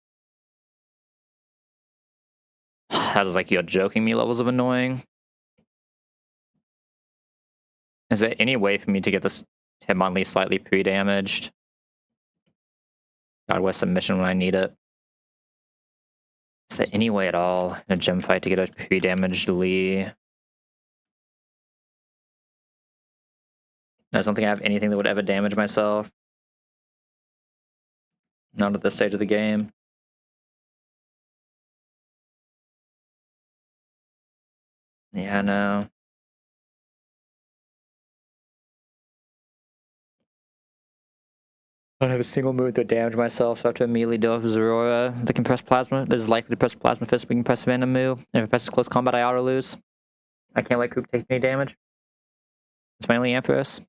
That is like you're joking me levels of annoying. Is there any way for me to get this Hitmonlee slightly pre-damaged? God, where's submission when I need it? Is there any way at all in a gym fight to get a pre-damaged Lee? I just don't think I have anything that would ever damage myself. Not at this stage of the game. Yeah, no. I don't have a single move that damage myself, so I have to immediately deal with Zorora. The compressed plasma. This is likely to press Plasma Fist, we can press random move. And if it presses close combat, I auto lose. I can't let Kook take any damage. It's my only Ampharos.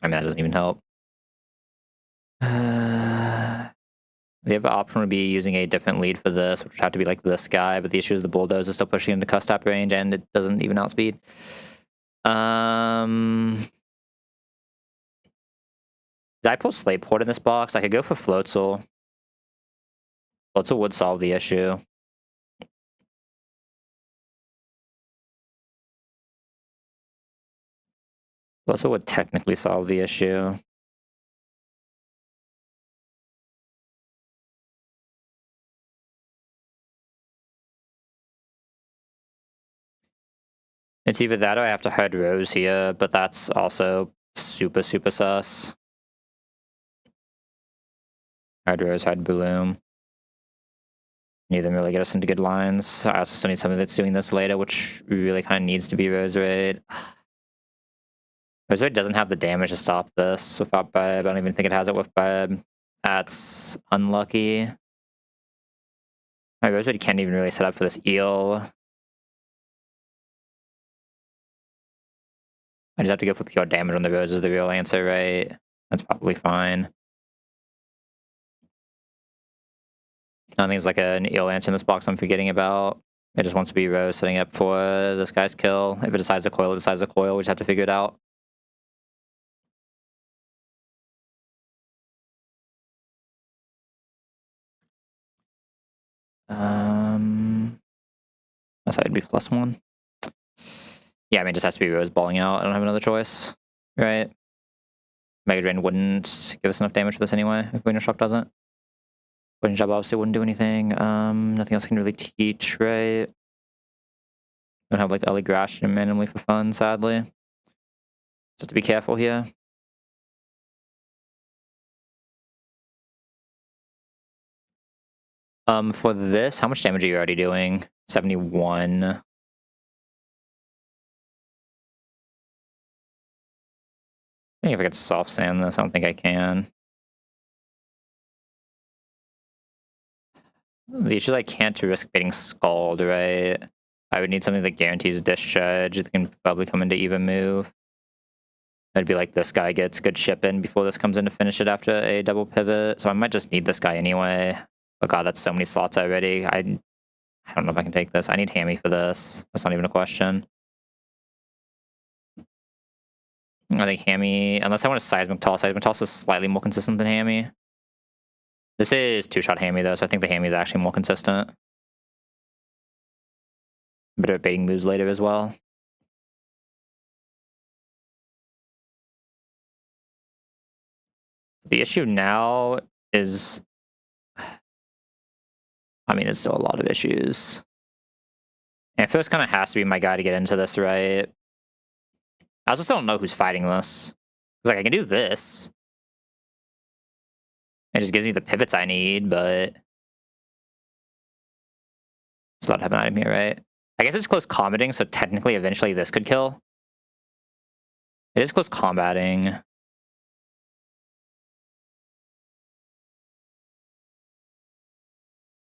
I mean, that doesn't even help. The other option would be using a different lead for this, which would have to be like this guy, but the issue is the Bulldoze is still pushing into Custap range, and it doesn't even outspeed. Did I pull Slayport in this box? I could go for Floatzel. Floatzel would solve the issue. Floatzel would technically solve the issue. It's either that or I have to hide Rose here, but that's also super, super sus. Hide Rose, hide Bloom. Neither of them really get us into good lines. I also still need something that's doing this later, which really kind of needs to be Roserade. Roserade doesn't have the damage to stop this without Bib. I don't even think it has it with Bib. That's unlucky. My Roserade can't even really set up for this eel. I just have to go for pure damage on the Rose is the real answer, right? That's probably fine. I think it's like an eel answer in this box I'm forgetting about. It just wants to be Rose setting up for this guy's kill. If it decides to coil, it decides to coil. We just have to figure it out. That's how it'd be +1. Yeah, I mean, it just has to be Rose balling out. I don't have another choice, right? Mega Drain wouldn't give us enough damage for this anyway, if Nuzlocke doesn't. Wooden Job obviously wouldn't do anything. Nothing else I can really teach, right? Don't have like Ellie Grash randomly for fun, sadly. Just have to be careful here. For this, how much damage are you already doing? 71. I think if I could soft sand this, I don't think I can. The issue is I can't risk getting Scald, right? I would need something that guarantees discharge that can probably come into even move. It'd be like this guy gets good ship in before this comes in to finish it after a double pivot. So I might just need this guy anyway. Oh god, that's so many slots already. I don't know if I can take this. I need Hammy for this. That's not even a question. I think Hammy, unless I want a Seismic Toss is slightly more consistent than Hammy. This is two-shot Hammy though, so I think the Hammy is actually more consistent. Better at baiting moves later as well. The issue now is, I mean, there's still a lot of issues. And first kind of has to be my guy to get into this, right? I also still don't know who's fighting this. It's like, I can do this. It just gives me the pivots I need, but it's a lot to have an item here, right? I guess it's close combating, so technically, eventually, this could kill. It is close combating. It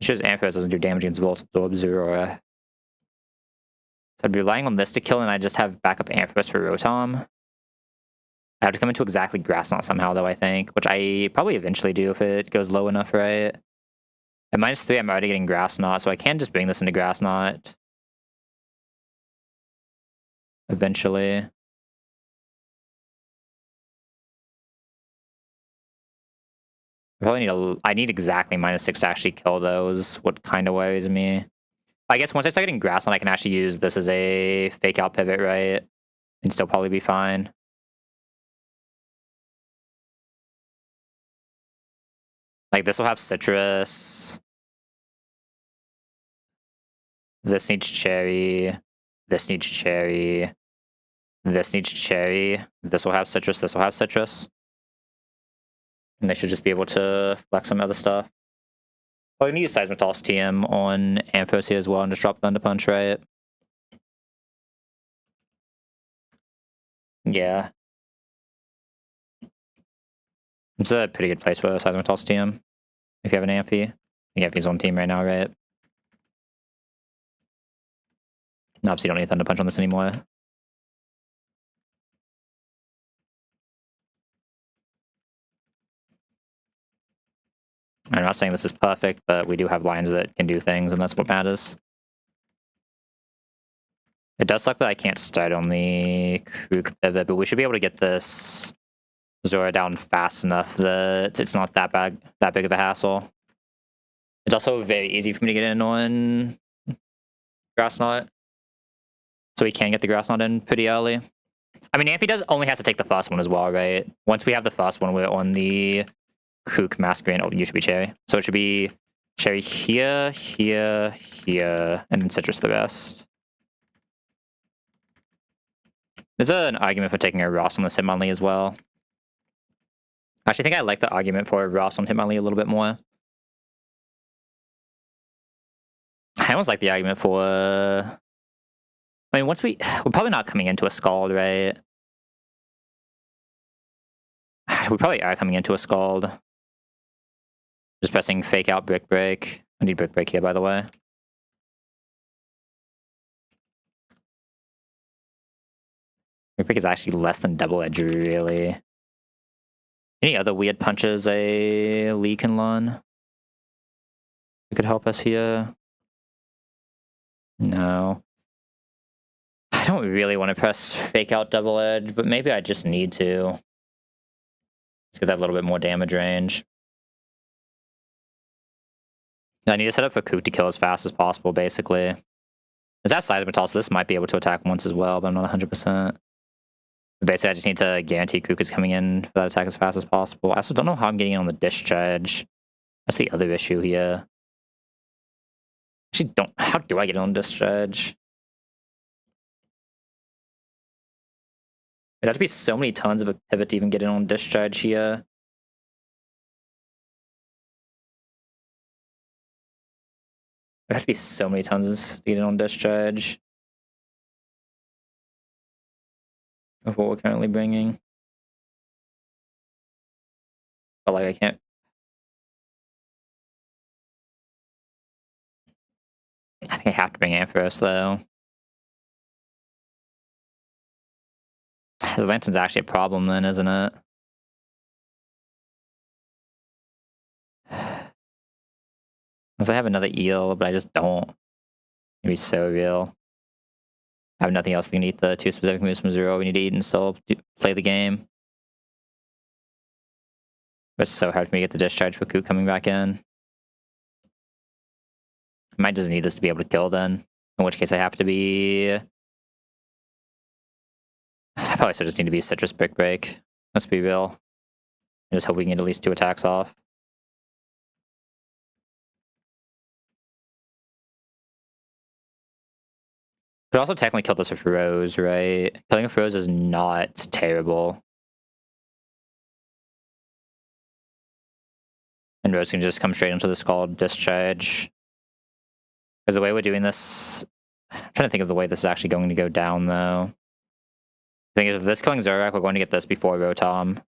shows Ampharos doesn't do damage against Volt Absorb Zero. So I'd be relying on this to kill, and I just have backup Ampharos for Rotom. I have to come into exactly Grass Knot somehow, though, I think, which I probably eventually do if it goes low enough, right? At -3, I'm already getting Grass Knot, so I can just bring this into Grass Knot. Eventually. I need exactly -6 to actually kill those, what kind of worries me. I guess once I start getting Grass Knot, I can actually use this as a fake out pivot, right? And still probably be fine. Like, this will have Citrus. This needs Cherry. This needs Cherry. This needs Cherry. This will have Citrus. This will have Citrus. And they should just be able to flex some other stuff. Oh, we can use Seismitoss TM on Ampharos here as well and just drop Thunder Punch, right? Yeah. It's a pretty good place for Seismitoss TM. If you have an Amphy. I think Amphy's on team right now, right? No, obviously you don't need Thunder Punch on this anymore. I'm not saying this is perfect, but we do have lines that can do things, and that's what matters. It does suck that I can't start on the Krook pivot, but we should be able to get this Zora down fast enough that it's not that big of a hassle. It's also very easy for me to get in on Grass Knot. So we can get the Grass Knot in pretty early. I mean, Amphy only has to take the first one as well, right? Once we have the first one, we're on the Krook Masquerade. Oh, you should be Cherry. So it should be Cherry here, here, here, and then Citrus the rest. There's an argument for taking a Ross on the Hitmonlee as well. I actually think I like the argument for a Ross on Hitmonlee a little bit more. I almost like the argument for... I mean, we're probably not coming into a Scald, right? We probably are coming into a Scald. Just pressing Fake Out Brick Break. I need Brick Break here, by the way. Brick Break is actually less than Double Edge, really. Any other weird punches a Lee can learn? It could help us here. No. I don't really want to press Fake Out Double Edge, but maybe I just need to. Let's get that little bit more damage range. I need to set up for Kook to kill as fast as possible, basically. Is that seismitol, so this might be able to attack once as well, but I'm not 100%. Basically, I just need to guarantee Kook is coming in for that attack as fast as possible. I also don't know how I'm getting in on the discharge. That's the other issue here. Actually, how do I get on discharge? It'd have to be so many tons of a pivot to even get in on discharge here. There'd have to be so many tons to get in on discharge of what we're currently bringing. But like, I can't. I think I have to bring Ampharos though. His Lantern's actually a problem then, isn't it? Unless I have another eel, but I just don't. It'd be so real. I have nothing else we can eat the 2 specific moves from 0 we need to eat and still play the game. It's so hard for me to get the discharge with Kook coming back in. I might just need this to be able to kill then. In which case I have to be... I probably still just need to be Citrus Brick Break. Let's be real. I just hope we can get at least 2 attacks off. Could also technically kill this with Rose, right? Killing with Rose is not terrible. And Rose can just come straight into the Scald Discharge. Because the way we're doing this... I'm trying to think of the way this is actually going to go down, though. I think if this killing Zorak, we're going to get this before Rotom.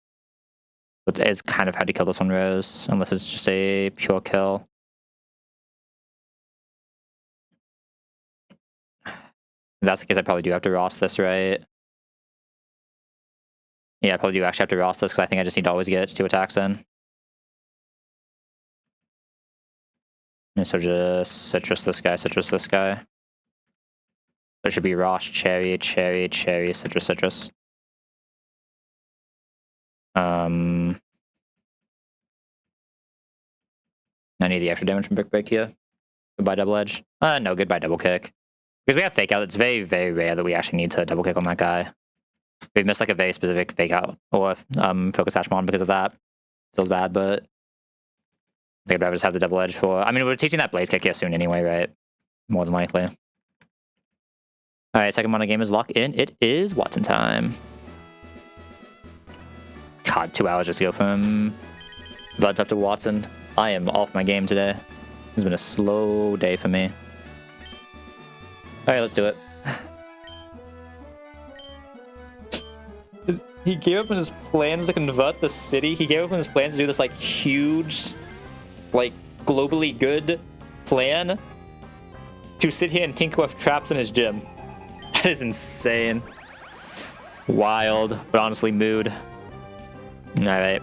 But it's kind of hard to kill this on Rose, unless it's just a pure kill. If that's the case, I probably do have to Ross this, right? Yeah, I probably do actually have to Ross this, because I think I just need to always get 2 attacks in. And so just Citrus this guy, Citrus this guy. There should be Ross, Cherry, Cherry, Cherry, Citrus, Citrus. I need the extra damage from Brick Break here. Goodbye Double Edge. No, goodbye Double Kick. Because we have Fake Out, it's very, very rare that we actually need to Double Kick on that guy. We've missed like a very specific Fake Out or Focus Ashmon because of that. Feels bad, but I think I'd rather just have the Double Edge for... I mean, we're teaching that Blaze Kick here soon anyway, right? More than likely. Alright, second mono game is locked in. It is Watson time. God, 2 hours just to go from Vuds up to Watson. I am off my game today. It's been a slow day for me. Alright, let's do it. He gave up on his plans to convert the city. He gave up on his plans to do this, like, huge, like, globally good plan to sit here and tinker with traps in his gym. That is insane. Wild, but honestly, mood. Alright.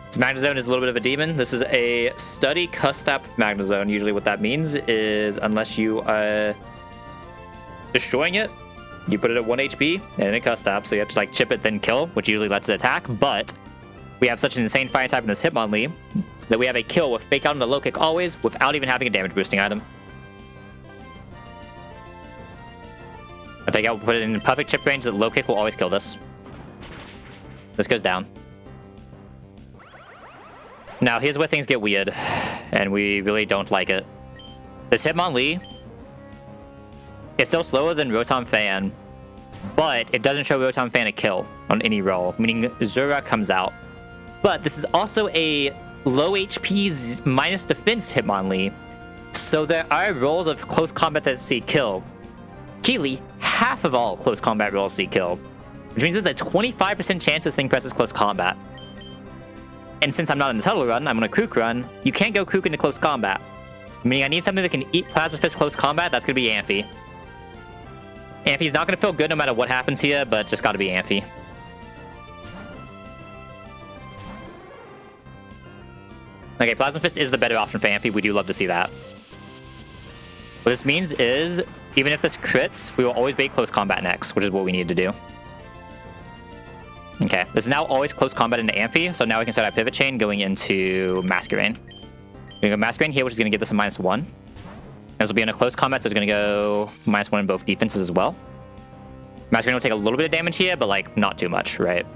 This Magnezone is a little bit of a demon. This is a Study Custap Magnezone. Usually what that means is, unless you are destroying it, you put it at 1 HP, and it Custap, so you have to like chip it, then kill, which usually lets it attack, but we have such an insane fire type in this Hitmonlee that we have a kill with Fake Out and a Low Kick always, without even having a damage boosting item. If Fake Out will put it in perfect chip range, the Low Kick will always kill this. This goes down. Now, here's where things get weird, and we really don't like it. This Hitmonlee is still slower than Rotom Fan, but it doesn't show Rotom Fan a kill on any roll, meaning Zura comes out. But this is also a low HP minus defense Hitmonlee, so there are rolls of close combat that see kill. Keely, half of all close combat rolls see kill, which means there's a 25% chance this thing presses close combat. And since I'm not in a Tuttle run, I'm on a Krook run, you can't go Krook into close combat. Meaning I need something that can eat Plasma Fist close combat, that's going to be Amphy. Amphy's not going to feel good no matter what happens here, but just got to be Amphy. Okay, Plasma Fist is the better option for Amphy, we do love to see that. What this means is, even if this crits, we will always bait close combat next, which is what we need to do. Okay, this is now always close combat into Amphy, so now we can start our pivot chain going into Masquerain. We're going to go Masquerain here, which is going to give this a -1. This will be in a close combat, so it's going to go -1 in both defenses as well. Masquerade will take a little bit of damage here, but like not too much, right?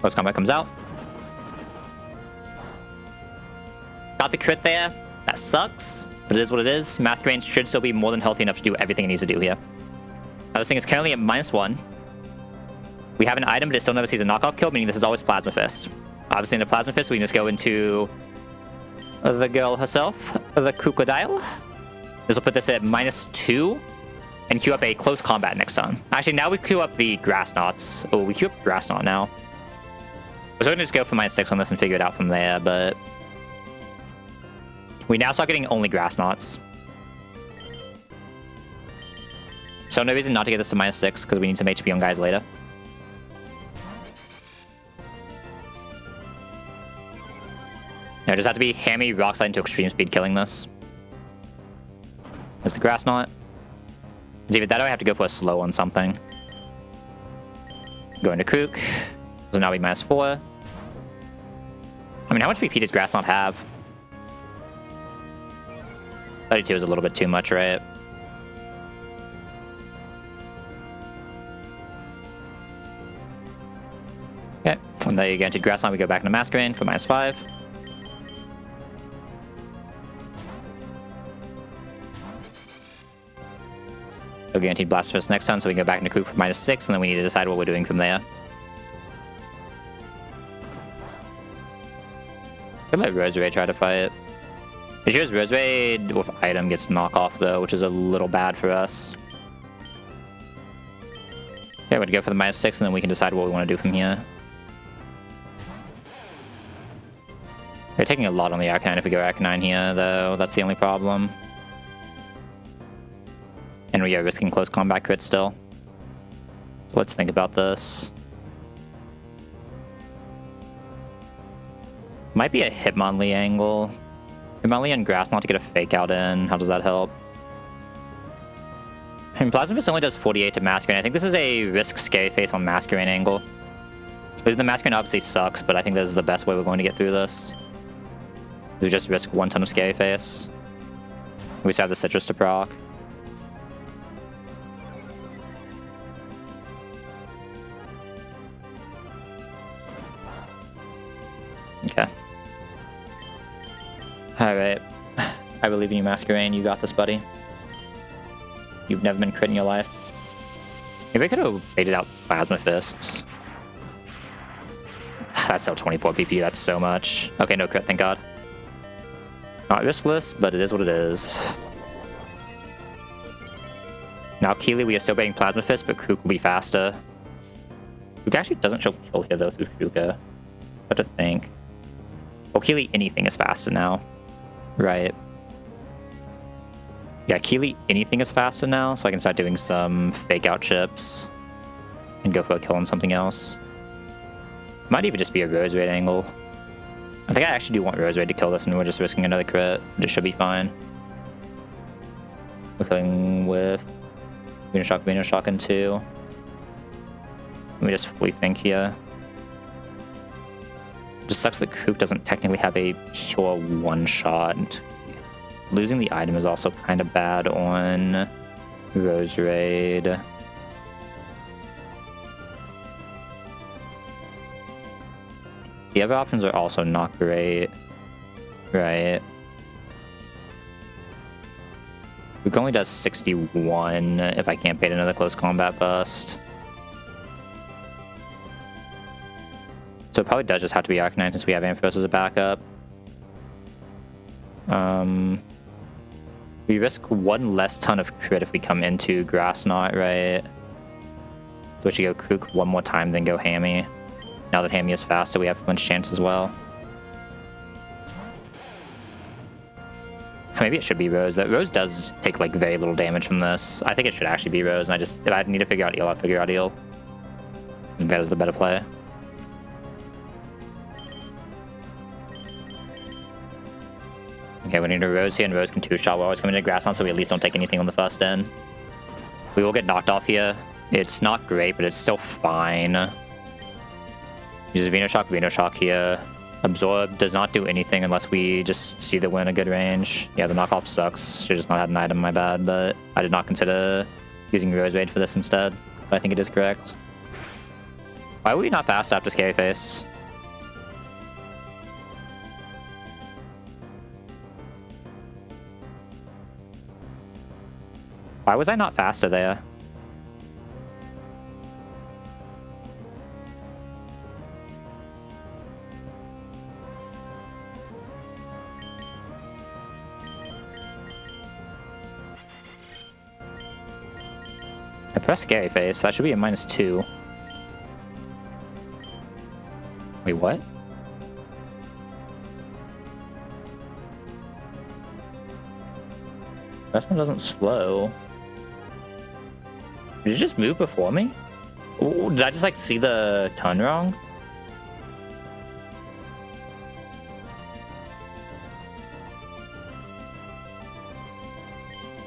Close combat comes out. Got the crit there. That sucks, but it is what it is. Masquerade should still be more than healthy enough to do everything it needs to do here. Now this thing is currently at -1. We have an item, but it still never sees a knockoff kill, meaning this is always Plasma Fist. Obviously in the Plasma Fist, we can just go into the girl herself, the crocodile. This will put this at -2 and queue up a close combat next turn. Actually, now we queue up the Grass Knots. Oh, we queue up Grass Knot now. I was going to just go for -6 on this and figure it out from there, but we now start getting only Grass Knots. So no reason not to get this to -6 because we need some HP on guys later. No, just have to be Hammy Rock Slide into extreme speed killing this. That's the Grass Knot. It's either that or I have to go for a slow on something. Go into Kook. This will now be -4. I mean, how much BP does Grass Knot have? 32 is a little bit too much, right? Okay, from there you get into Grass Knot, we go back into Masquerade for -5. So guaranteed Blast Fist next turn, so we can go back into Kook for -6, and then we need to decide what we're doing from there. Could let Roserade try to fight. It shows Roserade with item gets knockoff though, which is a little bad for us. Okay, we're gonna go for the -6, and then we can decide what we want to do from here. We're taking a lot on the Arcanine if we go Arcanine here, though. That's the only problem. And we are risking close combat crit still. So let's think about this. Might be a Hitmonlee angle. Hitmonlee and Grass Knot to get a fake out in. How does that help? I mean, Plasma Fist only does 48 to Masquerade. I think this is a risk Scary Face on Masquerade angle. The Masquerade obviously sucks, but I think this is the best way we're going to get through this. We just risk 1 ton of Scary Face. We still have the Citrus to proc. Okay. Alright. I believe in you, Masquerade. You got this, buddy. You've never been crit in your life. Maybe I could have baited out Plasma Fists. That's still 24 PP. That's so much. Okay, no crit, thank god. Not riskless, but it is what it is. Now, Keely, we are still baiting Plasma Fist, but Krook will be faster. Krook actually doesn't show kill here, though, through Shuka. What to think? Oh, Keely, anything is faster now. Right. Yeah, Keely, anything is faster now, so I can start doing some fake out chips. And go for a kill on something else. Might even just be a Roserade angle. I think I actually do want Roserade to kill this, and we're just risking another crit. It should be fine. We're killing with Venoshock in 2. Let me just fully think here. It just sucks that Krook doesn't technically have a pure one-shot. Losing the item is also kind of bad on Roserade. The other options are also not great. Right. Krook only does 61 if I can't bait another close combat bust. So it probably does just have to be Arcanine since we have Ampharos as a backup. We risk 1 less ton of crit if we come into Grass Knot, right? So we should go Krook 1 more time, then go Hammy. Now that Hammy is faster, we have a bunch of chance as well. Maybe it should be Rose. That Rose does take like very little damage from this. I think it should actually be Rose, and if I need to figure out Eel, I'll figure out Eel. I think that is the better play. Okay, we need a Rose here, and Rose can 2-shot. We're always coming to Grass Knot, so we at least don't take anything on the first end. We will get knocked off here. It's not great, but it's still fine. Use Venoshock here. Absorb does not do anything unless we just see that we're in a good range. Yeah, the knockoff sucks. Should just not had an item, my bad, but I did not consider using Rose Raid for this instead. But I think it is correct. Why were we not fast after Scary Face? Why was I not faster there? I pressed Scary Face. That should be a -2. Wait, what? This one doesn't slow. Did it just move before me? Ooh, did I just like see the turn wrong?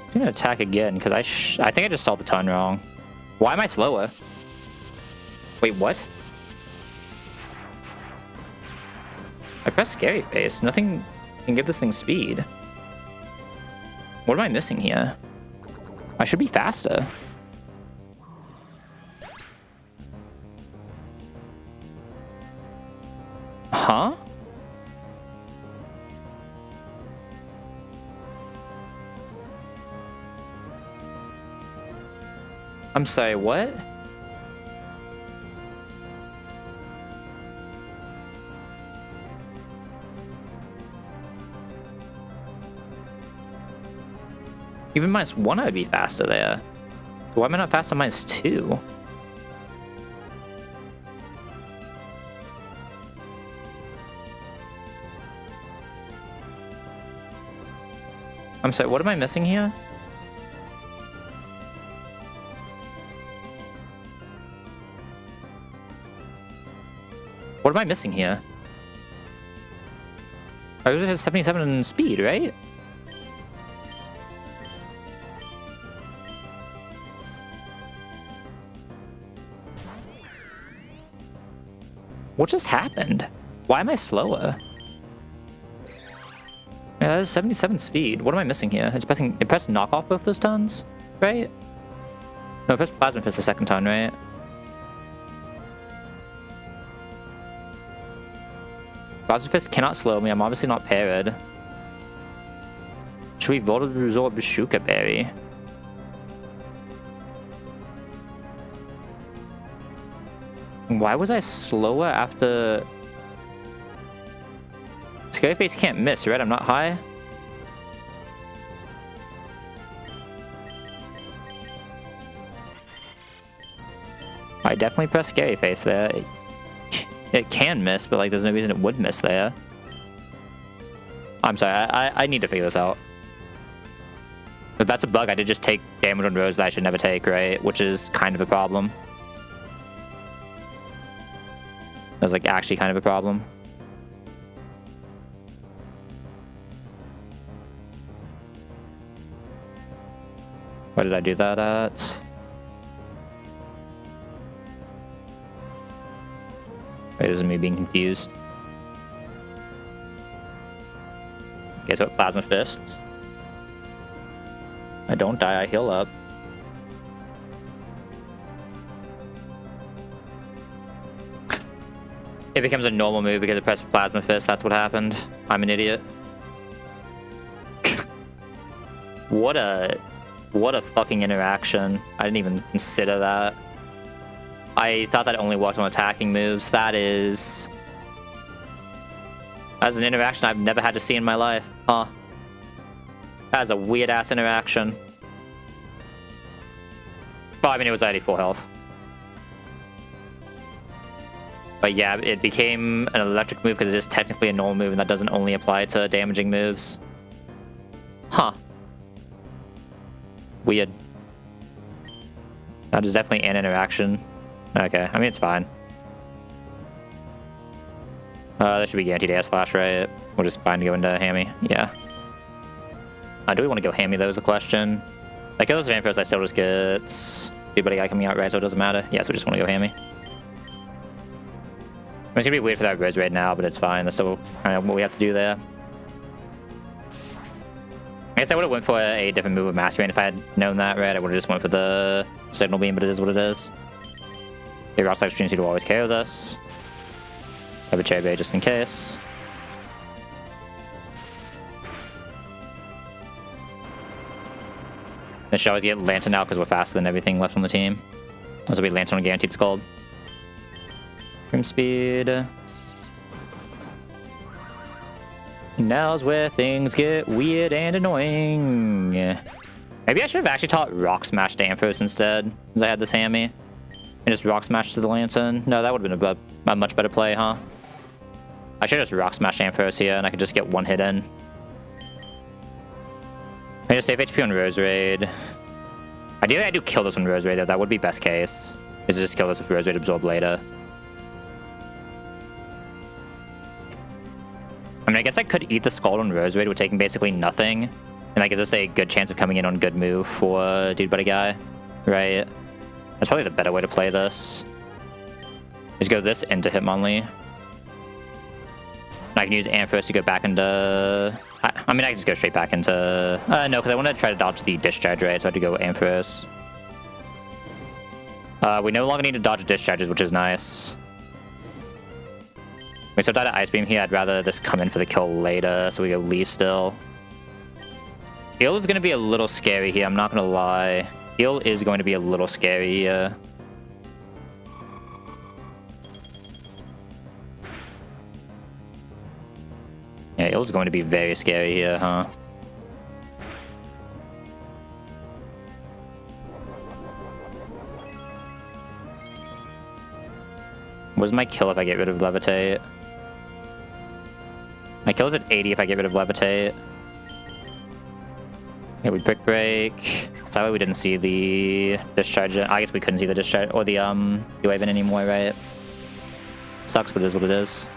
I'm gonna attack again because I think I just saw the turn wrong. Why am I slower? Wait, what? I pressed Scary Face. Nothing can give this thing speed. What am I missing here? I should be faster. Huh? I'm sorry, what? Even -1, I would be faster there. So why am I not faster -2? I'm sorry, what am I missing here? What am I missing here? I was at 77 in speed, right? What just happened? Why am I slower? Yeah, that is 77 speed. What am I missing here? It pressed knockoff both those turns, right? No, it pressed Plasma Fist the second turn, right? Plasma Fist cannot slow me. I'm obviously not parried. Should we Volabsorb Shuka Berry? Why was I slower after... Scary Face can't miss, right? I'm not high. I definitely pressed Scary Face there. It can miss, but like there's no reason it would miss there. I'm sorry, I need to figure this out. If that's a bug, I did just take damage on Rose that I should never take, right? Which is kind of a problem. That's like actually kind of a problem. Where did I do that at? Wait, this is me being confused. Okay, so Plasma Fist. I don't die, I heal up. It becomes a normal move because it pressed Plasma Fist, that's what happened. I'm an idiot. What a fucking interaction. I didn't even consider that. I thought that only worked on attacking moves. That's an interaction I've never had to see in my life. Huh. That is a weird-ass interaction. But I mean, it was already full health. But yeah, it became an electric move because it is technically a normal move and that doesn't only apply to damaging moves. Huh. Weird. That is definitely an interaction. Okay, I mean, it's fine. That should be guaranteed AS Flash, right? We're just fine to go into Hammy. Yeah. Do we want to go Hammy, though, is the question. Like, those Vampires, I still just get... Everybody guy coming out, right? So it doesn't matter. Yeah, so we just want to go Hammy. It's gonna be weird for that Rose Raid now, but it's fine. That's still kind of what we have to do there. I guess I would have went for a different move with Masquerade if I had known that, right? I would have just went for the Signal Beam, but it is what it is. The Rock Slide Extreme Speed will always carry with us. Have a Cherry Berry just in case. Then should always get Lantern out because we're faster than everything left on the team. This will be Lantern on Guaranteed Scald. Extreme Speed. Now's where things get weird and annoying. Maybe I should have actually taught Rock Smash to Ampharos instead, since I had this Hammy. And just Rock Smash to the Lantern. No, that would have been a much better play, huh? I should just Rock Smash Ampharos here, and I could just get one hit in. I just save HP on Rose Raid. Ideally, I do kill this one Rose Raid, though. That would be best case. Is to just kill this with Rose Raid Absorb later. I mean, I guess I could eat the Scald on Rose Raid, with taking basically nothing. And that gives us a good chance of coming in on good move for Dude Buddy Guy. Right? That's probably the better way to play this. Is go this into Hitmonlee. And I can use Ampharos to go back into... I mean, I can just go straight back into... no, because I want to try to dodge the Discharge, right? So I have to go Ampharos. We no longer need to dodge Discharges, which is nice. We still died at Ice Beam here. I'd rather this come in for the kill later, so we go Lee still. Heal is going to be a little scary here, I'm not going to lie. Heal is going to be a little scary here. Yeah, Heal is going to be very scary here, huh? What's my kill if I get rid of Levitate? My kill is at 80 if I get rid of Levitate. Yeah, we Brick Break. Sadly, we didn't see the Discharge. I guess we couldn't see the Discharge or the Waving anymore, right? Sucks, but it is what it is.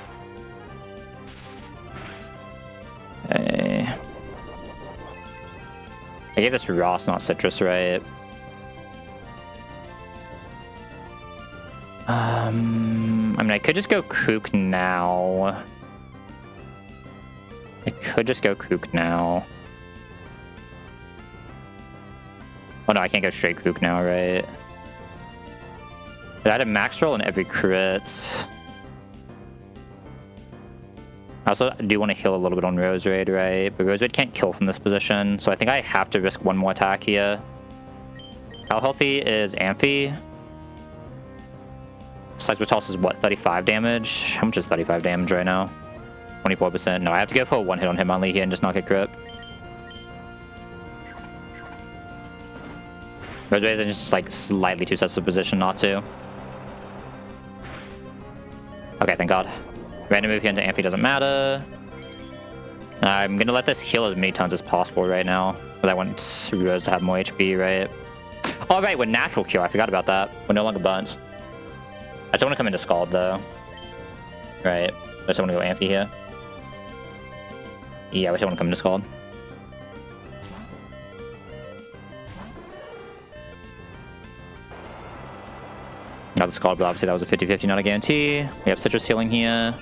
Okay. I gave this Ross, not Citrus, right? I mean, I could just go Kook now. I could just go Kook now. Oh no, I can't go straight Kook now, right? But I had a max roll in every crit. I also do want to heal a little bit on Rose Raid, right? But Rose Raid can't kill from this position, so I think I have to risk one more attack here. How healthy is Amphi? Seismic Toss is what, 35 damage? How much is 35 damage right now? 24%. No, I have to go for a one hit on Hitmonlee here and just not get crit. Rose Raid is just like slightly too sensitive position not to. Okay, thank God. Random move here into Amphi doesn't matter. I'm gonna let this heal as many tons as possible right now, because I want Rose to have more HP, right? Oh, right, we're Natural Cure. I forgot about that. We're no longer burnt. I still want to come into Scald, though. Right. I still want to go Amphi here. Yeah, I still want to come into Scald. Not the Scald, but obviously that was a 50-50, not a guarantee. We have Citrus healing here.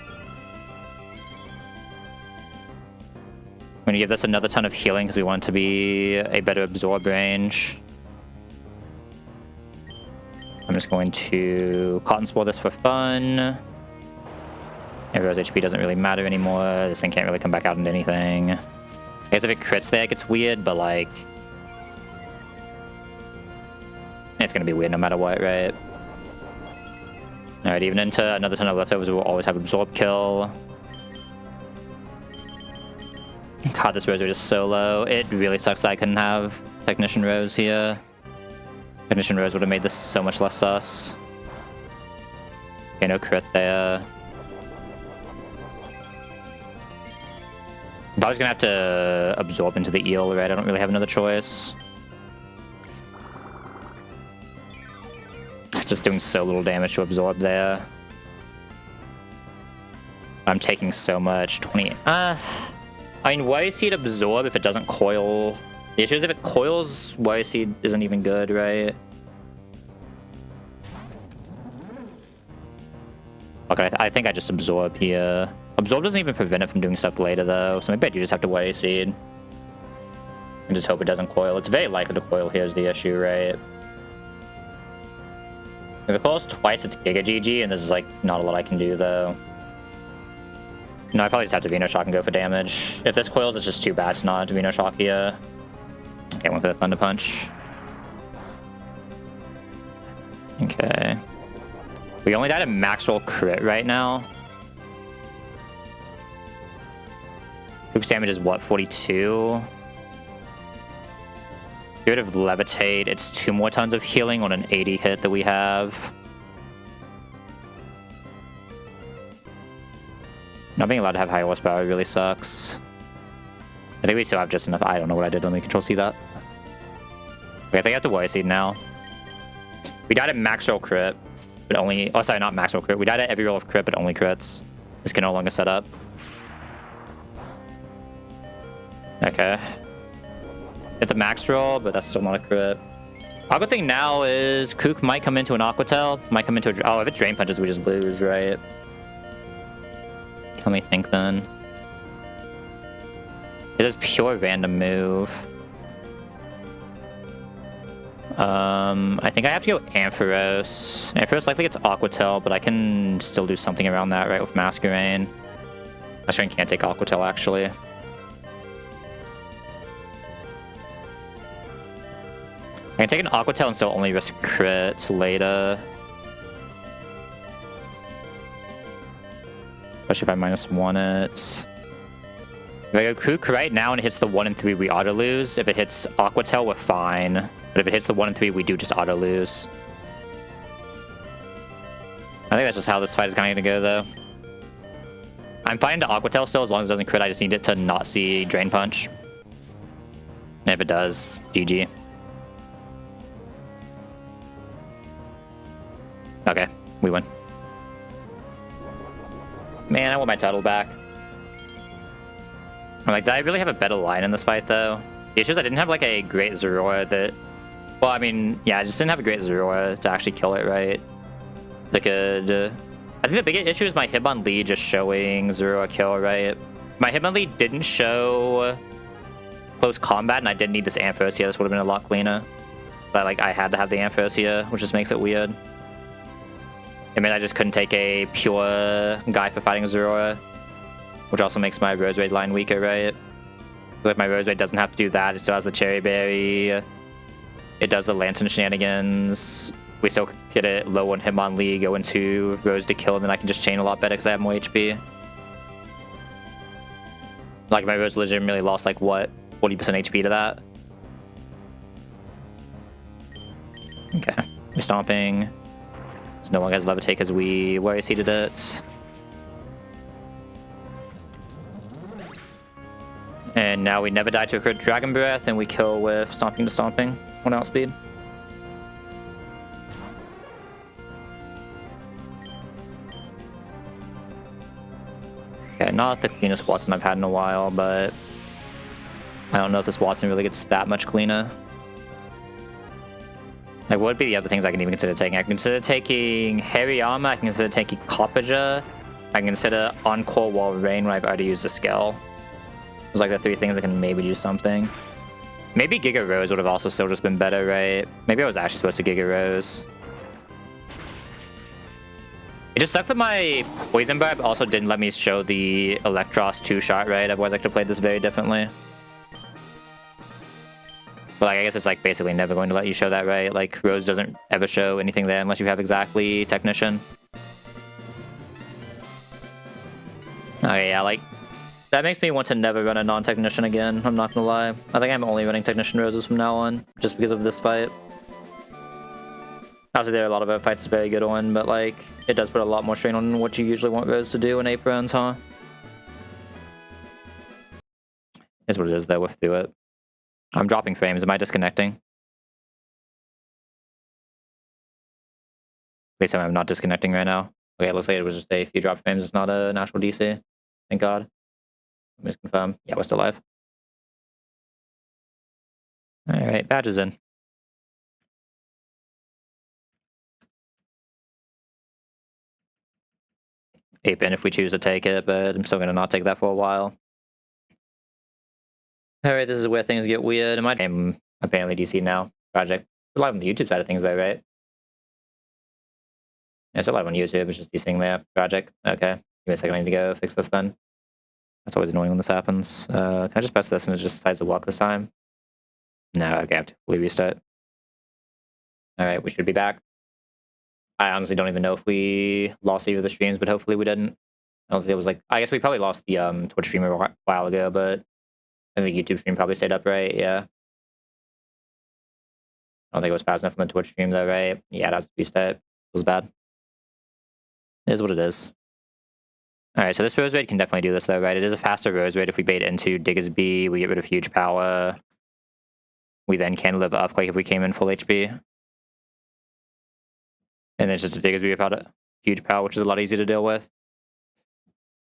I'm going to give this another ton of healing because we want it to be a better absorb range. I'm just going to Cotton Spore this for fun. Everyone's HP doesn't really matter anymore. This thing can't really come back out into anything. I guess if it crits there, it gets weird, but like... it's going to be weird no matter what, right? Alright, even into another ton of leftovers, we'll always have Absorb Kill. God, this Rose Raid is so low. It really sucks that I couldn't have Technician Rose here. Technician Rose would have made this so much less sus. Okay, no crit there. I'm probably gonna have to absorb into the eel, right? I don't really have another choice. Just doing so little damage to absorb there. I'm taking so much. 20. I mean, Worry Seed absorb if it doesn't coil. The issue is if it coils, Worry Seed isn't even good, right? Fuck it, I think I just absorb here. Absorb doesn't even prevent it from doing stuff later, though, so maybe I do just have to Worry Seed. And just hope it doesn't coil. It's very likely to coil here is the issue, right? If it coils twice, it's Giga GG, and there's, like, not a lot I can do, though. No, I probably just have to Venoshock and go for damage. If this coils, it's just too bad to not Venoshock here. Okay, I went for the Thunder Punch. Okay. We only died a Maxwell crit right now. Luke's damage is what, 42? Get rid of Levitate. It's 2 more tons of healing on an 80 hit that we have. Not being allowed to have high horsepower really sucks. I think we still have just enough. I don't know what I did. Let me control see that. Okay, I think I have to Worry Seed now. We died at max roll crit, but only... Oh, sorry, not max roll crit. We died at every roll of crit, but only crits. This can no longer set up. Okay. Hit the max roll, but that's still not a crit. Our good thing now is Kook might come into an Aqua Tail. Might come into a... Oh, if it Drain Punches, we just lose, right? Let me think then. It is pure random move. I think I have to go Ampharos. Ampharos likely gets Aqua Tail, but I can still do something around that, right, with Masquerain. Masquerain can't take Aqua Tail, actually. I can take an Aqua Tail and still only risk crits later. Especially if I -1 it. If I go Kook right now and it hits the 1 and 3, we auto lose. If it hits Aqua Tail, we're fine. But if it hits the 1 and 3, we do just auto lose. I think that's just how this fight is kind of going to go, though. I'm fine to Aqua Tail still, as long as it doesn't crit. I just need it to not see Drain Punch. And if it does, GG. Okay, we win. Man, I want my title back. I'm like, did I really have a better line in this fight, though? The issue is I didn't have, like, a great Zorua that... Well, I mean, yeah, I just didn't have a great Zorua to actually kill it, right? That could... I think the biggest issue is my Hitmonlee just showing Zorua kill, right? My Hitmonlee didn't show close combat, and I didn't need this Ampharos. This would have been a lot cleaner. But, like, I had to have the Ampharos, which just makes it weird. It meant I just couldn't take a pure guy for fighting Zorua, which also makes my Rose Raid line weaker, right? Like, my Rose Raid doesn't have to do that. It still has the Cherry Berry. It does the Lantern shenanigans. We still get it low on Hitmonlee, go into Rose to kill, and then I can just chain a lot better because I have more HP. Like, my Rose legitimately lost, like, what, 40% HP to that? Okay. We're stomping. So no longer has Levitate because we Worry Seeded it. And now we never die to a crit Dragon Breath, and we kill with Stomping to Stomping, 1 outspeed. Okay, not the cleanest Watson I've had in a while, but I don't know if this Watson really gets that much cleaner. Like, what would be the other things I can even consider taking? I can consider taking Hariyama, I can consider taking Coppager, I can consider Encore Wall Rain when I've already used the skill. Those are like the 3 things that can maybe do something. Maybe Giga Rose would have also still just been better, right? Maybe I was actually supposed to Giga Rose. It just sucked that my Poison Barb also didn't let me show the Electros 2-shot, right? Otherwise I could have played this very differently. But like, I guess it's like basically never going to let you show that, right? Like, Rose doesn't ever show anything there unless you have exactly Technician. Okay, yeah, like, that makes me want to never run a non-Technician again, I'm not gonna lie. I think I'm only running Technician Roses from now on, just because of this fight. Obviously, there are a lot of other fights it's very good on, but like, it does put a lot more strain on what you usually want Rose to do in Aprons, huh? Is what it is, though, we'll do it. I'm dropping frames. Am I disconnecting? At least I'm not disconnecting right now. Okay, it looks like it was just a few drop frames. It's not an actual DC. Thank God. Let me just confirm. Yeah, we're still live. Alright, badges in. 8-bin if we choose to take it, but I'm still gonna not take that for a while. Alright, this is where things get weird. My name apparently DC now. Project. We're live on the YouTube side of things though, right? Yeah, it's live on YouTube, it's just DCing there. Project. Okay. Give me a second, I need to go fix this then. That's always annoying when this happens. Can I just press this and it just decides to walk this time? No, okay, I have to fully restart. Alright, we should be back. I honestly don't even know if we lost either of the streams, but hopefully we didn't. I don't think it was like... I guess we probably lost the Twitch stream a while ago, but I think the YouTube stream probably stayed up, right? Yeah. I don't think it was fast enough on the Twitch stream though, right? Yeah, it has to be stayed. It was bad. It is what it is. Alright, so this rose raid can definitely do this though, right? It is a faster rose raid if we bait into Diggersby, we get rid of huge power. We then can live Earthquake if we came in full HP. And then it's just a Diggersby without a huge power, which is a lot easier to deal with.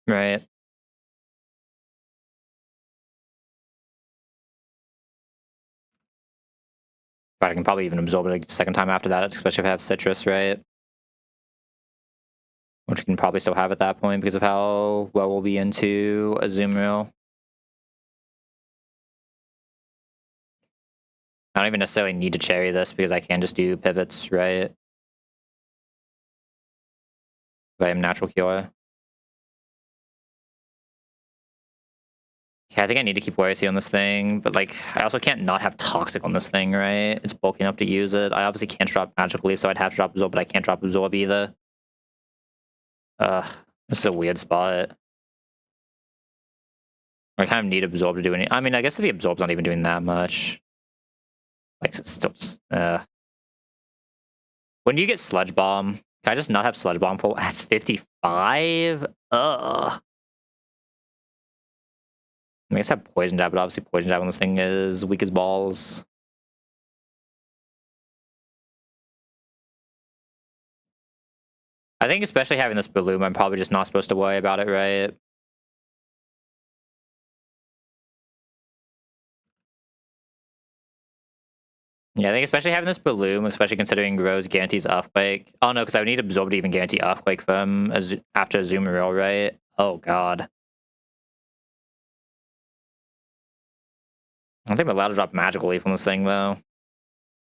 Right. But I can probably even absorb it a second time after that, especially if I have Citrus, right? Which we can probably still have at that point because of how well we'll be into Azumarill. I don't even necessarily need to cherry this because I can just do pivots, right? I am natural cure. Okay, I think I need to keep Worry Seed on this thing, but like I also can't not have Toxic on this thing, right? It's bulky enough to use it. I obviously can't drop Magical Leaf, so I'd have to drop Absorb, but I can't drop Absorb either. This is a weird spot. I kind of need Absorb to do any... I mean, I guess the Absorb's not even doing that much. Like, it's still just... When do you get Sludge Bomb? Can I just not have Sludge Bomb for... That's 55? Ugh. I guess I have Poison Jab, but obviously Poison Jab on this thing is weak as balls. I think especially having this Balloon, I'm probably just not supposed to worry about it, right? Yeah, I think especially having this Balloon, especially considering Rose guarantees Earthquake. Oh no, because I would need Absorb to even guarantee Earthquake from after Azumarill, right? Oh god. I don't think I'm allowed to drop Magical Leaf on this thing, though.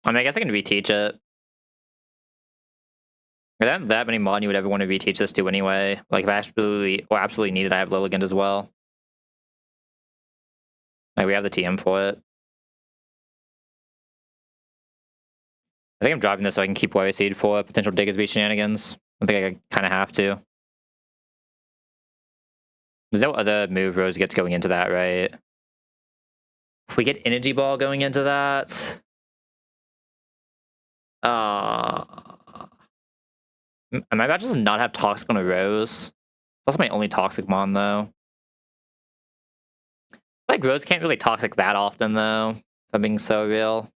I mean, I guess I can reteach it. There aren't that many mod you would ever want to reteach this to anyway. Like, if I absolutely need it, I have Lilligant as well. Like, we have the TM for it. I think I'm dropping this so I can keep Worry Seed for potential Diggersby shenanigans. I think I kind of have to. There's no other move Rose gets going into that, right? If we get Energy Ball going into that... Am I about to just not have Toxic on a Rose? That's my only Toxic Mon, though. Like, Rose can't really Toxic that often, though, if I'm being so real.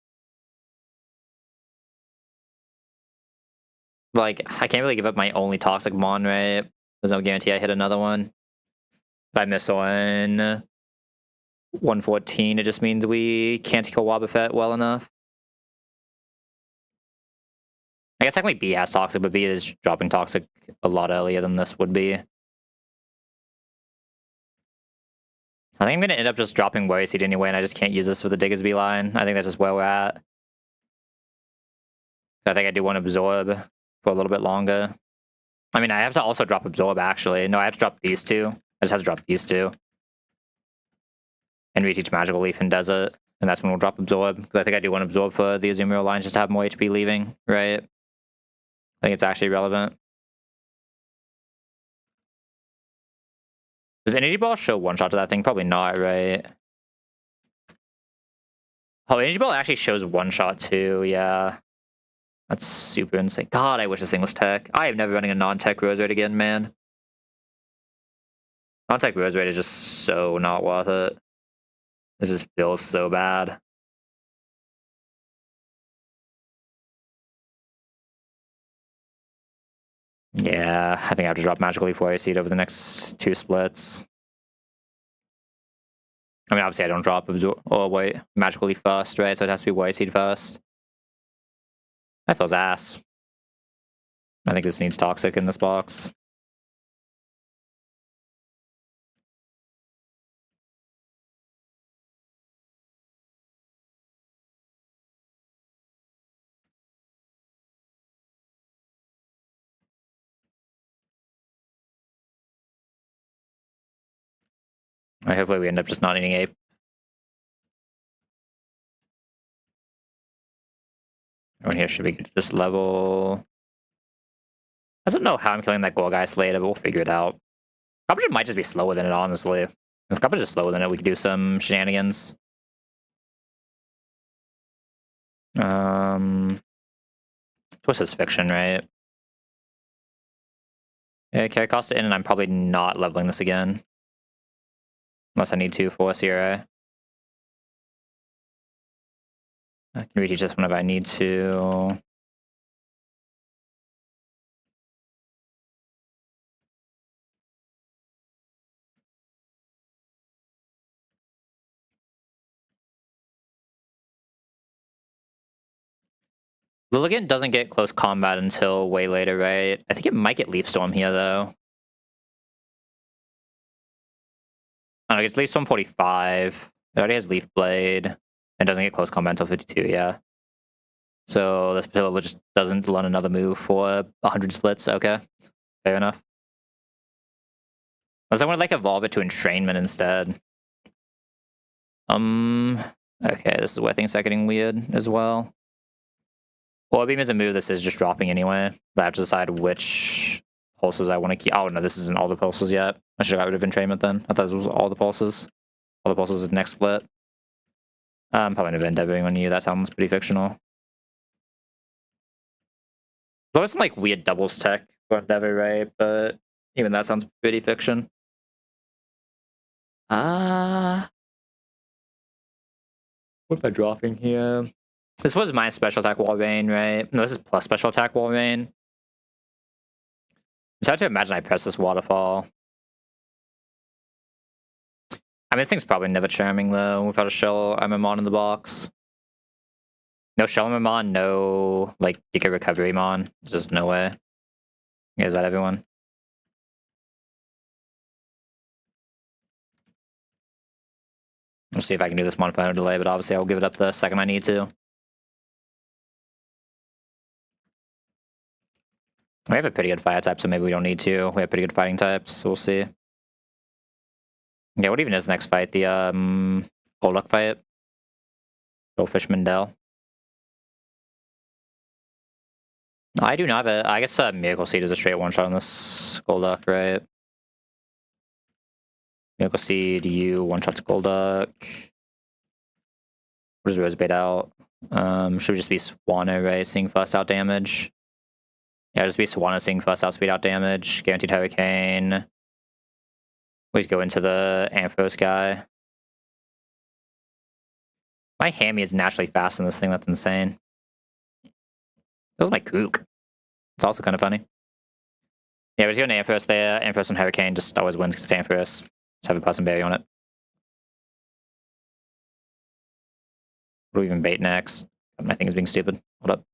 Like, I can't really give up my only Toxic Mon, right? There's no guarantee I hit another one. If I miss on 114, it just means we can't kill Wobbuffet well enough. I guess technically B has Toxic, but B is dropping Toxic a lot earlier than this would be. I think I'm going to end up just dropping Worry Seed anyway, and I just can't use this for the Diggersby line. I think that's just where we're at. I think I do want to Absorb for a little bit longer. I mean, I have to also drop Absorb, actually. No, I have to drop these two. I just have to drop these two. And reteach Magical Leaf in Desert. And that's when we'll drop Absorb. Because I think I do want to Absorb for the Azumarill lines just to have more HP leaving, right? I think it's actually relevant. Does Energy Ball show one-shot to that thing? Probably not, right? Oh, Energy Ball actually shows one-shot too, yeah. That's super insane. God, I wish this thing was tech. I am never running a non-tech Rose Raid again, man. Non-tech Rose Raid is just so not worth it. This just feels so bad. Yeah, I think I have to drop Magical Leaf Worry Seed over the next 2 splits. I mean, obviously I don't drop Magical Leaf first, right? So it has to be Worry Seed first. That feels ass. I think this needs Toxic in this box. Hopefully we end up just not needing ape. Everyone here should be good to just level. I don't know how I'm killing that goal guy later, but we'll figure it out. Coppership might just be slower than it, honestly. If Copper's just slower than it, we could do some shenanigans. Twist is fiction, right? Yeah, carry cost it in, and I'm probably not leveling this again. Unless I need to for CRA. I can reteach this whenever I need to. Lilligant doesn't get close combat until way later, right? I think it might get Leaf Storm here, though. I don't know, it gets Leaf Storm 45. It already has Leaf Blade. It doesn't get close combat until 52, yeah. So this Patillo just doesn't learn another move for 100 splits. Okay, fair enough. Unless I want to like evolve it to entrainment instead. Okay, this is where things start getting weird as well. Orb Beam is a move this is just dropping anyway, but I have to decide which pulses I want to keep. Oh no, this isn't all the pulses yet. I should have got rid of entrainment then. I thought this was all the pulses. All the pulses is next split. Probably never endeavoring on you. That sounds pretty fictional. There's always some like weird doubles tech for endeavor, right? But even that sounds pretty fiction. What am I dropping here? This was my special attack wall rain, right? No, this is plus special attack wall rain. It's hard to imagine I press this waterfall. I mean, this thing's probably never charming though, without a shell MMon in the box. No shell MMon, no like Giga recovery mon. Just no way. Is that everyone? We'll see if I can do this mon final delay, but obviously I'll give it up the second I need to. We have a pretty good fire type, so maybe we don't need to. We have pretty good fighting types, so we'll see. Yeah, what even is the next fight? The Golduck fight? Goldfish Mandel. I do not have a... I guess Miracle Seed is a straight one-shot on this Golduck, right? Miracle Seed, you one-shot to Golduck. What does Rose bait out? Should we just be Swanna, right? Seeing first out damage. Yeah, just be Swanna, seeing first out speed out damage. Guaranteed Hurricane. Please go into the Amphros guy. My Hammy is naturally fast in this thing, that's insane. That was my kook. It's also kind of funny. Yeah, we're just going to Amphros there. Amphros and Hurricane just always wins because it's Amphros. Just have a Puss and Berry on it. What do we even bait next? My thing is being stupid. Hold up.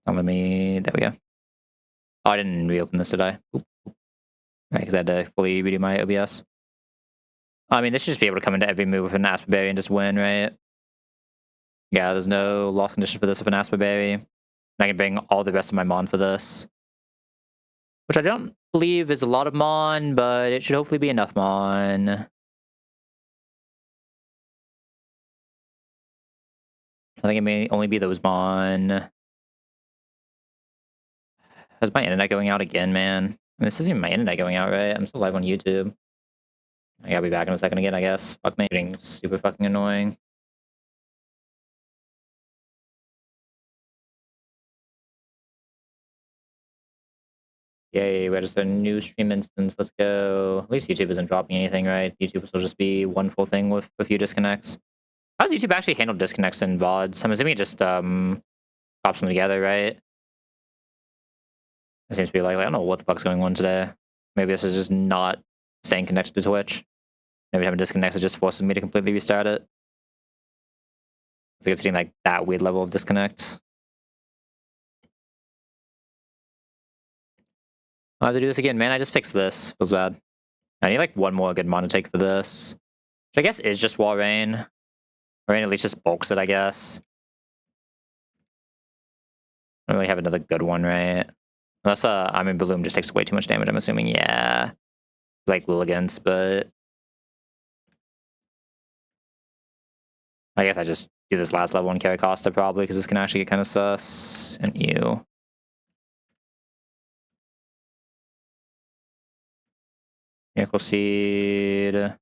Let me... There we go. Oh, I didn't reopen this, did I? Oop. Right, because I had to fully redo my OBS. I mean, this should just be able to come into every move with an Asperberry and just win, right? Yeah, there's no loss condition for this with an Asperberry. And I can bring all the rest of my Mon for this. Which I don't believe is a lot of Mon, but it should hopefully be enough Mon. I think it may only be those Mon. How's my internet going out again, man? I mean, this isn't even my internet going out, right? I'm still live on YouTube. I gotta be back in a second again, I guess. Fuck me. Getting super fucking annoying. Yay, we just a new stream instance. Let's go. At least YouTube isn't dropping anything, right? YouTube will just be one full thing with a few disconnects. How does YouTube actually handle disconnects in VODs? I'm assuming it just pops them together, right? It seems to be like, I don't know what the fuck's going on today. Maybe this is just not staying connected to Twitch. Maybe having disconnects just forces me to completely restart it. I think it's getting like that weird level of disconnect. I have to do this again, man. I just fixed this. Feels bad. I need like one more good Mon to take for this. Which I guess is just Wall Rain. Rain at least just bulks it, I guess. I don't really have another good one, right? Unless, I mean, Bloom just takes way too much damage, I'm assuming. Yeah. like Willigans, but I guess I just do this last level and carry Costa probably because this can actually get kind of sus. And you. Nickel Seed.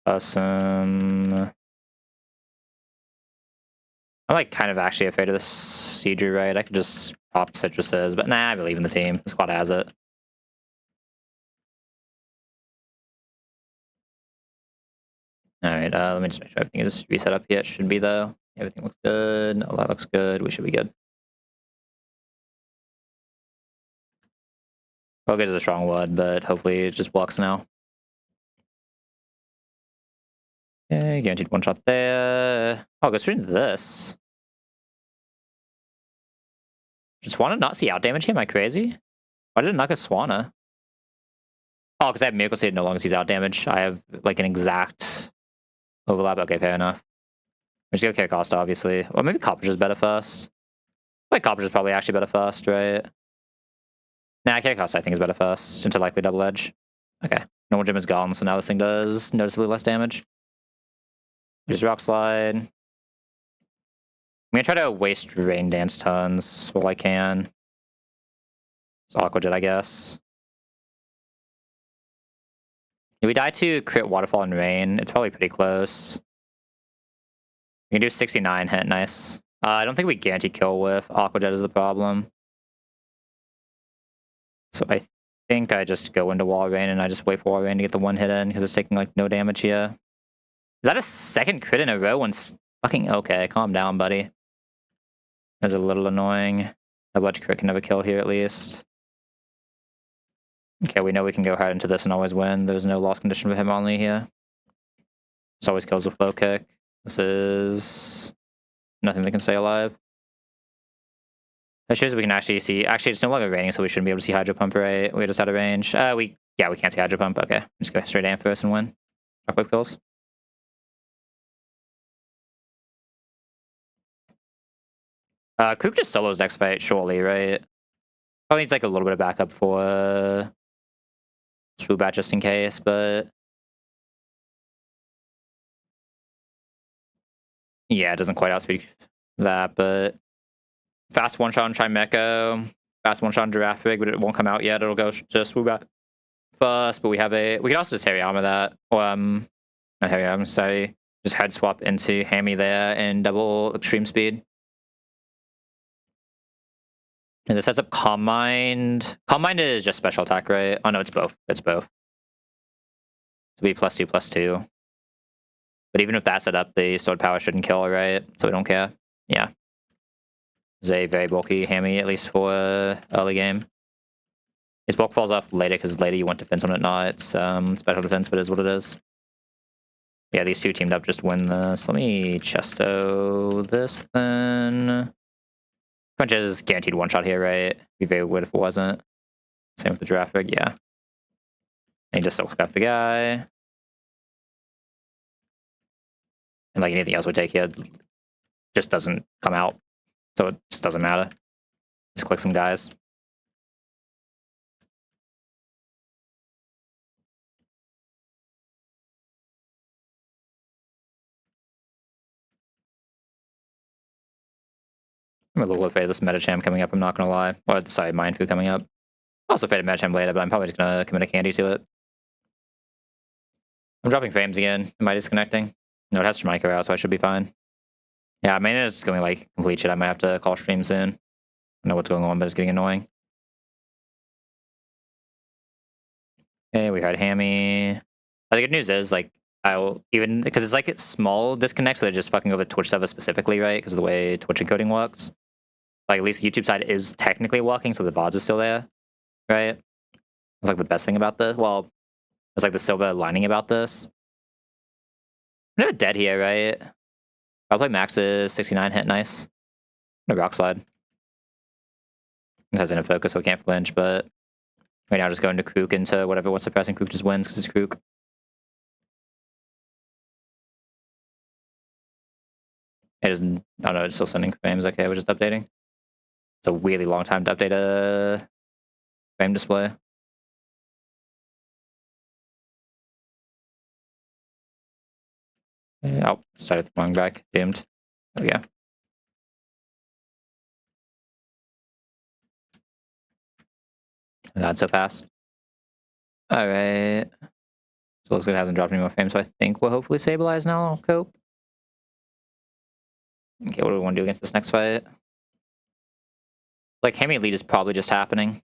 Awesome. I'm like kind of actually afraid of this Siege, right? I could just pop citruses, but nah, I believe in the team. The squad has it. Alright, let me just make sure everything is reset up here. It should be though. Everything looks good. All that looks good. We should be good. Focus is a strong word, but hopefully it just blocks now. Okay, guaranteed one shot there. Oh, go straight into this. Did Swanna not see out damage here? Am I crazy? Why did it not get Swanna? Oh, because I have Miracle Seed no longer sees out damage. I have like an exact overlap. Okay, fair enough. We just go carry Costa, obviously. Or maybe Copper's is better first. Like Copper's is probably actually better first, right? Nah, carry Costa I think is better first into likely double edge. Okay. Normal gem is gone, so now this thing does noticeably less damage. Just rock slide. I'm gonna try to waste rain dance turns while I can. It's Aqua Jet, I guess. If we die to crit waterfall and rain, it's probably pretty close. We can do 69 hit, nice. I don't think we guarantee kill with Aqua Jet is the problem. So I think I just go into wall rain and I just wait for wall rain to get the one hit in because it's taking like no damage here. Is that a second crit in a row? Fucking okay, calm down, buddy. That's a little annoying. Double edge crit can never kill here at least. Okay, we know we can go hard into this and always win. There's no loss condition for him only here. This always kills with flow kick. This is nothing that can stay alive. That shows we can actually see. Actually, it's no longer raining, so we shouldn't be able to see Hydro Pump, right? We're just out of range. We can't see Hydro Pump. Okay, just go straight in first and win. Shockwave kills. Krook just solos next fight, surely, right? Probably needs like a little bit of backup for Swoobat just in case, but yeah, it doesn't quite outspeed that, but fast one shot on Trimeco, fast one shot on Giraffe Rig, but it won't come out yet. It'll go to Swoobat first, but we can also just Harry Armor that. Not Harry Armor, sorry. Just head swap into Hammy there and double extreme speed. And this sets up Calm Mind. Calm Mind is just special attack, right? Oh no, it's both. It's both. To be +2/+2. But even if that's set up, the stored power shouldn't kill, right? So we don't care. Yeah. It's a very bulky Hammy, at least for early game. His bulk falls off later because later you want defense on it, not it's special defense, but it is what it is. Yeah, these two teamed up just win this. Let me Chesto this then. Crunch is guaranteed one shot here, right? Be very weird if it wasn't. Same with the Giraffe Rig, yeah. And he just silk scuff the guy. And like anything else we take here, just doesn't come out. So it just doesn't matter. Just click some guys. I'm a little afraid of this Metacham coming up, I'm not gonna lie. Or sorry, Mindfu coming up. Also afraid of Metacham later, but I'm probably just gonna commit a candy to it. I'm dropping frames again. Am I disconnecting? No, it has Shmaiker out, so I should be fine. Yeah, my internet is going like complete shit. I might have to call stream soon. I don't know what's going on, but it's getting annoying. Okay, we had Hammy. The good news is, like, I'll even, because it's like it's small disconnect, so they're just fucking over Twitch server specifically, right? Because of the way Twitch encoding works. Like, at least the YouTube side is technically working, so the VODs is still there, right? It's like the best thing about this. Well, it's like the silver lining about this. I'm never dead here, right? I'll play Max's 69 hit, nice. No rock slide. It has in a focus, so we can't flinch, but right now just going to Krook into whatever what's suppressing Krook just wins because it's Krook. It is, oh no, it's still sending frames. Okay, we're just updating. It's a really long time to update a frame display. Oh, started throwing back. Doomed. There we go. Not so fast. Alright. So looks like it hasn't dropped any more frames, so I think we'll hopefully stabilize now. I'll cope. Okay, what do we want to do against this next fight? Like, Hammy lead is probably just happening.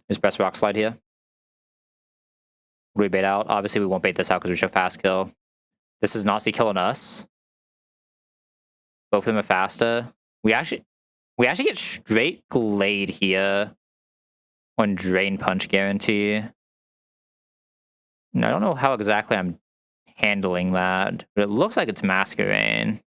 Just press rock slide here. What do we bait out? Obviously, we won't bait this out because we show fast kill. This is Nazi killing us. Both of them are faster. We actually get straight Glade here on Drain Punch guarantee. And I don't know how exactly I'm handling that, but it looks like it's Masquerain.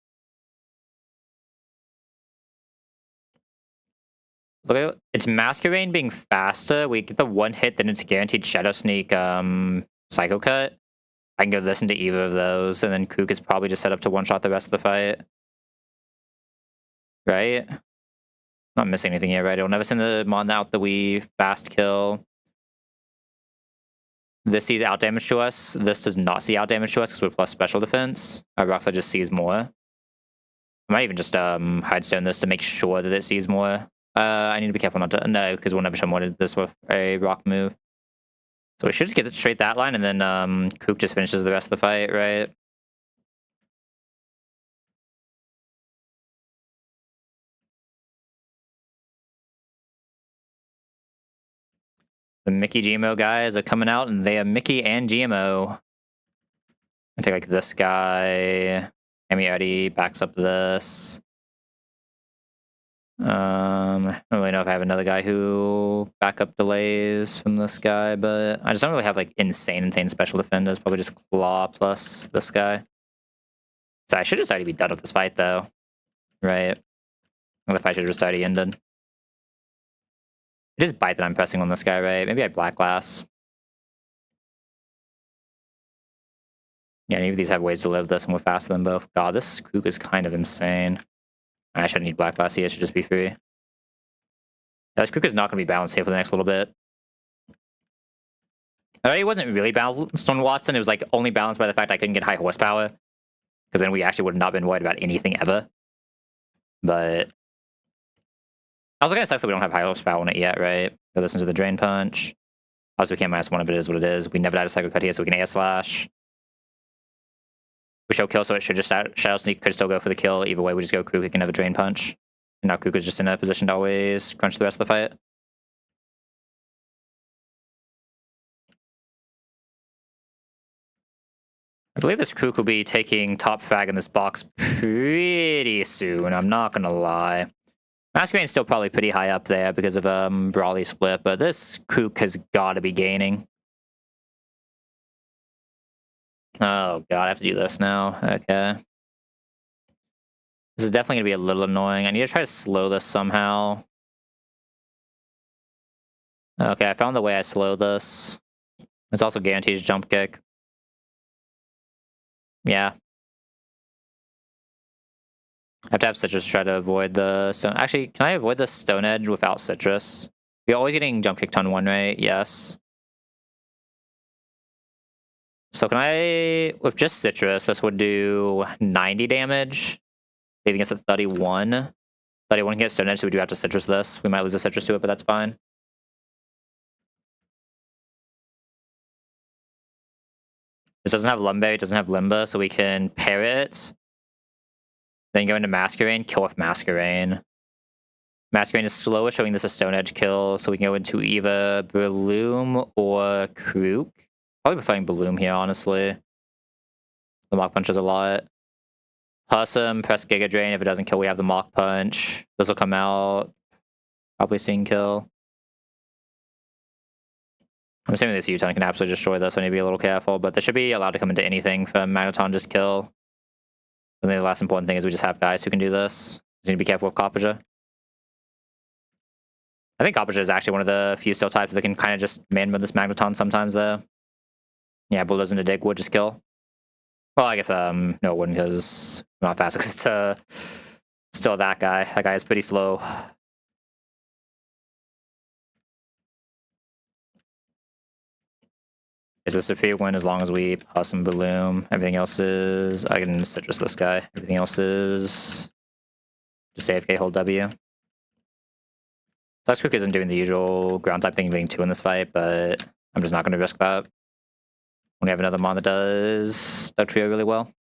Look at it's Masquerain being faster. We get the one hit, then it's guaranteed Shadow Sneak, Psycho Cut. I can go listen to either of those, and then Kook is probably just set up to one-shot the rest of the fight. Right? Not missing anything here, right? It'll never send the Mon out that we fast kill. This sees out damage to us. This does not see out damage to us because we're plus special defense. Our Rockslide just sees more. I might even just Hidestone this to make sure that it sees more. I need to be careful not to... No, because we'll never show more this with a rock move. So we should just get it straight that line, and then Kook just finishes the rest of the fight, right? The Mickey GMO guys are coming out, and they have Mickey and GMO. I take like this guy. Amy already backs up this. I don't really know if I have another guy who backup delays from this guy, but I just don't really have like insane special defenders. Probably just Claw plus this guy. So I should just already be done with this fight though. Right. Well, the fight should have just already ended. It is Bite that I'm pressing on this guy, right? Maybe I Black Glass. Yeah, any of these have ways to live this, and we're faster than both. God, this Kook is kind of insane. I shouldn't need Black Glass here, it should just be free. Yeah, this Kook is not going to be balanced here for the next little bit. It wasn't really balanced on Watson, it was like only balanced by the fact I couldn't get high horsepower. Because then we actually would have not been worried about anything ever. But also kind of sucks that we don't have high horsepower on it yet, right? Go listen to the Drain Punch. Obviously we can't -1 it, but it is what it is. We never died a Psycho Cut here, so we can Air Slash. We show kill, so it should just Shadow Sneak, could still go for the kill. Either way, we just go Kook, it can have a Drain Punch. And now Kook is just in a position to always crunch the rest of the fight. I believe this Kook will be taking top frag in this box pretty soon, I'm not gonna lie. Masquerain's still probably pretty high up there because of Brawly split, but this Kook has got to be gaining. Oh god, I have to do this now. Okay. This is definitely going to be a little annoying. I need to try to slow this somehow. Okay, I found the way I slow this. It's also guaranteed jump kick. Yeah. I have to have Citrus to try to avoid the stone. Actually, can I avoid the Stone Edge without Citrus? We're always getting jump kicked on 1, right? Yes. So can I, with just Citrus, this would do 90 damage, leaving us at 31. 31 can get Stone Edge, so we do have to Citrus this. We might lose a Citrus to it, but that's fine. This doesn't have Lumberry, it doesn't have Limba, so we can pair it. Then go into Masquerain, kill with Masquerain. Masquerain is slower, showing this a Stone Edge kill, so we can go into either Bloom or Krook. Probably preferring Bloom here, honestly. The Mach Punch does a lot. Possum, press Giga Drain. If it doesn't kill, we have the Mach Punch. This will come out. Probably seeing kill. I'm assuming this U-Turn can absolutely destroy this, so I need to be a little careful, but this should be allowed to come into anything from Magneton just kill. I think the last important thing is we just have guys who can do this. You need to be careful with Copperja. I think Copperja is actually one of the few Steel types that can kind of just man-mode this Magneton sometimes, though. Yeah, Bulldoze into Dig would just kill. Well, I guess, no, it wouldn't, because not fast, because it's still that guy. That guy is pretty slow. Is this a free win as long as we pass some Bloom? Everything else is... I can citrus this guy. Everything else is... just AFK hold W. Slugscook isn't doing the usual ground type thing of getting 2 in this fight, but I'm just not going to risk that. When we have another mon that does that trio really well.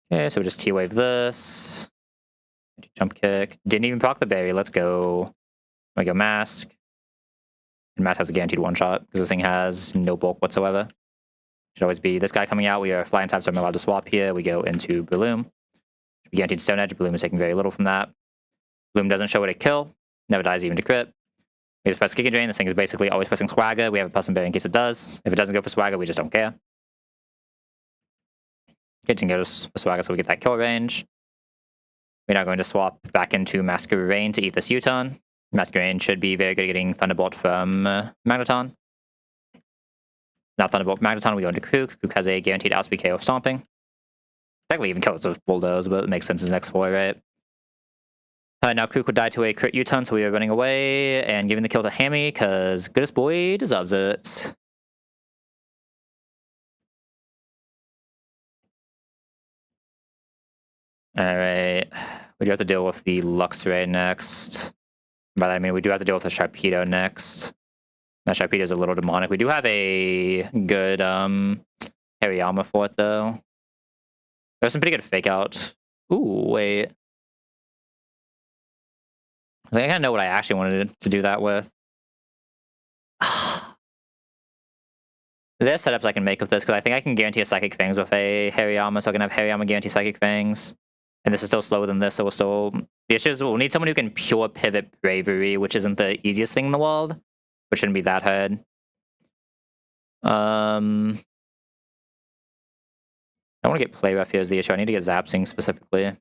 Okay, so we just T-wave this. Jump kick. Didn't even proc the berry. Let's go. I go mask. And mask has a guaranteed one shot because this thing has no bulk whatsoever. Should always be this guy coming out. We are flying types, so I'm allowed to swap here. We go into Bloom. Guaranteed Stone Edge. Bloom is taking very little from that. Bloom doesn't show it a kill. Never dies even to crit. We just press Kick and Drain. This thing is basically always pressing Swagger. We have a plus and berry in case it does. If it doesn't go for Swagger, we just don't care. Kitchen goes for Swagger so we get that kill range. We're now going to swap back into Massacre Rain to eat this U-turn. Massacre Rain should be very good at getting Thunderbolt from Magneton. Now Thunderbolt from Magneton, we go into Kook. Kook has a guaranteed outspeed KO of Stomping. Technically even kills with Bulldoze, but it makes sense in his next four, right? Now Kook would die to a crit U-turn, so we are running away and giving the kill to Hammy, because goodest boy deserves it. Alright, we do have to deal with the Luxray next. By that I mean we do have to deal with the Sharpedo next. That Sharpedo is a little demonic. We do have a good Hariyama for it though. There's some pretty good fake out. Ooh, wait. I think I kind of know what I actually wanted to do that with. There's setups I can make with this, because I think I can guarantee a Psychic Fangs with a Hariyama, so I can have Hariyama guarantee Psychic Fangs. And this is still slower than this, so we'll still... The issue is we'll need someone who can pure pivot Bravery, which isn't the easiest thing in the world, but shouldn't be that hard. I don't want to get Play Rough here is the issue. I need to get Zapsing specifically.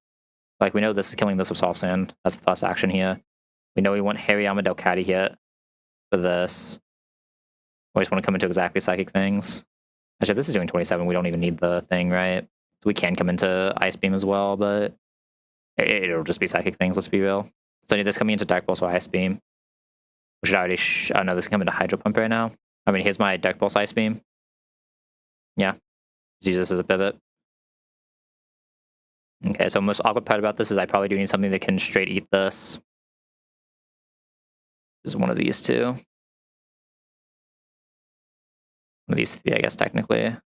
Like, we know this is killing this with Soft Sand. That's the first action here. We know we want Hariyama Delcatty here for this. We just want to come into exactly Psychic Fangs. Actually, if this is doing 27, we don't even need the thing, right? So we can come into Ice Beam as well, but it'll just be Psychic Fangs, let's be real. So I need this coming into Dark Pulse or Ice Beam. We should already... I know this can come into Hydro Pump right now. I mean, here's my Dark Pulse Ice Beam. Yeah. Just use this as a pivot. Okay, so most awkward part about this is I probably do need something that can straight eat this. This is one of these two. One of these three, I guess, technically.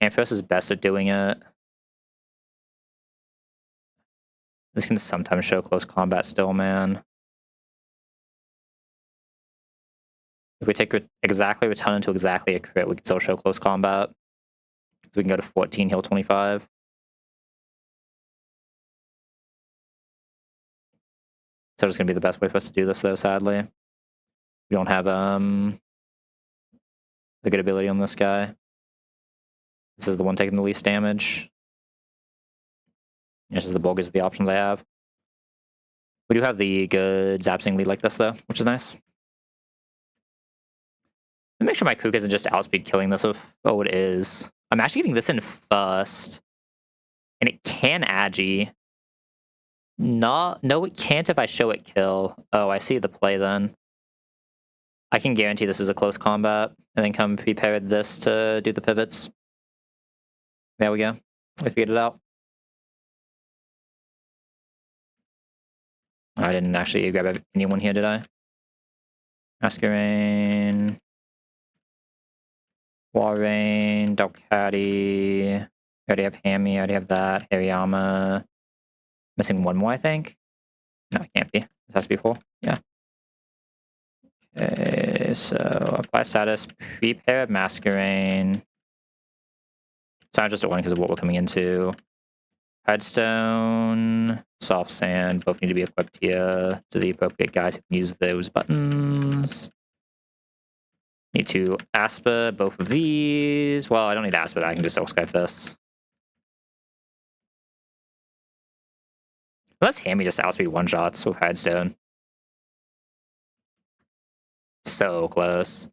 Ampharos is best at doing it. This can sometimes show close combat still, man. If we take exactly return into exactly a crit, we can still show close combat. So we can go to 14, heal 25. So it's going to be the best way for us to do this, though, sadly. We don't have the good ability on this guy. This is the one taking the least damage. This is the bulk is the options I have. We do have the good Zapsing lead like this, though, which is nice. Let me make sure my Kook isn't just outspeed killing this with... Oh, it is. I'm actually getting this in first. And it can Agi. No, it can't if I show it kill. Oh, I see the play then. I can guarantee this is a close combat, and then come prepare this to do the pivots. There we go. We figured it out. I didn't actually grab anyone here, did I? Masquerain. Walrein, Delcatty. I already have Hammy, I already have that. Hariyama. Missing one more, I think. No, it can't be. This has to be full. Yeah. Okay, so apply status, prepare Masquerain. So I'm just at one because of what we're coming into. Headstone, Soft Sand, both need to be equipped here to the appropriate guys who can use those buttons. Need to Aspa both of these. Well, I don't need Aspa, I can just Silkskype this. Let's Hammy just outspeed one-shots with Headstone. So close.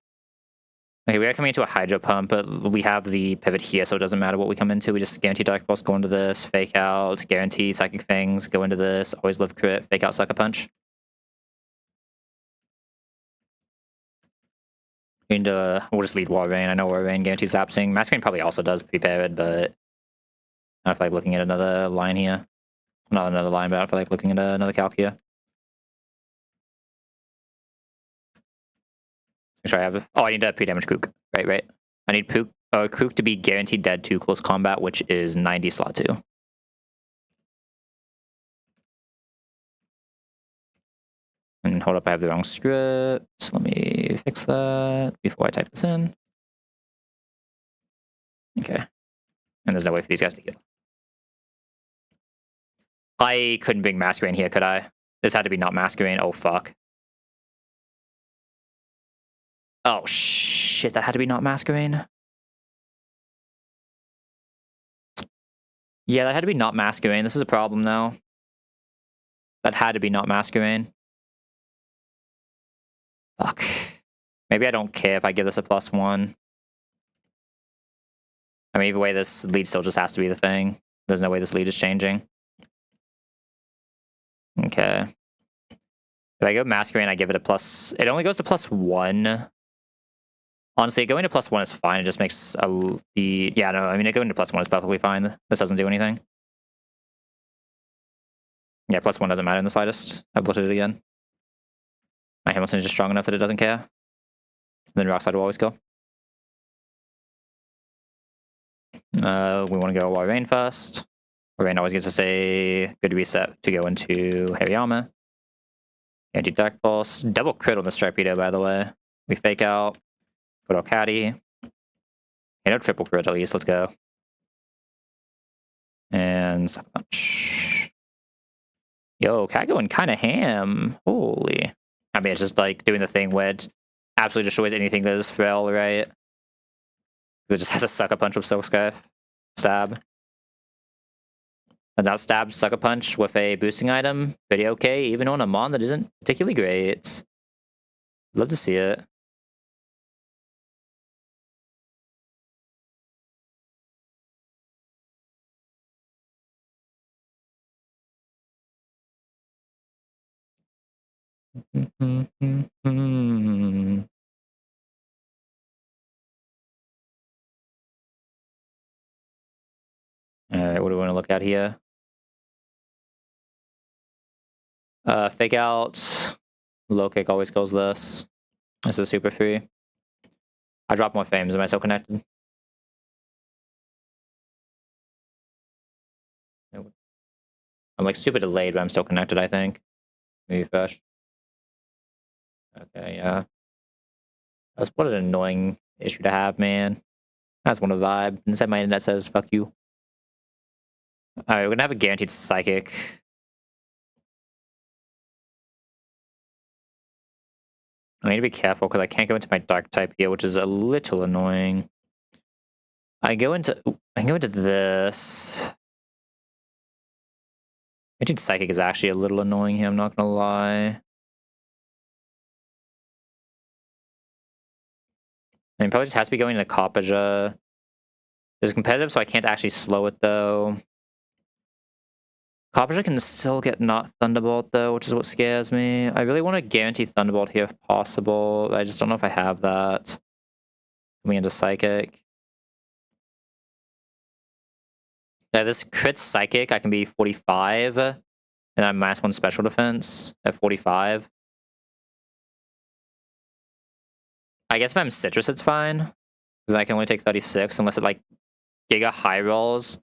Okay, we are coming into a Hydro Pump, but we have the pivot here, so it doesn't matter what we come into. We just guarantee Dark Pulse, go into this, fake out, guarantee Psychic Fangs, go into this, always live crit, fake out Sucker Punch. We need to, we'll just lead War Rain. I know War Rain guarantees lapsing. Masquerade probably also does prepare it, but I don't feel like looking at another line here. Not another line, but I don't feel like looking at another calc here. Make sure I have. Oh, I need a pre-damage Kook. Right. I need Kook to be guaranteed dead to close combat, which is 90 slot 2. And hold up, I have the wrong script. Let me fix that before I type this in. Okay. And there's no way for these guys to kill. I couldn't bring Masquerade here, could I? This had to be not Masquerade. Oh, fuck. Oh, shit. That had to be not Masquerade. Yeah, that had to be not Masquerade. This is a problem now. That had to be not Masquerade. Fuck. Maybe I don't care if I give this a +1. I mean, either way, this lead still just has to be the thing. There's no way this lead is changing. Okay. If I go Masquerade, I give it a plus. It only goes to +1. Honestly, going to +1 is fine. It just makes yeah, no, I mean, going to +1 is perfectly fine. This doesn't do anything. Yeah, +1 doesn't matter in the slightest. I've looked at it again. My Hamilton is just strong enough that it doesn't care. And then Rockside will always go. We want to go War Rain first. War Rain always gets to say good reset to go into Heavy Armor. Anti-Dark Pulse. Double crit on the Stripedo, by the way. We fake out. Put out Caddy. Okay, no triple crit at least. Let's go. And Sucker Punch. Yo, Cat going kind of ham. Holy. I mean, it's just like doing the thing where it absolutely destroys anything that is frail, right? It just has a Sucker Punch with Silk Scarf. Stab. And now stab Sucker Punch with a boosting item. Pretty okay, even on a mon that isn't particularly great. Love to see it. Alright, what do we want to look at here? Fake out. Low kick always goes this. This is super free. I drop more frames. Am I still connected? I'm like super delayed, but I'm still connected, I think. Maybe fresh. Okay, yeah. That's what an annoying issue to have, man. That's one of the vibe. Inside my internet says, fuck you. Alright, we're gonna have a guaranteed psychic. I need to be careful because I can't go into my dark type here, which is a little annoying. I can go into this. Guaranteed psychic is actually a little annoying here, I'm not gonna lie. I mean, probably just has to be going into Coppaja. It's competitive, so I can't actually slow it, though. Coppaja can still get not Thunderbolt, though, which is what scares me. I really want to guarantee Thunderbolt here if possible. I just don't know if I have that. Coming into Psychic. Yeah, this crit Psychic, I can be 45. And I'm -1 special defense at 45. I guess if I'm Citrus, it's fine. Because I can only take 36 unless it, like, Giga high rolls.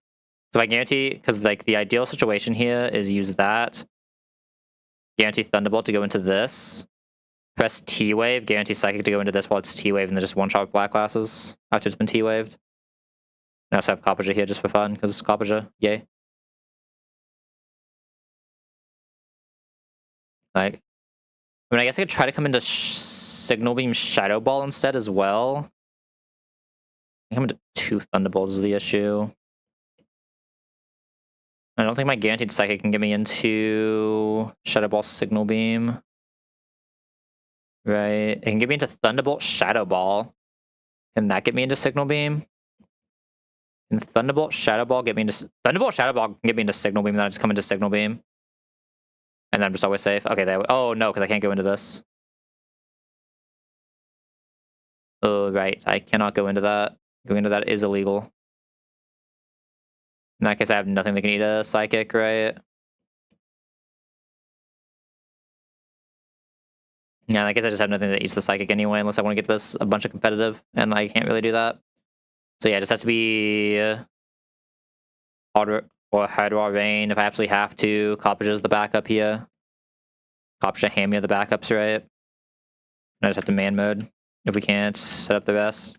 So if I guarantee, because, like, the ideal situation here is use that. Guarantee Thunderbolt to go into this. Press T-Wave, guarantee Psychic to go into this while it's T-Wave, and then just one-shot with Black Glasses after it's been T-Waved. I also have Coppaja here just for fun, because it's Coppaja. Yay. Like, I mean, I guess I could try to come into Signal Beam Shadow Ball instead as well. I come into 2 Thunderbolts is the issue. I don't think my guaranteed Psychic can get me into Shadow Ball Signal Beam. Right. It can get me into Thunderbolt Shadow Ball. Can that get me into Signal Beam? Can Thunderbolt Shadow Ball get me into... Thunderbolt Shadow Ball can get me into Signal Beam, then I just come into Signal Beam. And then I'm just always safe. Okay, there. Oh, no, because I can't go into this. Oh, right. I cannot go into that. Going into that is illegal. In that case, I have nothing that can eat a psychic, right? Yeah, I guess I just have nothing that eats the psychic anyway, unless I want to get this a bunch of competitive, and I can't really do that. So yeah, it just has to be hard or hard raw rain if I absolutely have to. Coppage is the backup here. Coppage and Hammy are the backups, right? And I just have to man mode if we can't set up the rest.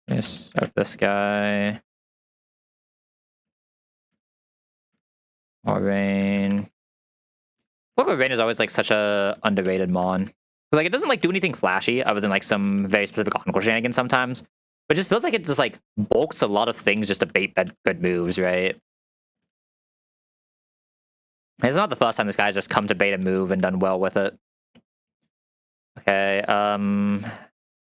Yes, start this guy. Or rain. Look, Rain is always like such a underrated mon. Because like it doesn't like do anything flashy other than like some very specific encore shenanigans sometimes. But it just feels like it just like bulks a lot of things just to bait good moves, right? It's not the first time this guy's just come to bait a move and done well with it. Okay,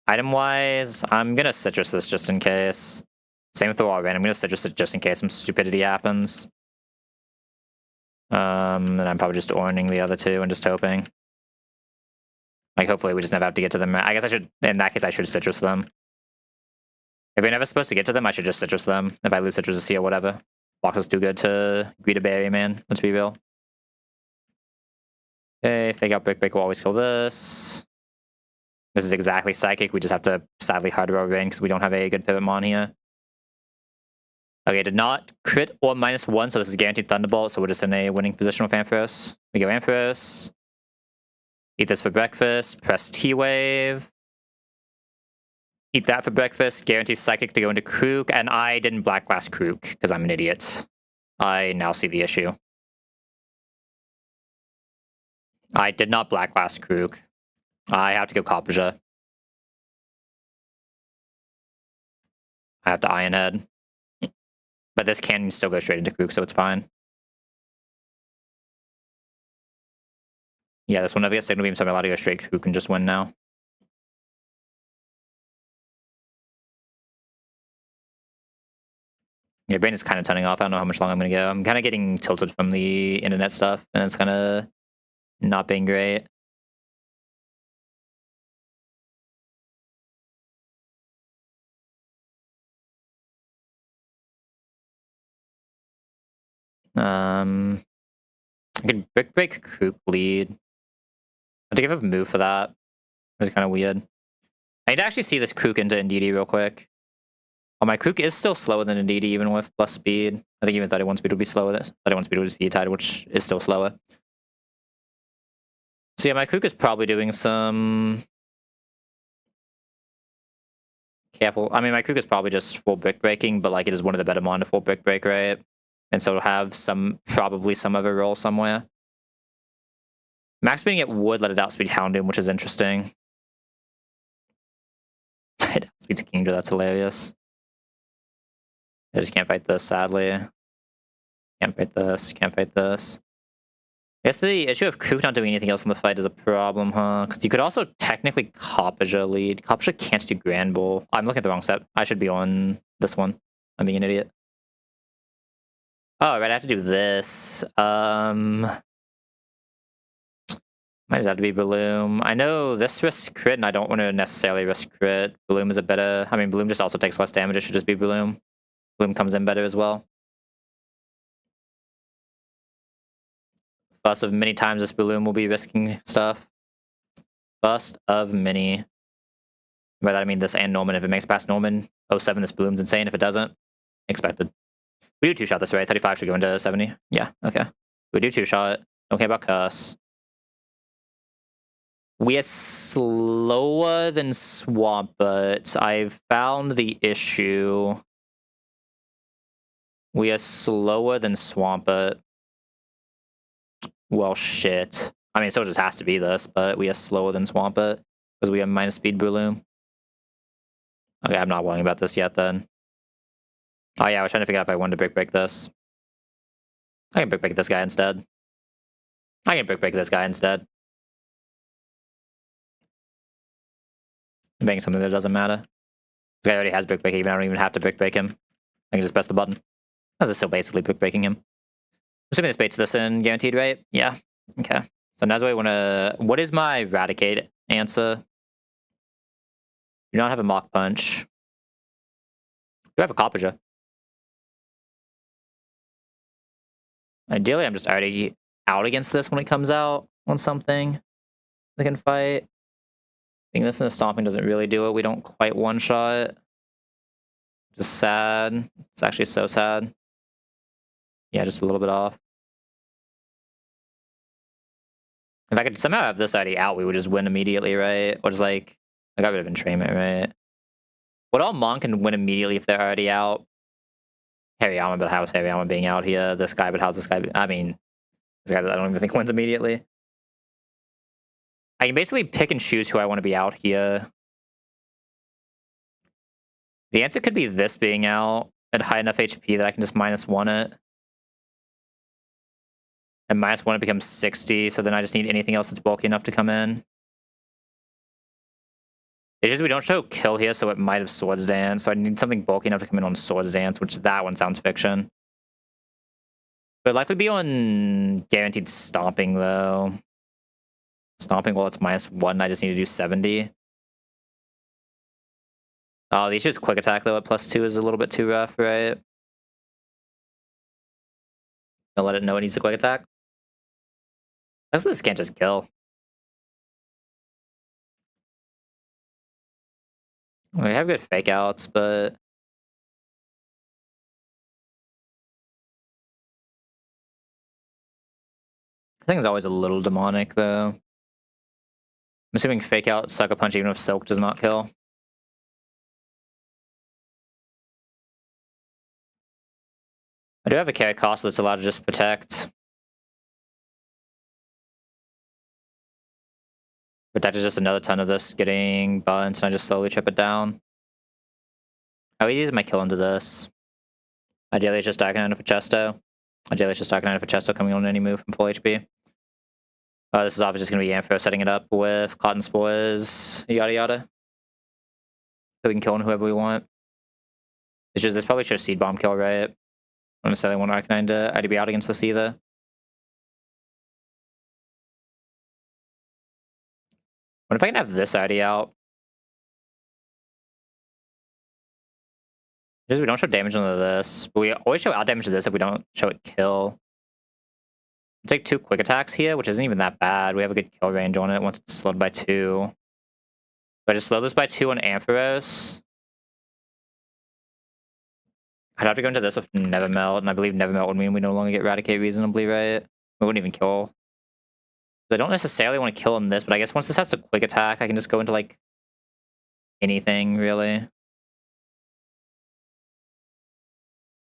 item-wise, I'm gonna citrus this just in case. Same with the wall rain, I'm gonna citrus it just in case some stupidity happens. And I'm probably just orning the other two and just hoping. Like, hopefully we just never have to get to them. I guess I should, in that case, I should citrus them. If we're never supposed to get to them, I should just citrus them. If I lose citrus here, whatever. Box is too good to greet a berry, man. Let's be real. Okay, fake out Brick will always kill this. This is exactly Psychic. We just have to sadly hard roll rain because we don't have a good pivot mon here. Okay, did not crit or -1, so this is guaranteed Thunderbolt, so we're just in a winning position with Ampharos. We go Ampharos. Eat this for breakfast. Press T-Wave. Eat that for breakfast. Guarantee Psychic to go into Krook, and I didn't Black Glass Krook because I'm an idiot. I now see the issue. I did not Black Glass Krook. I have to go Copperja. I have to Iron Head. But this can still go straight into Krook, so it's fine. Yeah, this one never gets Signal Beam, so I'm allowed to go straight Krook and just win now. Yeah, brain is kind of turning off. I don't know how much longer I'm going to go. I'm kind of getting tilted from the internet stuff, and it's kind of not being great. I could Brick Break Krook lead. I have to give up a move for that. It's kind of weird. I need to actually see this Krook into Indeedee real quick. Oh, my Krook is still slower than Indeedee, even with plus speed. I think even 31 speed would be slower. 31 speed would be speed tied, which is still slower. So yeah, my Krook is probably doing some... Careful. I mean, my Krook is probably just full Brick Breaking, but like it is one of the better mon to full Brick Break, right? And so it'll have probably some other role somewhere. Max speeding it would let it outspeed Houndoom, which is interesting. It outspeeds Kingdra, that's hilarious. I just can't fight this, sadly. Can't fight this, can't fight this. I guess the issue of Krook not doing anything else in the fight is a problem, huh? Because you could also technically Copperja lead. Copperja can't do Grand Bull. I'm looking at the wrong set. I should be on this one. I'm being an idiot. Oh, right, I have to do this. Might just have to be Bloom. I know this risks crit, and I don't want to necessarily risk crit. Bloom is a better... I mean, Bloom just also takes less damage. It should just be Bloom. Bloom comes in better as well. First of many times this Bloom will be risking stuff. First of many. By that I mean this and Norman. If it makes past Norman, 07, this Bloom's insane. If it doesn't, expected. We do two-shot this, right? 35 should go into 70. Yeah, okay. We do two-shot. Don't care about Curse. We are slower than Swamp, but I've found the issue. We are slower than Swampert. Well, shit. I mean, so it just has to be this, but we are slower than Swampert because we have minus speed Breloom. Okay, I'm not worrying about this yet then. Oh yeah, I was trying to figure out if I wanted to Brick Break this. I can Brick Break this guy instead. I can Brick Break this guy instead. I'm making something that doesn't matter. This guy already has Brick Break, even I don't even have to Brick Break him. I can just press the button. That's still basically Brick Breaking him. Assuming this baits this in guaranteed, right? Yeah. Okay. So now I want to. What is my Eradicate answer? Do not have a Mock Punch. Do I have a Copperja? Ideally, I'm just already out against this when it comes out on something that can fight. I think this and the Stomping doesn't really do it. We don't quite one-shot. Just sad. It's actually so sad. Yeah, just a little bit off. If I could somehow have this already out, we would just win immediately, right? Or just like, I got rid of Entrainment, right? Would all Mon can win immediately if they're already out? Hariyama, but how's Hariyama being out here? This guy, but how's this guy? I mean, this guy I don't even think wins immediately. I can basically pick and choose who I want to be out here. The answer could be this being out at high enough HP that I can just -1 it. And -1 it becomes 60, so then I just need anything else that's bulky enough to come in. It's just we don't show kill here, so it might have Swords Dance, so I need something bulky enough to come in on Swords Dance, which that one sounds fiction. But likely be on guaranteed Stomping, though. Stomping, well, it's -1, I just need to do 70. Oh, the issue is Quick Attack, though, at +2 is a little bit too rough, right? I'll let it know it needs a Quick Attack. I guess this can't just kill. We have good fake outs, but I think it's always a little demonic, though. I'm assuming fake out, Sucker Punch, even if Silk does not kill. I do have a carry cost that's allowed to just protect. But that is just another ton of this getting bunt, and I just slowly chip it down. How easy is my kill into this? Ideally, it's just Diagonal for Chesto. Ideally, it's just Diagonal for Chesto coming on any move from full HP. This is obviously just going to be Ampho setting it up with Cotton Spores, yada yada. So we can kill on whoever we want. It's just, this probably should have Seed Bomb kill, right? I don't necessarily want Arcanine to IDB out against this either. What if I can have this ID out? Just we don't show damage into this, but we always show out damage to this if we don't show it kill. We'll take 2 quick attacks here, which isn't even that bad. We have a good kill range on it once it's slowed by 2. If I just slow this by 2 on Ampharos, I'd have to go into this with Never Melt, and I believe Never Melt would mean we no longer get Eradicate reasonably, right? We wouldn't even kill. So I don't necessarily want to kill in this, but I guess once this has to quick attack, I can just go into, like, anything, really.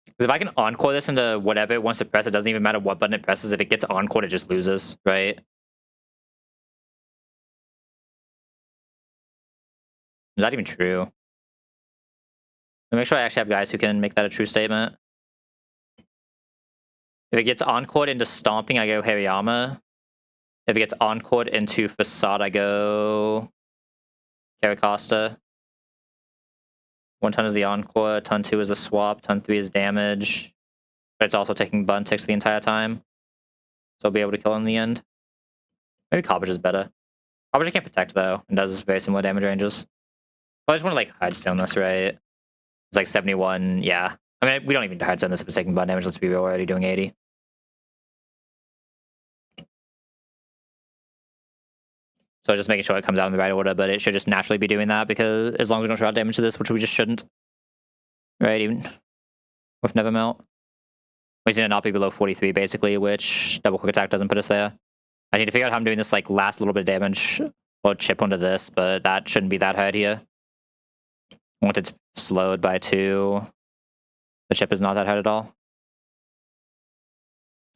Because if I can Encore this into whatever it wants to press, it doesn't even matter what button it presses. If it gets Encored, it just loses, right? Is that even true? Let me make sure I actually have guys who can make that a true statement. If it gets Encored into Stomping, I go Hariyama. If it gets Encored into Facade, I go Caracosta. 1 ton is the Encore, ton 2 is the swap, ton 3 is damage. But it's also taking bun ticks the entire time. So I'll be able to kill in the end. Maybe Copperage is better. Copperage can't protect though, and does very similar damage ranges. I just want to like Hidestone this, right? It's like 71, yeah. I mean, we don't even need to Hidestone this if it's taking bun damage, let's be real, we're already doing 80. So just making sure it comes out in the right order, but it should just naturally be doing that because as long as we don't show out damage to this, which we just shouldn't. Right, even with Never Melt. We just need to not be below 43 basically, which double quick attack doesn't put us there. I need to figure out how I'm doing this like last little bit of damage or chip onto this, but that shouldn't be that hard here. Once it's slowed by 2, the chip is not that hard at all.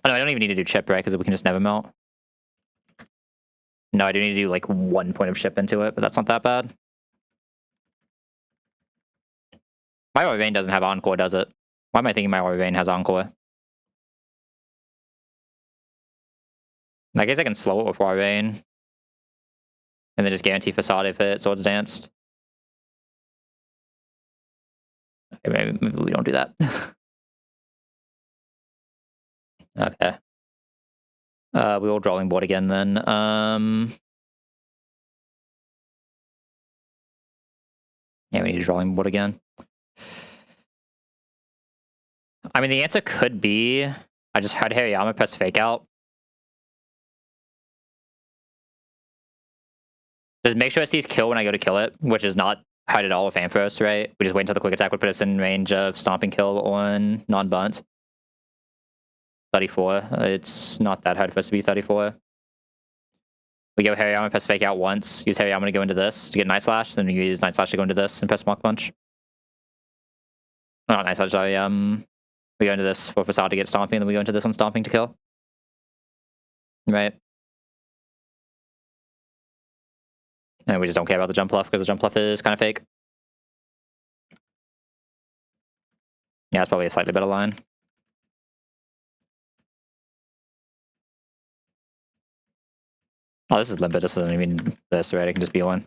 Oh no, I don't even need to do chip, right? Because we can just Never Melt. No, I do need to do like 1 point of chip into it, but that's not that bad. My Aura Vein doesn't have Encore, does it? Why am I thinking my Aura Vein has Encore? I guess I can slow it with Aura Vein. And then just guarantee Facade if it Swords Danced. Okay, maybe we don't do that. Okay. We will drawing board again then. Yeah, we need a drawing board again. I mean, the answer could be I just had Hariyama press fake out. Just make sure it sees kill when I go to kill it, which is not hard at all with Ampharos, right? We just wait until the quick attack would put us in range of stomping kill on non-bunt. 34. It's not that hard for us to be 34. We go Hariyama, press fake out once. Use Hariyama to go into this to get Night Slash. Then we use Night Slash to go into this and press Mach Punch. Not Night Slash, sorry. We go into this for Facade to get Stomping, then we go into this one Stomping to kill. Right. And we just don't care about the jump bluff because the jump bluff is kind of fake. Yeah, it's probably a slightly better line. Oh, this is limpid. This doesn't even this, right? It can just be one.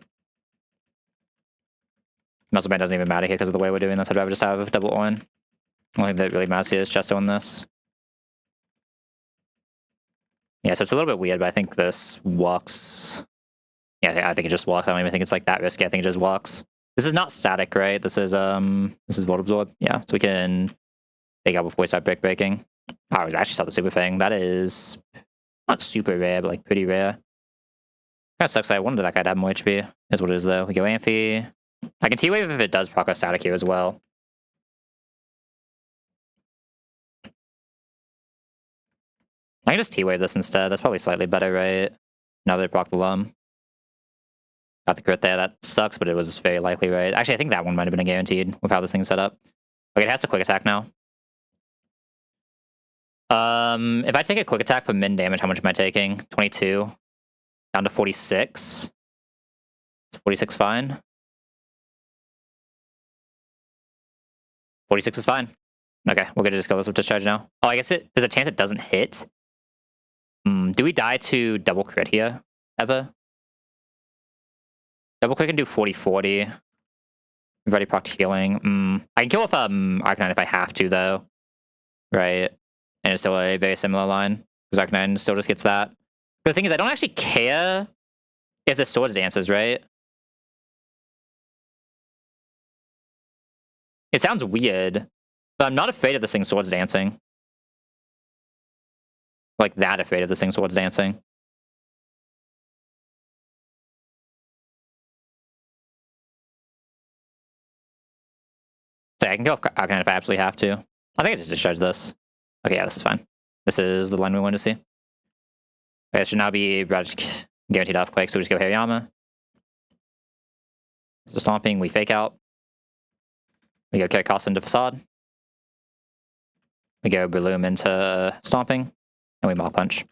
Muscle Band doesn't even matter here because of the way we're doing this. I'd rather just have double on. The only thing that really matters here is Chesto on this. Yeah, so it's a little bit weird, but I think this walks. Yeah, I think it just walks. I don't even think it's like that risky. I think it just walks. This is not static, right? This is Volt Absorb. Yeah, so we can fake out before we start breaking. Oh, I actually saw the Super Fang. That is not super rare, but like pretty rare. Kind of sucks. I wanted that guy to have more HP. Is what it is though. We go Amphi. I can T-Wave if it does proc our static here as well. I can just T-Wave this instead. That's probably slightly better, right? Now that I proc the Lum. Got the crit there. That sucks, but it was very likely, right? Actually, I think that one might have been a guaranteed with how this thing's set up. Okay, it has to quick attack now. If I take a quick attack for min damage, how much am I taking? 22. Down to 46. Is 46 fine? 46 is fine. Okay, we're gonna just go this with discharge now. Oh, I guess there's a chance it doesn't hit. Do we die to double crit here, ever? Double click and do 40-40. We've already procced healing. I can kill with Arcanine if I have to, though. Right? And it's still a very similar line. Because Arcanine still just gets that. But the thing is, I don't actually care if the Swords dances, right? It sounds weird, but I'm not afraid of this thing Swords dancing. Like, that afraid of this thing Swords dancing. So I can go Arcanine if I absolutely have to. I think I just discharge this. Okay, yeah, this is fine. This is the line we wanted to see. Okay, it should now be guaranteed Earthquake, so we just go Hariyama. This is Stomping, we fake out. We go Kirikasa into Facade. We go Breloom into Stomping. And we Mach Punch.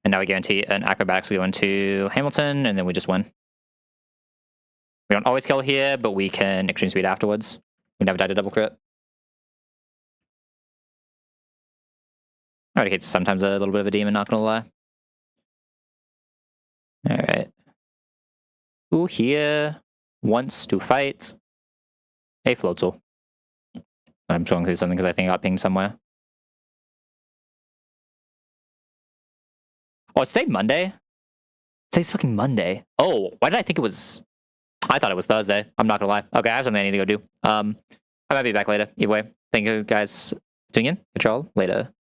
And now we guarantee an Acrobatics to go into Hamilton, and then we just win. We don't always kill here, but we can Extreme Speed afterwards. We never die to double crit. Alright, it's sometimes a little bit of a demon, not gonna lie. Alright. Who here wants to fight a Floatzel? I'm going through something because I think I got pinged somewhere. Oh, it's today Monday? Today's fucking Monday. Oh, why did I think it was... I thought it was Thursday. I'm not gonna lie. Okay, I have something I need to go do. I might be back later. Either way, thank you guys for tuning in. Catch y'all later.